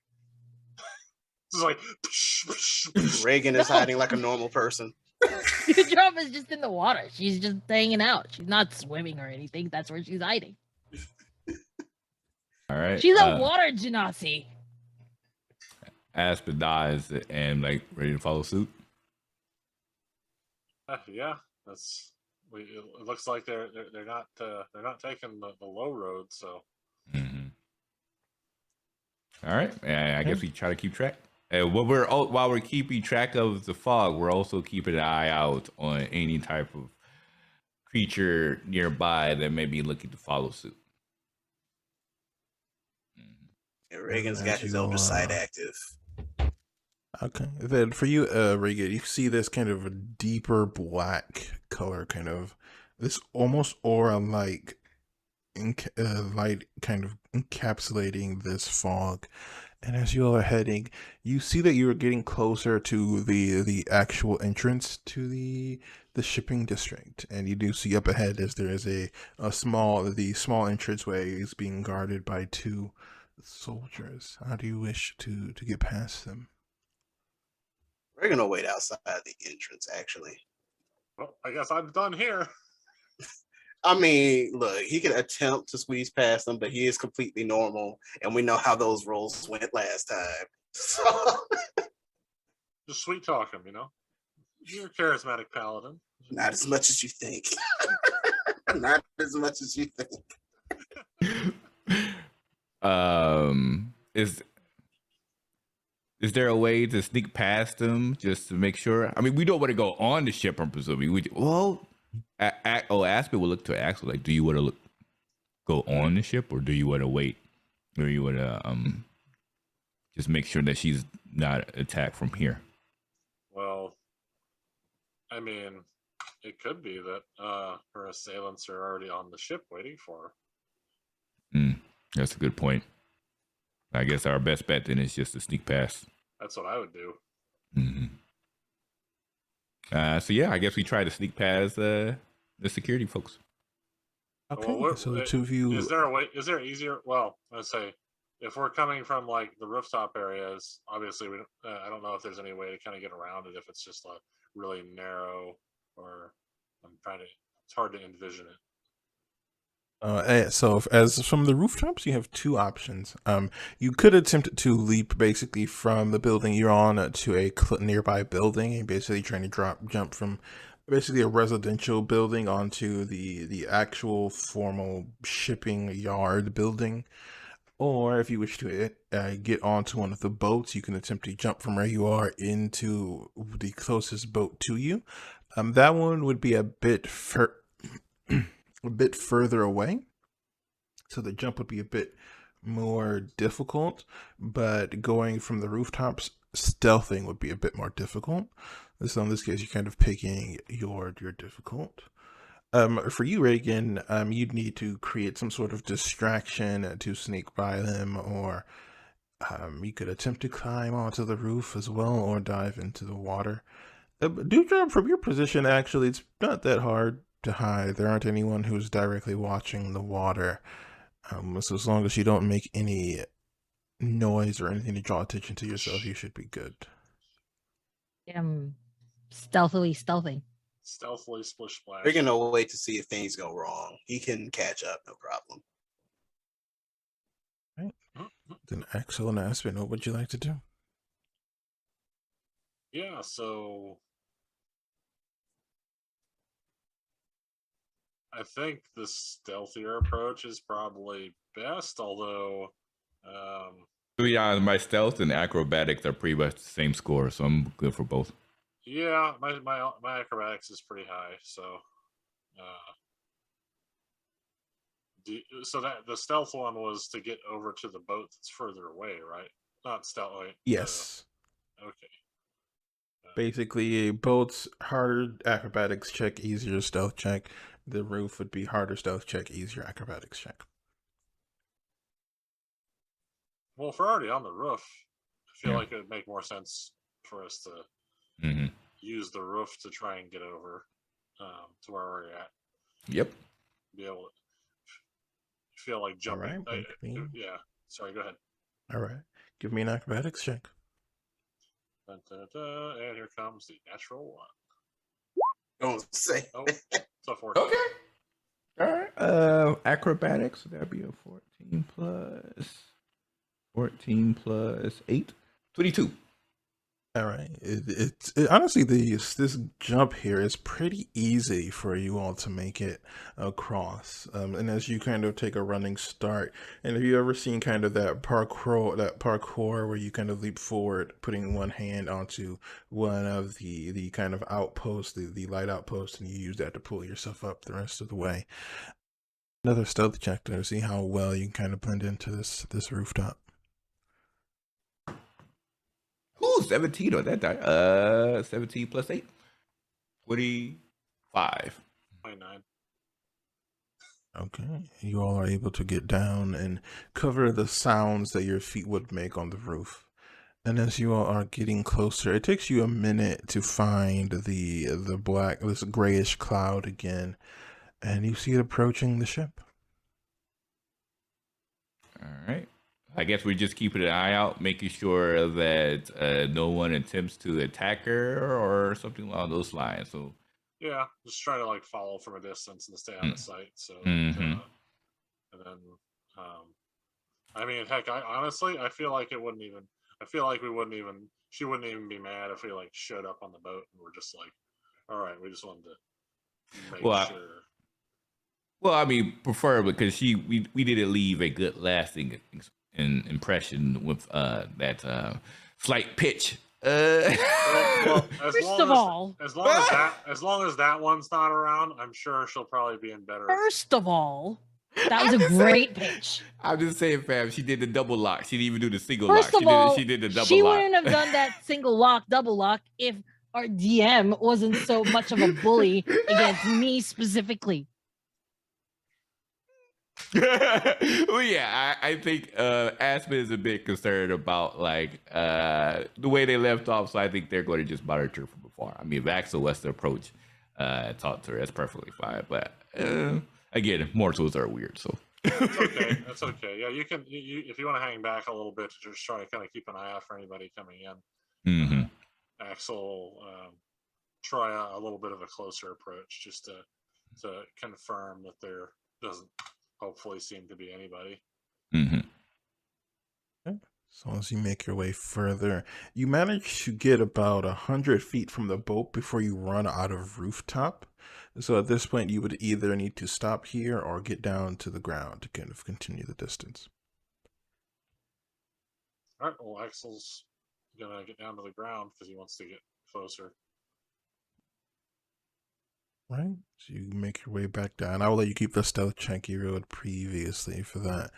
It's like psh, psh, psh. Reagan is No. hiding like a normal person. You drop is just in the water. She's just hanging out. She's not swimming or anything. That's where she's hiding. All right. She's a water genasi. Aspen dies and like ready to follow suit. Yeah, that's. It looks like they're not taking the low road. So. Mm-hmm. All right. I guess we try to keep track. And while we're keeping track of the fog, we're also keeping an eye out on any type of creature nearby that may be looking to follow suit. And Reagan's got his Eldritch Sight active. Okay. Then for you, Regan, you see this kind of a deeper black color, kind of this almost aura-like light kind of encapsulating this fog. And as you all are heading, you see that you are getting closer to the actual entrance to the shipping district. And you do see up ahead as there is the small entranceway is being guarded by 2 soldiers. How do you wish to get past them? We're gonna wait outside the entrance, actually. Well, I guess I'm done here. I mean, look, he can attempt to squeeze past them, but he is completely normal, and we know how those rolls went last time. So Just sweet talk him, you know. You're a charismatic paladin. not as much as you think. Not as much as you think. Is there a way to sneak past them just to make sure? I mean, we don't want to go on the ship, I'm presuming. Aspen will look to Axel like, do you want to go on the ship, or do you want to wait? Or you want to just make sure that she's not attacked from here? Well, I mean, it could be that her assailants are already on the ship waiting for her. That's a good point. I guess our best bet then is just to sneak past. That's what I would do. So yeah, I guess we try to sneak past the security folks. Okay, Well, so the two of you. is there a way? Is there easier? Well, let's say if we're coming from like the rooftop areas, obviously I don't know if there's any way to kind of get around it if it's just like really narrow, or I'm trying to. It's hard to envision it. So as from the rooftops, you have two options. You could attempt to leap basically from the building you're on to a nearby building, and basically trying to jump from basically a residential building onto the actual formal shipping yard building. Or if you wish to get onto one of the boats, you can attempt to jump from where you are into the closest boat to you. That one would be a bit a bit further away, so the jump would be a bit more difficult, but going from the rooftops, stealthing would be a bit more difficult. So in this case, you're kind of picking your difficult. For you, Reagan, you'd need to create some sort of distraction to sneak by them, or you could attempt to climb onto the roof as well, or dive into the water. Dewdrop, from your position, actually, it's not that hard to hide. There aren't anyone who's directly watching the water. So as long as you don't make any noise or anything to draw attention to yourself, you should be good. Stealthily stealthing. Stealthily splish splash. We're gonna wait to see if things go wrong. He can catch up, no problem. Right. Then excellent, Aspen. What would you like to do? Yeah, so I think the stealthier approach is probably best, although To be honest, my stealth and acrobatics are pretty much the same score, so I'm good for both. yeah, my acrobatics is pretty high, so so that the stealth one was to get over to the boat that's further away, right? Not stealth. Yes. Okay. Basically, boats harder acrobatics check, easier stealth check. The roof would be harder stealth check, easier acrobatics check. Well, if we're already on the roof, I feel like it would make more sense for us to use the roof to try and get over to where we're at. Yep. Be able to feel like jumping. All right, yeah. Sorry, go ahead. All right. Give me an acrobatics check. Dun, dun, dun, and here comes the natural one. Don't say. Oh, it's a 14. Okay. All right. Acrobatics, that'd be a 14 plus 8. 22. All right. It's honestly, this jump here is pretty easy for you all to make it across. And as you kind of take a running start, and have you ever seen kind of that parkour where you kind of leap forward, putting one hand onto one of the kind of outposts, the light outpost, and you use that to pull yourself up the rest of the way. Another stealth check to see how well you can kind of blend into this rooftop. Ooh, 17 on that die. 17 plus 8. 25. 29. Okay, you all are able to get down and cover the sounds that your feet would make on the roof. And as you all are getting closer, it takes you a minute to find this grayish cloud again, and you see it approaching the ship. All right. I guess we're just keeping an eye out, making sure that no one attempts to attack her or something along those lines. So Yeah, just try to like follow from a distance and stay out of sight. So, Mhm. And then, I mean, heck, honestly, I feel like it wouldn't even. I feel like we wouldn't even. She wouldn't even be mad if we like showed up on the boat and we're just like, all right, we just wanted to make sure. Well, I mean, preferably because we didn't leave a good lasting impression with that slight pitch. Well, First of all, as long as that one's not around, I'm sure she'll probably be in better. first of all, that was a great pitch. I'm just saying, fam. She did the double lock. She didn't even do the single First lock. of all, She did the double she lock. wouldn't have done that single lock, double lock if our DM wasn't so much of a bully against me specifically. Well, yeah, I think Aspen is a bit concerned about like the way they left off, so I think they're going to just monitor from afar. I mean, if Axel wants to approach, talk to her, that's perfectly fine. But Again, mortals are weird, so. It's okay. That's okay. Yeah, you can. If you want to hang back a little bit to just try to kind of keep an eye out for anybody coming in. Mm-hmm. Axel, try a little bit of a closer approach just to confirm that there doesn't hopefully seem to be anybody. Mm-hmm. As long as you make your way further, you manage to get about 100 feet from the boat before you run out of rooftop. So at this point, you would either need to stop here or get down to the ground to kind of continue the distance. All right. Well, Axel's gonna get down to the ground because he wants to get closer. Right? So you make your way back down. I will let you keep the stealth check you rolled previously for that.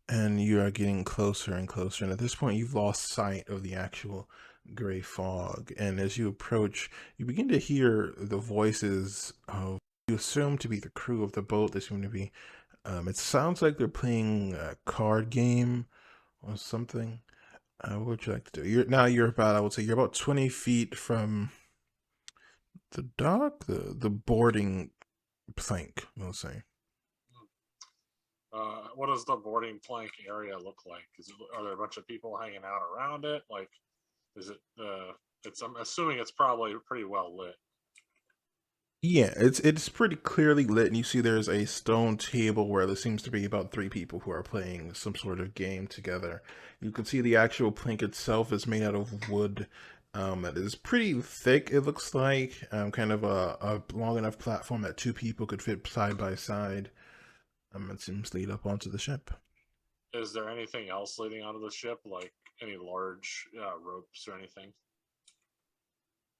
And you are getting closer and closer. And at this point, you've lost sight of the actual gray fog. And as you approach, you begin to hear the voices of, you assume to be the crew of the boat. They seem to be, it sounds like they're playing a card game or something. What would you like to do? You're about, I would say, you're about 20 feet from the dock, the boarding plank, we'll say. What does the boarding plank area look like? Are there a bunch of people hanging out around it? Like, is it? I'm assuming it's probably pretty well lit. Yeah, it's pretty clearly lit, and you see there's a stone table where there seems to be about 3 people who are playing some sort of game together. You can see the actual plank itself is made out of wood. That is pretty thick, it looks like. Kind of a long enough platform that 2 people could fit side by side. It seems to lead up onto the ship. Is there anything else leading onto the ship, like any large ropes or anything?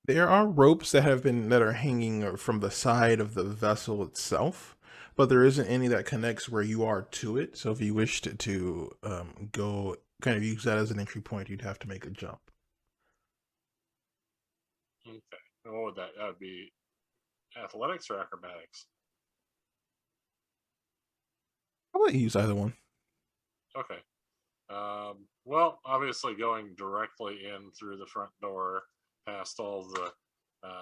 There are ropes that are hanging from the side of the vessel itself, but there isn't any that connects where you are to it. So if you wished to go kind of use that as an entry point, you'd have to make a jump. Okay. And what would that? That would be athletics or acrobatics? I'll let you use either one. Okay. Well, obviously going directly in through the front door past all the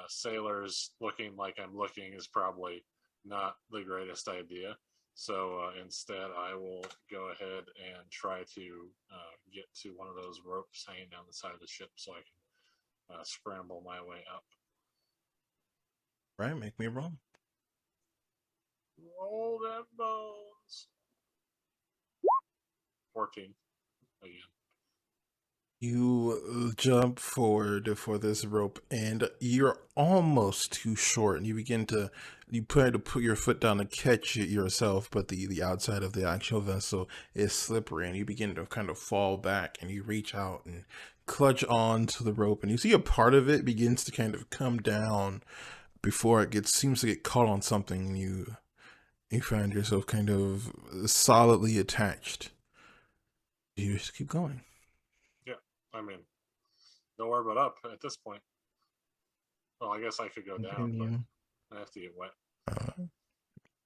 sailors looking like I'm looking is probably not the greatest idea. So instead, I will go ahead and try to get to one of those ropes hanging down the side of the ship so I can scramble my way up. Right, make me a roll. Roll them bones. 14 again. You jump forward for this rope, and you're almost too short. And you try to put your foot down to catch it yourself, but the outside of the actual vessel is slippery, and you begin to kind of fall back. And you reach out and clutch on to the rope, and you see a part of it begins to kind of come down before it seems to get caught on something. And you find yourself kind of solidly attached. You just keep going. I mean, nowhere but up at this point. Well, I guess I could go down, but I have to get wet.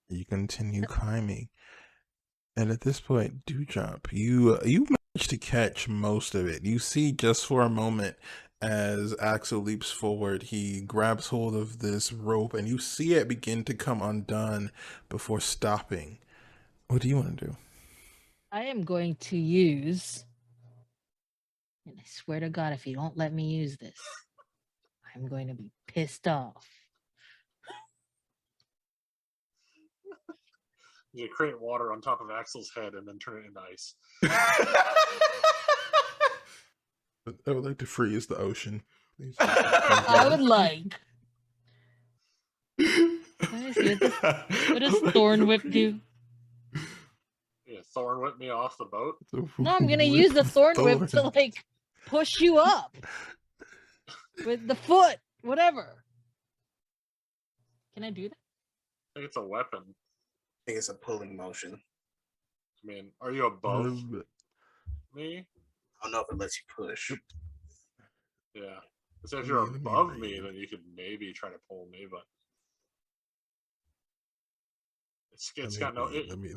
You continue climbing, and at this point, do jump. You manage to catch most of it. You see just for a moment as Axel leaps forward, he grabs hold of this rope, and you see it begin to come undone before stopping. What do you want to do? I am going to use, and I swear to God, if you don't let me use this, I'm going to be pissed off. You create water on top of Axel's head and then turn it into ice. I would like to freeze the ocean, please. I would like. What does Thorn Whip do? Yeah, Thorn whip me off the boat. No, I'm gonna use the Thorn Whip to like push you up with the foot, whatever. Can I do that? I think it's a weapon. I think it's a pulling motion. I mean, are you above me? I don't know if it lets you push. Yeah. So if you're above me, then you could maybe try to pull me, but it's got no.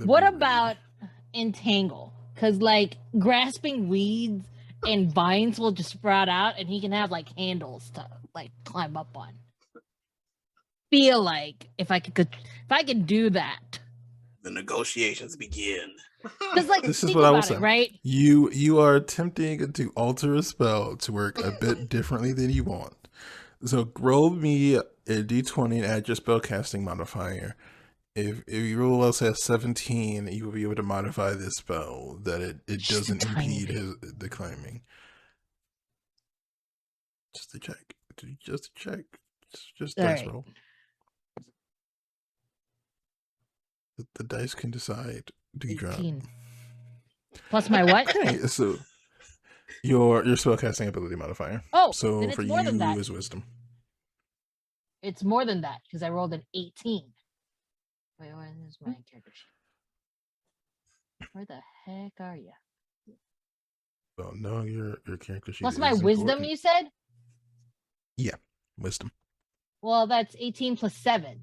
What about entangle? Because like grasping weeds and vines will just sprout out, and he can have like handles to like climb up on. Feel like if I could do that, The negotiations begin. Because, like, This is think what I will about say. it, right? You are attempting to alter a spell to work a bit differently than you want. So roll me a d20 and add your spellcasting modifier. If your roll else has 17, you will be able to modify this spell that it Just a doesn't tiny impede bit. the claiming. Just to check. Just to check. Just All dice right. roll. The dice can decide. Do you drop? 18. Plus my what? Okay, so your spellcasting ability modifier. Oh, So then for it's more than you that. is wisdom. It's more than that because I rolled an 18. Wait, where is my character sheet? Where the heck are you? Oh no, your character sheet Plus is my wisdom, important. you said? Yeah, wisdom. Well, that's 18 plus 7.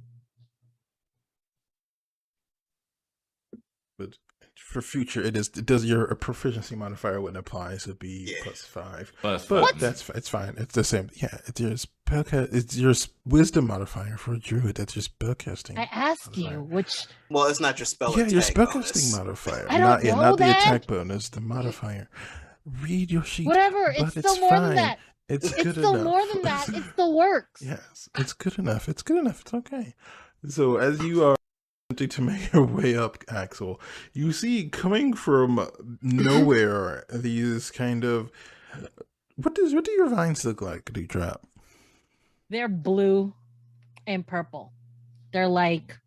But for future, it does your proficiency modifier wouldn't apply, so it'd be plus 5. Plus But five. it's fine. It's the same. Yeah, it's your wisdom modifier for a druid. That's your spellcasting. I asked modifier. you which. Well, it's not your spell Yeah, attack your spellcasting bonus. modifier. I don't know not the that. attack bonus, the modifier. Read your sheet. Whatever. But It's still more fine. than that. It's It's good still enough. more than that. It still works. Yes, it's good enough. It's good enough. It's okay. So as you are attempting to make your way up, Axel, you see coming from nowhere these kind of what do your vines look like, Dewdrop? They're blue and purple. They're like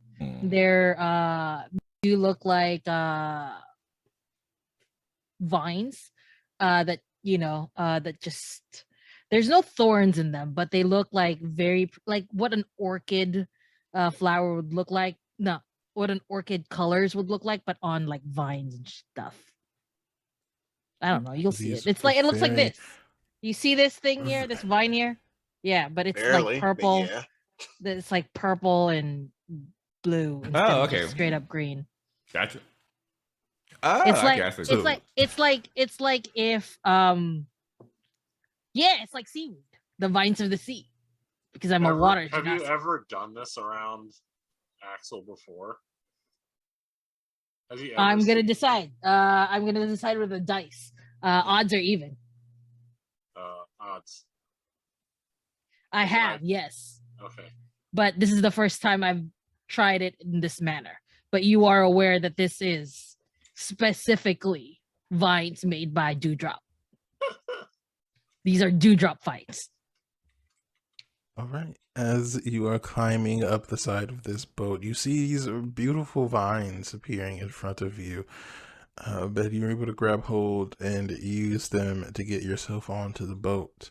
do look like vines that that just there's no thorns in them, but they look like very like what an orchid flower would look like. No, what an orchid colors would look like, but on like vines and stuff. I don't know. You'll see it. These It's like it looks like very- this. You see this thing here, this vine here? Yeah, but it's Barely, like but purple. yeah. It's like purple and blue instead of okay. just straight up green. Gotcha. Ah, It's like okay, I see. it's like if it's like seaweed, the vines of the sea, because I'm a water. Have you genasi. ever done this around Axel before? Has he ever I'm gonna seen- decide. I'm gonna decide with a dice. Odds or even. Odds. I have, yes, Okay. but this is the first time I've tried it in this manner. But you are aware that this is specifically vines made by Dewdrop. These are Dewdrop fights. All right. As you are climbing up the side of this boat, you see these beautiful vines appearing in front of you. But you're able to grab hold and use them to get yourself onto the boat.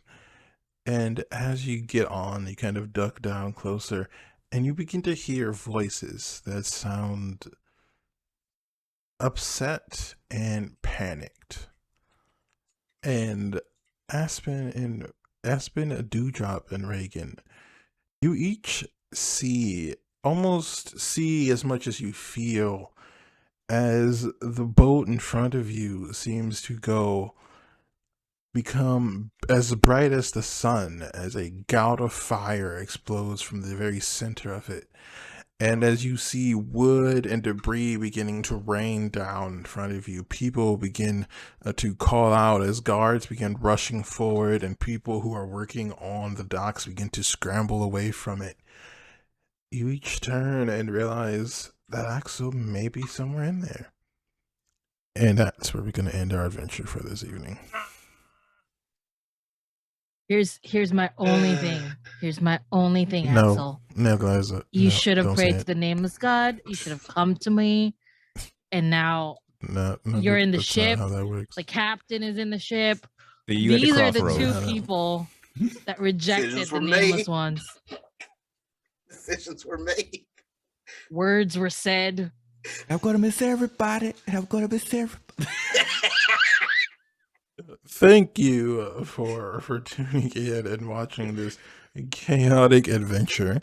And as you get on, you kind of duck down closer and you begin to hear voices that sound upset and panicked. And Aspen, Dewdrop, and Reagan, you each almost see as much as you feel as the boat in front of you seems to become as bright as the sun, as a gout of fire explodes from the very center of it. And as you see wood and debris beginning to rain down in front of you, people begin to call out as guards begin rushing forward, and people who are working on the docks begin to scramble away from it. You each turn and realize that Axel may be somewhere in there. And that's where we're going to end our adventure for this evening. Here's my only thing. Here's my only thing, Axel. No, guys. You should have prayed to the nameless God. You should have come to me. And now you're in the that's ship. not how that works. The captain is in the ship. See you at These are the crossroads. two people that rejected Decisions the were nameless made. ones. Decisions were made. Words were said. I'm gonna miss everybody. I'm gonna miss everybody. Thank you for tuning in and watching this chaotic adventure.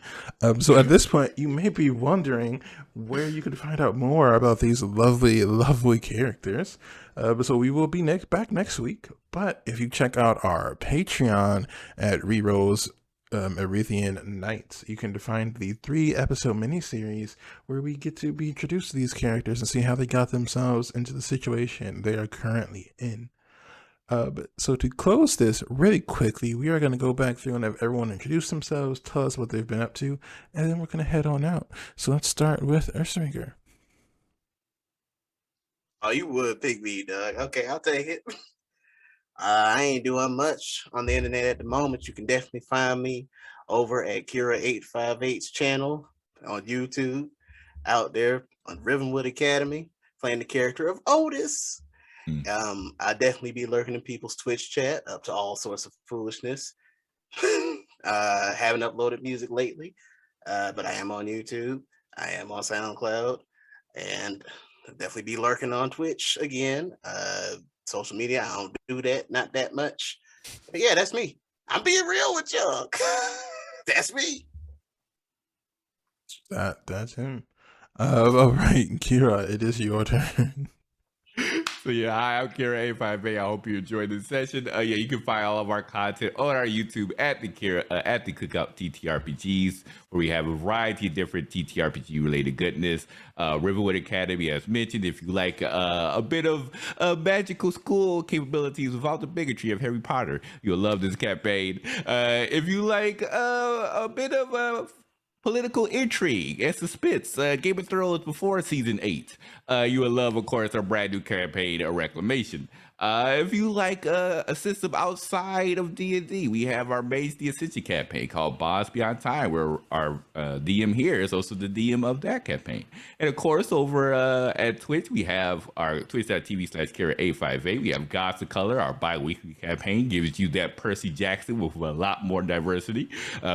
So at this point, you may be wondering where you could find out more about these lovely, lovely characters. So we will be back next week. But if you check out our Patreon at ReeRoles, Arethian Nights. You can find the 3-episode miniseries where we get to be introduced to these characters and see how they got themselves into the situation they are currently in. So to close this really quickly, we are going to go back through and have everyone introduce themselves, tell us what they've been up to, and then we're going to head on out. So let's start with Earthspeaker. Oh, you would pick me, Doug. Okay, I'll take it. I ain't doing much on the internet at the moment. You can definitely find me over at Kira858's channel on YouTube, out there on Rivenwood Academy, playing the character of Otis. I definitely be lurking in people's Twitch chat, up to all sorts of foolishness. Haven't uploaded music lately, but I am on YouTube. I am on SoundCloud, and I'll definitely be lurking on Twitch again. Social media, I don't do that, not that much. But yeah, that's me. I'm being real with y'all. That's me. That's him. All right, Kira, it is your turn. So yeah, hi, I'm Kira858. I hope you enjoyed this session. Yeah, you can find all of our content on our YouTube at the Cookout TTRPGs, where we have a variety of different TTRPG related goodness. Riverwood Academy, as mentioned, if you like a bit of magical school capabilities without the bigotry of Harry Potter, you'll love this campaign. If you like a bit of political intrigue and suspense, Game of Thrones before season 8. You will love, of course, our brand new campaign, A Reclamation. If you like a system outside of D&D, we have our Mage the Ascension campaign called Bonds Beyond Time, where our DM here is also the DM of that campaign. And of course, over at Twitch, we have our twitch.tv/Kira858. We have Gods of Color, our bi-weekly campaign, gives you that Percy Jackson with a lot more diversity.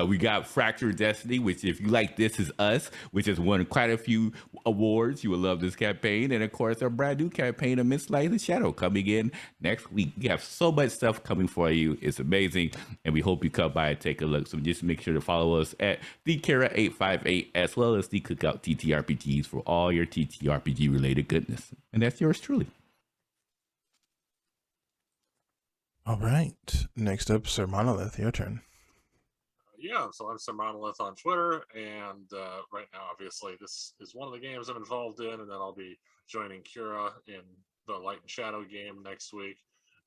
We got Fractured Destiny, which if you like This Is Us, which has won quite a few awards, you will love this campaign. And of course, our brand new campaign, Immense Light of the Shadow, coming in next week. We have so much stuff coming for you. It's amazing. And we hope you come by and take a look. So just make sure to follow us at the Kira858 as well as the Cookout TTRPGs for all your TTRPG related goodness. And that's yours truly. All right. Next up, Sir Monolith, your turn. Yeah, so I'm Sir Monolith on Twitter, and right now, obviously, this is one of the games I'm involved in, and then I'll be joining Kira in the Light and Shadow game next week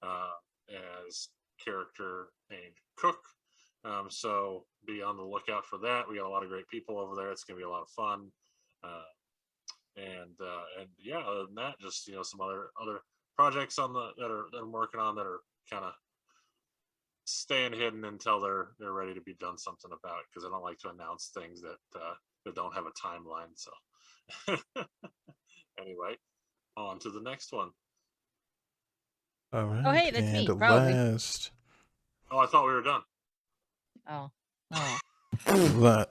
as character named Cook. So be on the lookout for that. We got a lot of great people over there. It's gonna be a lot of fun. And yeah, other than that, just some other projects on that I'm working on that are kind of staying hidden until they're ready to be done something about, because I don't like to announce things that don't have a timeline. So anyway, on to the next one. All right. Oh, hey, that's me, and probably. last, Oh, I thought we were done. Oh.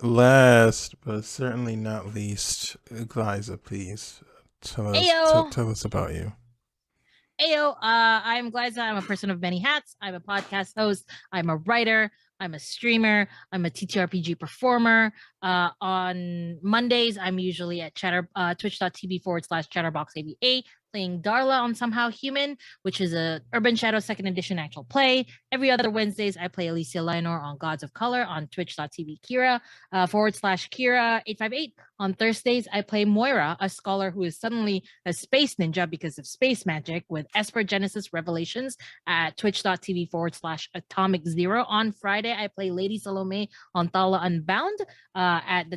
last but certainly not least, Glyza, please tell us about you. Ayo, I'm Glyza. I'm a person of many hats. I'm a podcast host. I'm a writer. I'm a streamer. I'm a TTRPG performer. On Mondays, I'm usually at twitch.tv/chatterboxava, playing Darla on Somehow Human, which is a Urban Shadow 2nd Edition actual play. Every other Wednesdays, I play Alicia Lionor on Gods of Color on twitch.tv Kira /Kira858. On Thursdays, I play Moira, a scholar who is suddenly a space ninja because of space magic, with Esper Genesis Revelations at twitch.tv /Atomic0. On Friday, I play Lady Salome on Thala Unbound at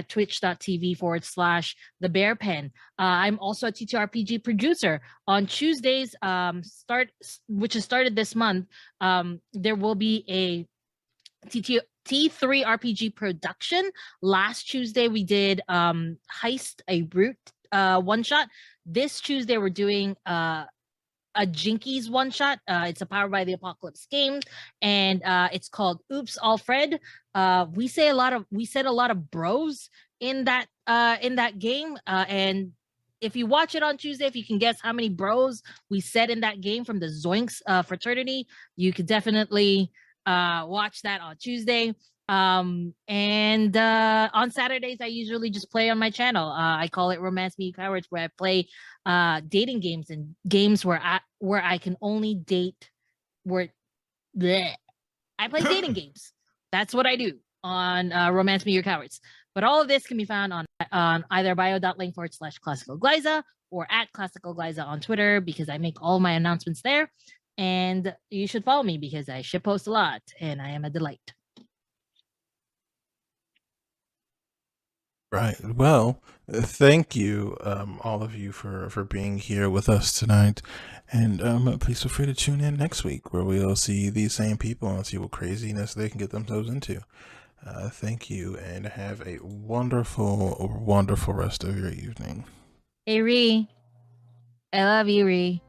twitch.tv /The Bear Pen. I'm also a TTRPG producer. On Tuesdays, which has started this month, there will be a T3 RPG production. Last Tuesday we did Heist, a Brute one shot. This Tuesday we're doing a Jinkies one shot. It's a Powered by the Apocalypse game, and it's called Oops Alfred. We said a lot of bros in that game, and if you watch it on Tuesday, if you can guess how many bros we said in that game from the Zoinks fraternity, you could definitely watch that on Tuesday. And on Saturdays, I usually just play on my channel. I call it Romance Me Cowards, where I play dating games and games where I can only date I play dating games. That's what I do on Romance Me Your Cowards. But all of this can be found on either bio.link/classicalglyza or at classicalglyza on Twitter, because I make all my announcements there. And you should follow me because I ship post a lot and I am a delight. Right. Well, thank you, all of you, for being here with us tonight. And please feel free to tune in next week where we'll see these same people and see what craziness they can get themselves into. Thank you and have a wonderful, wonderful rest of your evening. Hey, Ree. I love you, Ree.